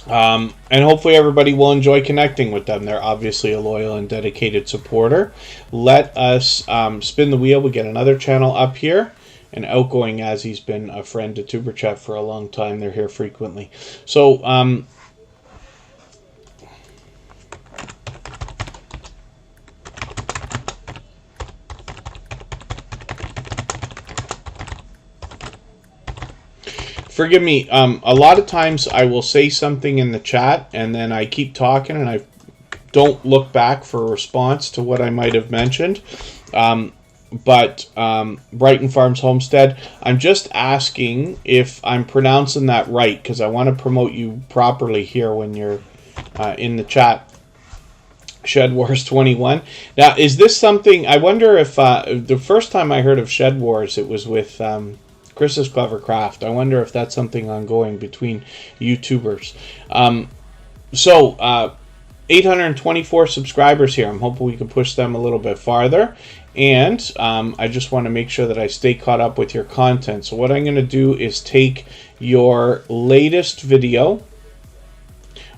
And hopefully everybody will enjoy connecting with them. They're obviously a loyal and dedicated supporter. Let us spin the wheel. We get another channel up here. And Outgoing Azzy's been a friend to Superchat for a long time. They're here frequently. So, forgive me. A lot of times I will say something in the chat and then I keep talking and I don't look back for a response to what I might have mentioned. But Brighton Farms Homestead, I'm just asking if I'm pronouncing that right, because I want to promote you properly here when you're in the chat. Shed Wars 21. Now, is this something, I wonder if the first time I heard of Shed Wars, it was with Chris's Clever Craft. I wonder if that's something ongoing between YouTubers. 824 subscribers here. I'm hoping we can push them a little bit farther. And I just want to make sure that I stay caught up with your content. So what I'm going to do is take your latest video.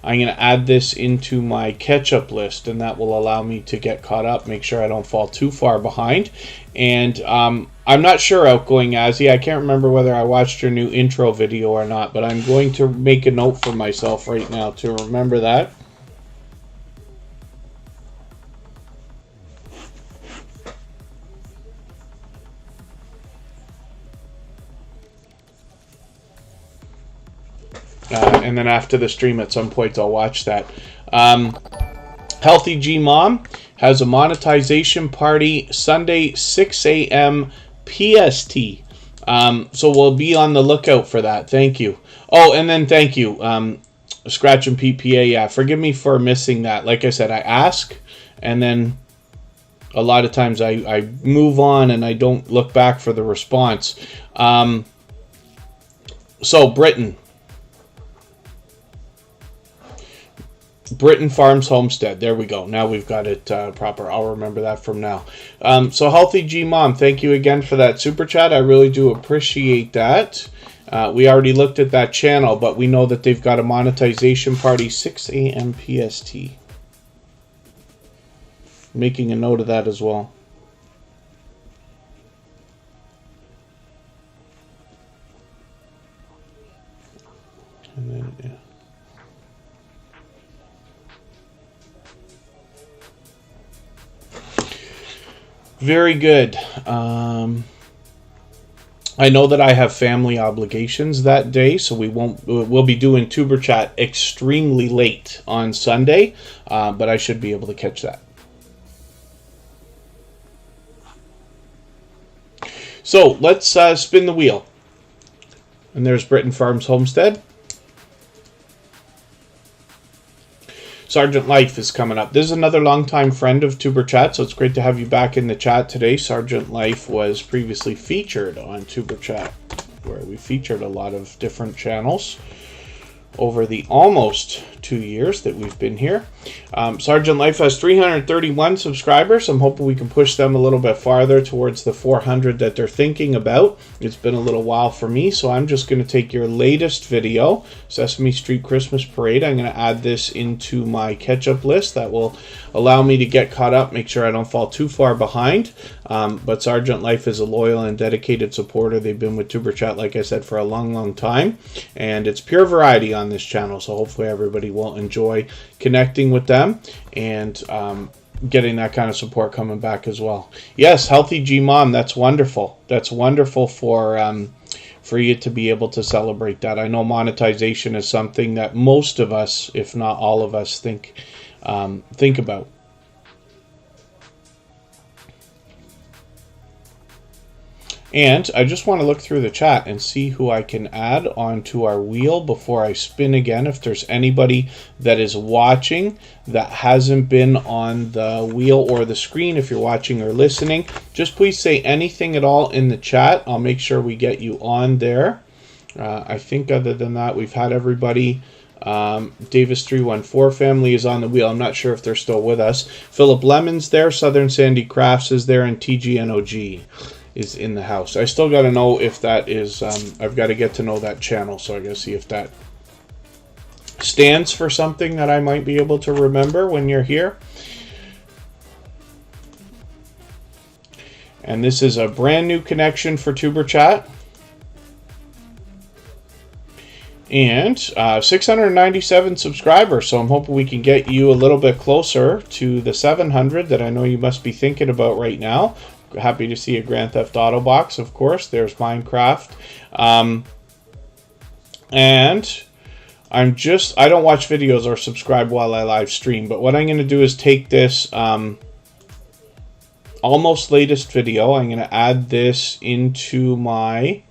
I'm going to add this into my catch-up list, and that will allow me to get caught up, make sure I don't fall too far behind. And I'm not sure, Outgoing Azzy. I can't remember whether I watched your new intro video or not, but I'm going to make a note for myself right now to remember that. And then after the stream at some point I'll watch that. Healthy G Mom has a monetization party Sunday 6 a.m. PST. So we'll be on the lookout for that. Thank you. Oh, and then thank you. Scratch and PPA, yeah. Forgive me for missing that. Like I said, I ask and then a lot of times I move on and I don't look back for the response. So Britain Farms Homestead. There we go. Now we've got it proper. I'll remember that from now. So Healthy G Mom, thank you again for that super chat. I really do appreciate that. We already looked at that channel, but we know that they've got a monetization party 6 a.m. PST. Making a note of that as well. And then, yeah. Very good. I know that I have family obligations that day, so we'll be doing Tuber Chat extremely late on Sunday, but I should be able to catch that. So let's spin the wheel. And there's Brighton Farms Homestead. Sergeant Life is coming up. This is another longtime friend of Tuber Chat, so it's great to have you back in the chat today. Sergeant Life was previously featured on Tuber Chat, where we featured a lot of different channels over the almost 2 years that we've been here. Sergeant Life has 331 subscribers. I'm hoping we can push them a little bit farther towards the 400 that they're thinking about. It's been a little while for me, so I'm just going to take your latest video, Sesame Street Christmas Parade. I'm going to add this into my catch-up list. That will allow me to get caught up, make sure I don't fall too far behind. But Sergeant Life is a loyal and dedicated supporter. They've been with Superchat, like I said, for a long time. And it's pure variety on this channel, so hopefully everybody will enjoy connecting with them and getting that kind of support coming back as well. Yes, Healthy G Mom, that's wonderful. That's wonderful for you to be able to celebrate that. I know monetization is something that most of us, if not all of us, think about. And I just want to look through the chat and see who I can add onto our wheel before I spin again. If there's anybody that is watching that hasn't been on the wheel or the screen, if you're watching or listening, just please say anything at all in the chat. I'll make sure we get you on there. I think other than that, we've had everybody. Davis314 family is on the wheel. I'm not sure if they're still with us. Philip Lemon's there. Southern Sandy Crafts is there. And TGNOG is in the house. I still got to know if that is, I've got to get to know that channel, so I got to see if that stands for something that I might be able to remember when you're here. And this is a brand new connection for TuberChat. And 697 subscribers, so I'm hoping we can get you a little bit closer to the 700 that I know you must be thinking about right now. Happy to see a Grand Theft Auto box, of course. There's Minecraft. And I don't watch videos or subscribe while I live stream, but what I'm going to do is take this almost latest video. I'm going to add this into my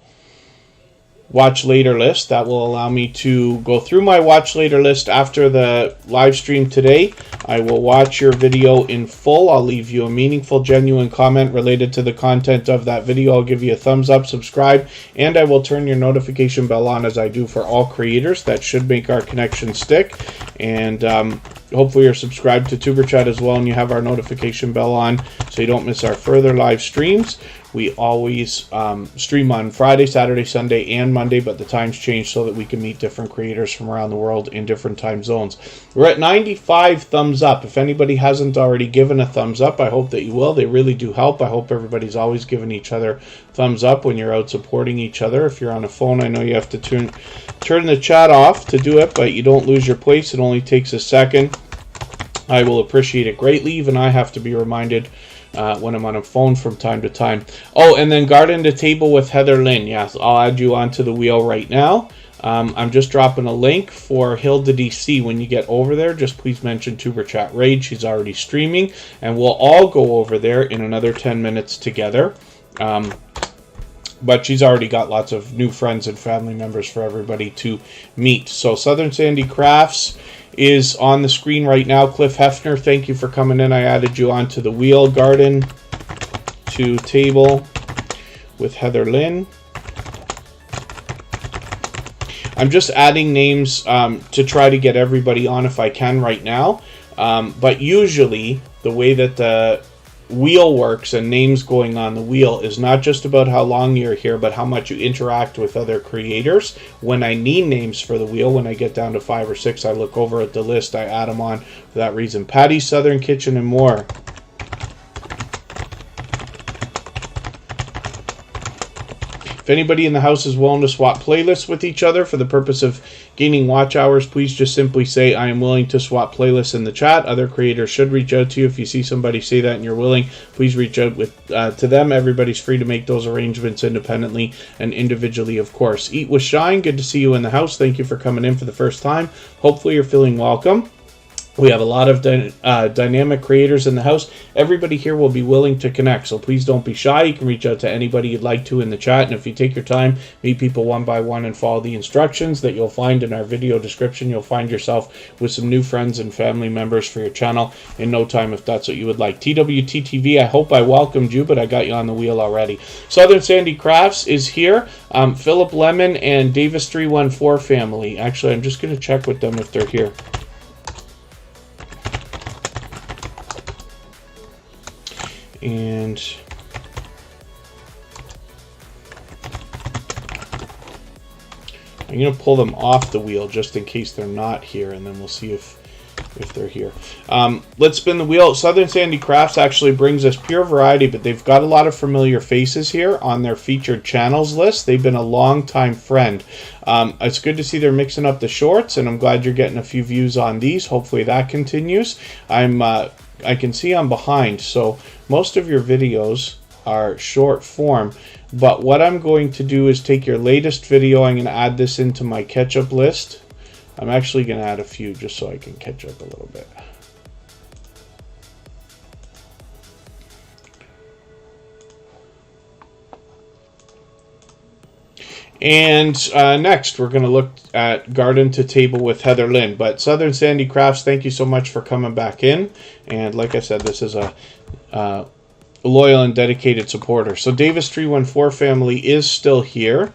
watch later list. That will allow me to go through my watch later list after the live stream today. I will watch your video in full. I'll leave you a meaningful, genuine comment related to the content of that video. I'll give you a thumbs up, subscribe, and I will turn your notification bell on as I do for all creators. That should make our connection stick. And hopefully you're subscribed to TuberChat as well and you have our notification bell on so you don't miss our further live streams. We always stream on Friday, Saturday, Sunday, and Monday, but the times change so that we can meet different creators from around the world in different time zones. We're at 95 thumbs up. If anybody hasn't already given a thumbs up, I hope that you will. They really do help. I hope everybody's always giving each other thumbs up when you're out supporting each other. If you're on a phone, I know you have to turn the chat off to do it, but you don't lose your place. It only takes a second. I will appreciate it greatly. Even I have to be reminded when I'm on a phone from time to time. Oh, and then Garden to Table with Heather Lynn. Yes, I'll add you onto the wheel right now. I'm just dropping a link for Hilda DC. When you get over there, just please mention TuberChat Raid. She's already streaming, and we'll all go over there in another 10 minutes together. But she's already got lots of new friends and family members for everybody to meet. So Southern Sandy Crafts is on the screen right now. Cliff Hefner, thank you for coming in. I added you onto the wheel. Garden to Table with Heather Lynn. I'm just adding names to try to get everybody on if I can right now. But usually the way that the wheel works and names going on the wheel is not just about how long you're here, but how much you interact with other creators. When I need names for the wheel, when I get down to 5 or 6, I look over at the list, I add them on for that reason. Patty's Southern Kitchen and more. If anybody in the house is willing to swap playlists with each other for the purpose of gaining watch hours, please just simply say, I am willing to swap playlists in the chat. Other creators should reach out to you. If you see somebody say that and you're willing, please reach out to them. Everybody's free to make those arrangements independently and individually, of course. Eat with Shine, good to see you in the house. Thank you for coming in for the first time. Hopefully you're feeling welcome. We have a lot of dynamic creators in the house. Everybody here will be willing to connect, so please don't be shy. You can reach out to anybody you'd like to in the chat, and if you take your time, meet people one by one and follow the instructions that you'll find in our video description, you'll find yourself with some new friends and family members for your channel in no time if that's what you would like. TWTTV, I hope I welcomed you, but I got you on the wheel already. Southern Sandy Crafts is here. Philip Lemon and Davis314 family. Actually, I'm just going to check with them if they're here. And I'm going to pull them off the wheel just in case they're not here, and then we'll see if they're here. Let's spin the wheel. Southern Sandy Crafts actually brings us pure variety, but they've got a lot of familiar faces here on their featured channels list. They've been a long-time friend. It's good to see they're mixing up the shorts, and I'm glad you're getting a few views on these. Hopefully that continues. I can see I'm behind, so most of your videos are short form. But what I'm going to do is take your latest video. I'm going to add this into my catch-up list. I'm actually going to add a few just so I can catch up a little bit. And next, we're going to look at Garden to Table with Heather Lynn. But Southern Sandy Crafts, thank you so much for coming back in. And like I said, this is a loyal and dedicated supporter. So Davis 314 family is still here.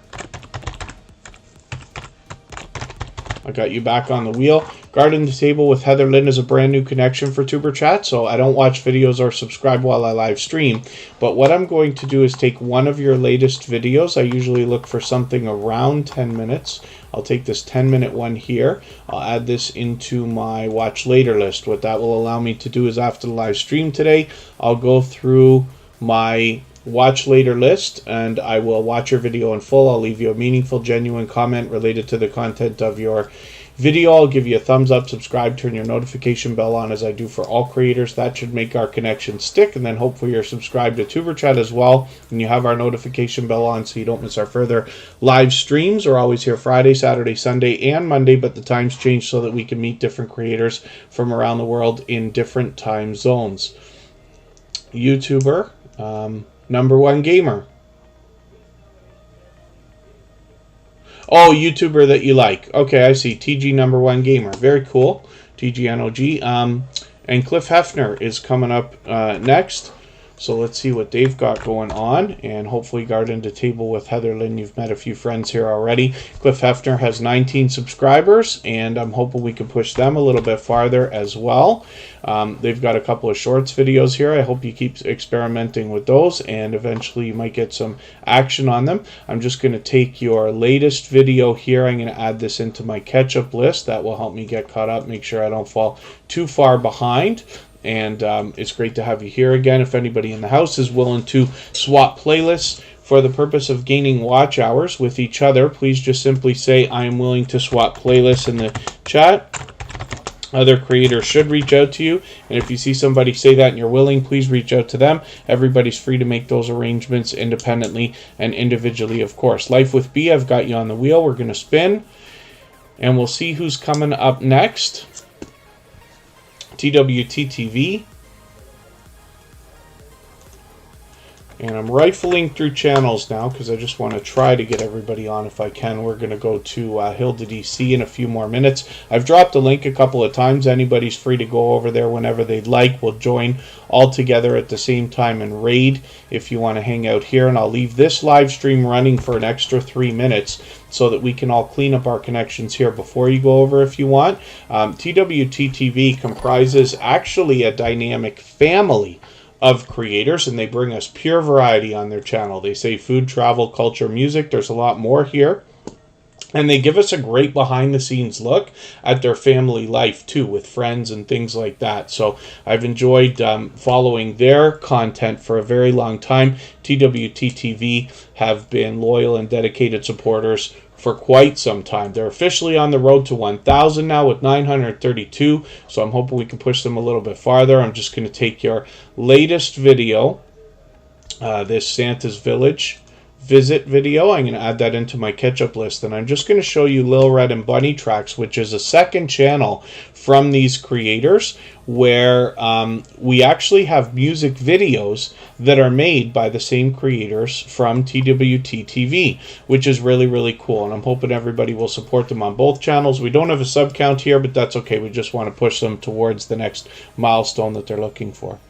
I got you back on the wheel. Garden to Table with Heather Lynn is a brand new connection for Tuber Chat, so I don't watch videos or subscribe while I live stream. But what I'm going to do is take one of your latest videos. I usually look for something around 10 minutes. I'll take this 10-minute one here. I'll add this into my watch later list. What that will allow me to do is after the live stream today, I'll go through my watch later list and I will watch your video in full. I'll leave you a meaningful, genuine comment related to the content of your video. I'll give you a thumbs up, subscribe, turn your notification bell on as I do for all creators. That should make our connection stick, and then hopefully you're subscribed to Tuber Chat as well and you have our notification bell on so you don't miss our further live streams. We're always here Friday, Saturday, Sunday, and Monday, but the times change so that we can meet different creators from around the world in different time zones. YouTuber, #1 gamer. Oh, YouTuber that you like. Okay, I see. TG #1 gamer. Very cool. TGNOG. And Cliff Hefner is coming up next. So let's see what they've got going on. And hopefully Garden to Table with Heather Lynn. You've met a few friends here already. Cliff Hefner has 19 subscribers, and I'm hoping we can push them a little bit farther as well. They've got a couple of shorts videos here. I hope you keep experimenting with those, and eventually you might get some action on them. I'm just going to take your latest video here. I'm going to add this into my catch-up list. That will help me get caught up, make sure I don't fall too far behind. And it's great to have you here again. If anybody in the house is willing to swap playlists for the purpose of gaining watch hours with each other, please just simply say, I am willing to swap playlists in the chat. Other creators should reach out to you. And if you see somebody say that and you're willing, please reach out to them. Everybody's free to make those arrangements independently and individually, of course. Life with B, I've got you on the wheel. We're going to spin. And we'll see who's coming up next. TWTTV. And I'm rifling through channels now because I just want to try to get everybody on if I can. We're going to go to Hilda DC in a few more minutes. I've dropped a link a couple of times. Anybody's free to go over there whenever they'd like. We'll join all together at the same time and raid if you want to hang out here. And I'll leave this live stream running for an extra 3 minutes so that we can all clean up our connections here before you go over if you want. TWTTV comprises actually a dynamic family of creators, and they bring us pure variety on their channel. They say food, travel, culture, music. There's a lot more here. And they give us a great behind-the-scenes look at their family life, too, with friends and things like that. So I've enjoyed following their content for a very long time. TWTTV have been loyal and dedicated supporters for quite some time. They're officially on the road to 1,000 now with 932, so I'm hoping we can push them a little bit farther. I'm just going to take your latest video, this Santa's Village visit video. I'm going to add that into my catch-up list, and I'm just going to show you Lil Red and Bunny Tracks, which is a second channel from these creators where we actually have music videos that are made by the same creators from TWTTV, which is really, really cool, and I'm hoping everybody will support them on both channels. We don't have a sub count here, but that's okay. We just want to push them towards the next milestone that they're looking for.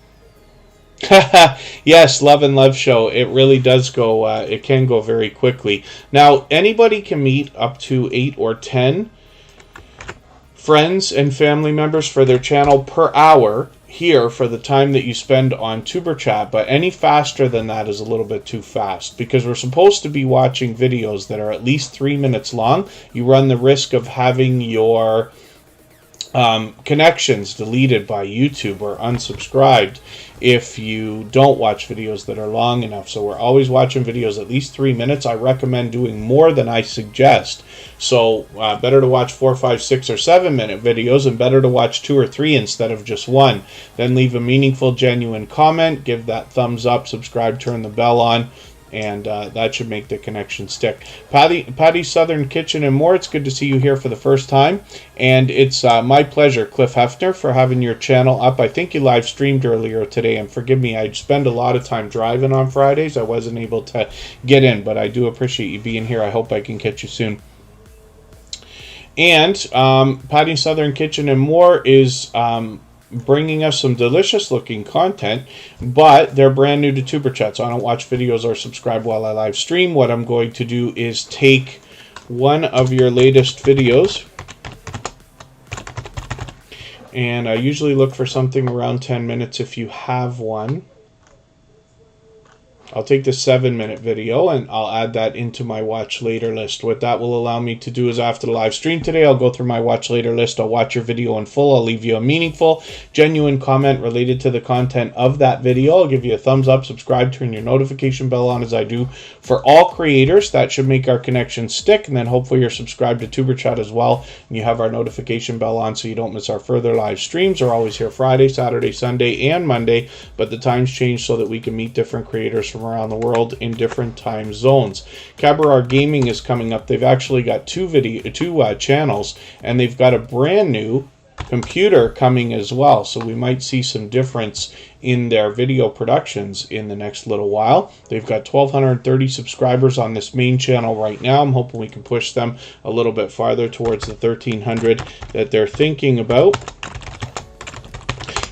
Yes, Love and Love Show. It really does go, it can go very quickly. Now, anybody can meet up to 8 or 10 friends and family members for their channel per hour here for the time that you spend on Superchat, but any faster than that is a little bit too fast, because we're supposed to be watching videos that are at least 3 minutes long. You run the risk of having your connections deleted by YouTube or unsubscribed if you don't watch videos that are long enough. So we're always watching videos at least 3 minutes. I recommend doing more than I suggest. So better to watch 4, 5, 6, or 7 minute videos, and better to watch 2 or 3 instead of just one. Then leave a meaningful, genuine comment, give that thumbs up, subscribe, turn the bell on, and that should make the connection stick. Patty's Southern Kitchen and More, it's good to see you here for the first time. And it's my pleasure, Cliff Hefner, for having your channel up. I think you live streamed earlier today, and forgive me, I spend a lot of time driving on Fridays. I wasn't able to get in, but I do appreciate you being here. I hope I can catch you soon. And Patty's Southern Kitchen and More is bringing us some delicious looking content, but they're brand new to Superchat, so I don't watch videos or subscribe while I live stream. What I'm going to do is take one of your latest videos, and I usually look for something around 10 minutes if you have one. I'll take the 7-minute video and I'll add that into my watch later list. What that will allow me to do is, after the live stream today, I'll go through my watch later list. I'll watch your video in full. I'll leave you a meaningful, genuine comment related to the content of that video. I'll give you a thumbs up, subscribe, turn your notification bell on, as I do for all creators. That should make our connection stick. And then hopefully you're subscribed to TuberChat as well, and you have our notification bell on so you don't miss our further live streams. We're always here Friday, Saturday, Sunday, and Monday, but the times change so that we can meet different creators from around the world in different time zones. Cabarar Gaming is coming up. They've actually got two channels, and they've got a brand new computer coming as well, so we might see some difference in their video productions in the next little while. They've got 1,230 subscribers on this main channel right now. I'm hoping we can push them a little bit farther towards the 1,300 that they're thinking about.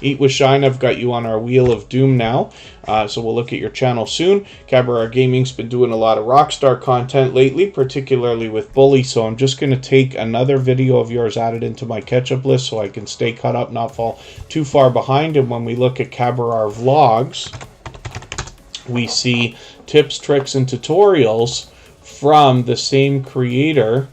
Eat with Shine, I've got you on our Wheel of Doom now, so we'll look at your channel soon. Cabaret Gaming's been doing a lot of Rockstar content lately, particularly with Bully, so I'm just going to take another video of yours added into my catch-up list so I can stay caught up, not fall too far behind. And when we look at Cabaret Vlogs, we see tips, tricks, and tutorials from the same creator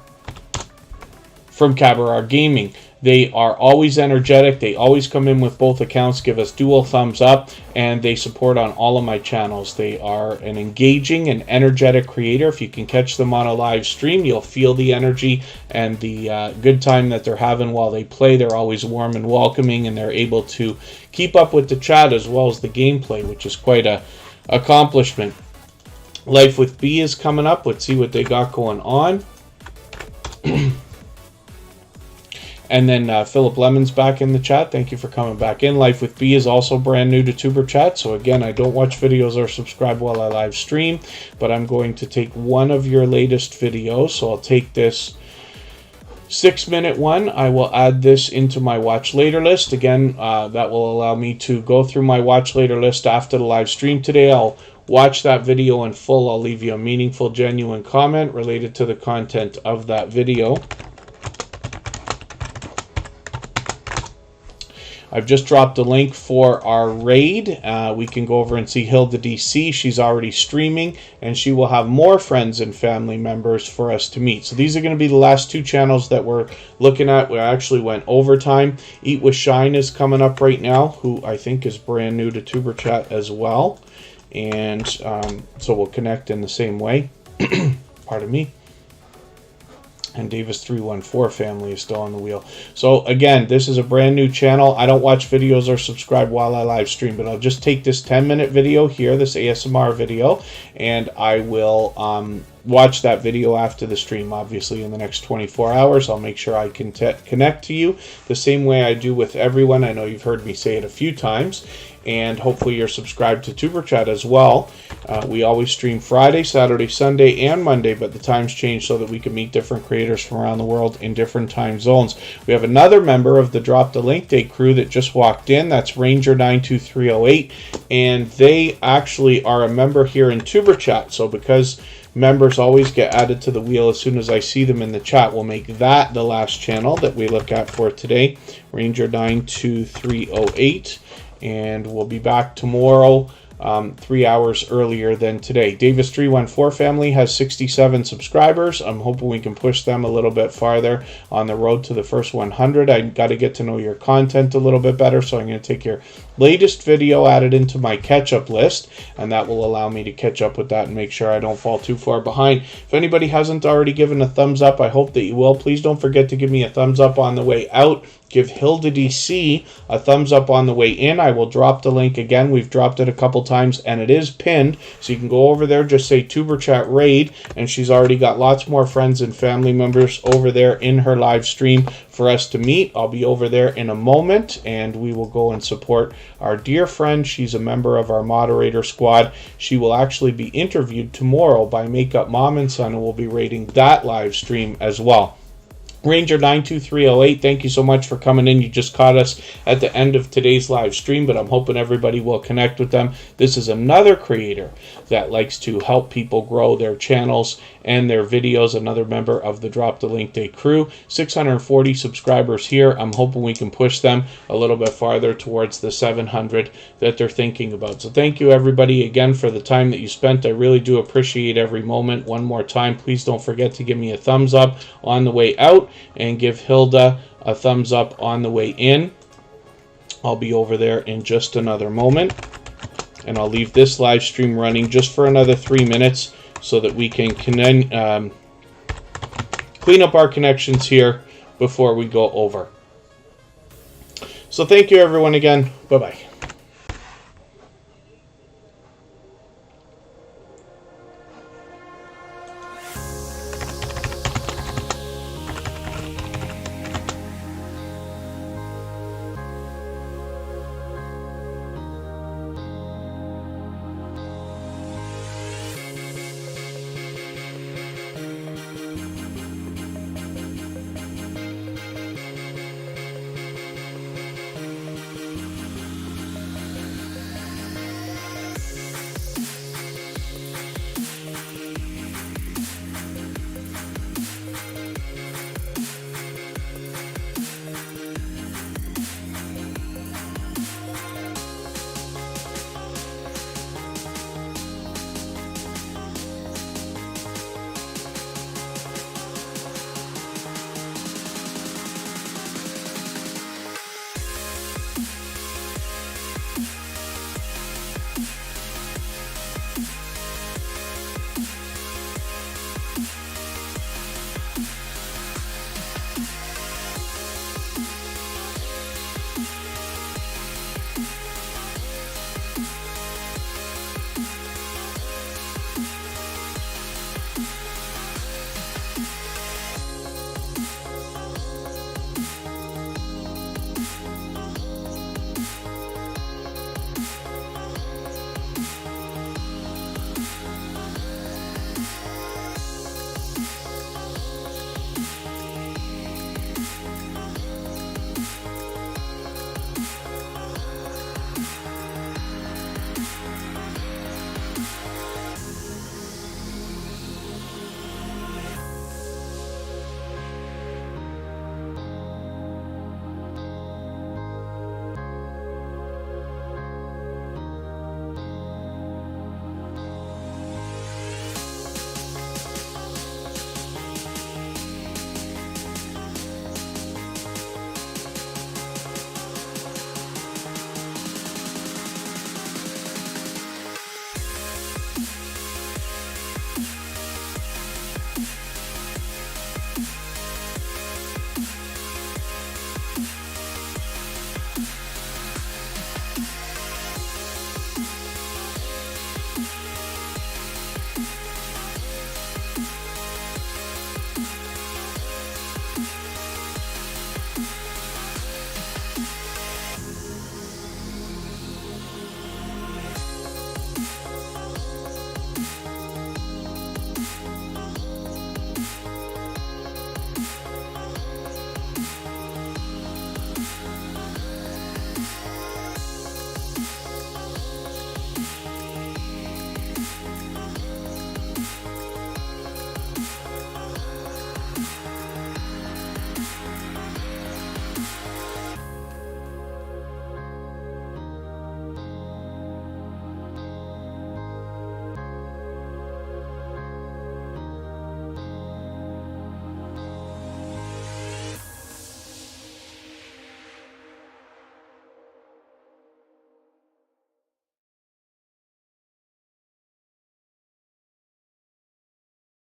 from Cabaret Gaming. They are always energetic. They always come in with both accounts, give us dual thumbs up, and they support on all of my channels. They are an engaging and energetic creator. If you can catch them on a live stream, you'll feel the energy and the good time that they're having while they play. They're always warm and welcoming, and they're able to keep up with the chat as well as the gameplay, which is quite a accomplishment. Life with B is coming up. Let's see what they got going on. And then Philip Lemon's back in the chat. Thank you for coming back in. Life with B is also brand new to TuberChat. So again, I don't watch videos or subscribe while I live stream, but I'm going to take one of your latest videos. So I'll take this 6-minute one. I will add this into my watch later list. Again, that will allow me to go through my watch later list after the live stream today. I'll watch that video in full. I'll leave you a meaningful, genuine comment related to the content of that video. I've just dropped a link for our raid. We can go over and see Hilda DC. She's already streaming, and she will have more friends and family members for us to meet. So these are going to be the last two channels that we're looking at. We actually went overtime. Eat with Shine is coming up right now, who I think is brand new to TuberChat as well. And so we'll connect in the same way. Pardon me. And Davis314 family is still on the wheel. So again, this is a brand new channel. I don't watch videos or subscribe while I live stream, but I'll just take this 10-minute video here, this ASMR video, and I will watch that video after the stream. Obviously, in the next 24 hours, I'll make sure I can connect to you the same way I do with everyone. I know you've heard me say it a few times. And hopefully you're subscribed to TuberChat as well. We always stream Friday, Saturday, Sunday, and Monday, but the times change so that we can meet different creators from around the world in different time zones. We have another member of the Drop the Link Day crew that just walked in. That's Ranger92308, and they actually are a member here in TuberChat. So because members always get added to the wheel as soon as I see them in the chat. We'll make that the last channel that we look at for today, Ranger 92308, and we'll be back tomorrow 3 hours earlier than today. Davis 314 family has 67 subscribers. I'm hoping we can push them a little bit farther on the road to the first 100. I got to get to know your content a little bit better, so I'm going to take your latest video, add it into my catch-up list, and that will allow me to catch up with that and make sure I don't fall too far behind. If anybody hasn't already given a thumbs up, I hope that you will. Please don't forget to give me a thumbs up on the way out. Give Hilda DC a thumbs up on the way in. I will drop the link again. We've dropped it a couple times, and it is pinned, so you can go over there, just say Tuber Chat Raid, and she's already got lots more friends and family members over there in her live stream for us to meet. I'll be over there in a moment, and we will go and support our dear friend. She's a member of our moderator squad. She will actually be interviewed tomorrow by Makeup Mom and Son, and we'll be rating that live stream as well. Ranger 92308, thank you so much for coming in. You just caught us at the end of today's live stream, but I'm hoping everybody will connect with them. This is another creator that likes to help people grow their channels and their videos, another member of the Drop the Link Day crew. 640 subscribers here. I'm hoping we can push them a little bit farther towards the 700 that they're thinking about. So thank you everybody again for the time that you spent. I really do appreciate every moment. One more time, please don't forget to give me a thumbs up on the way out, and give Hilda a thumbs up on the way in. I'll be over there in just another moment, and I'll leave this live stream running just for another 3 minutes so that we can clean up our connections here before we go over. So thank you everyone again. Bye-bye.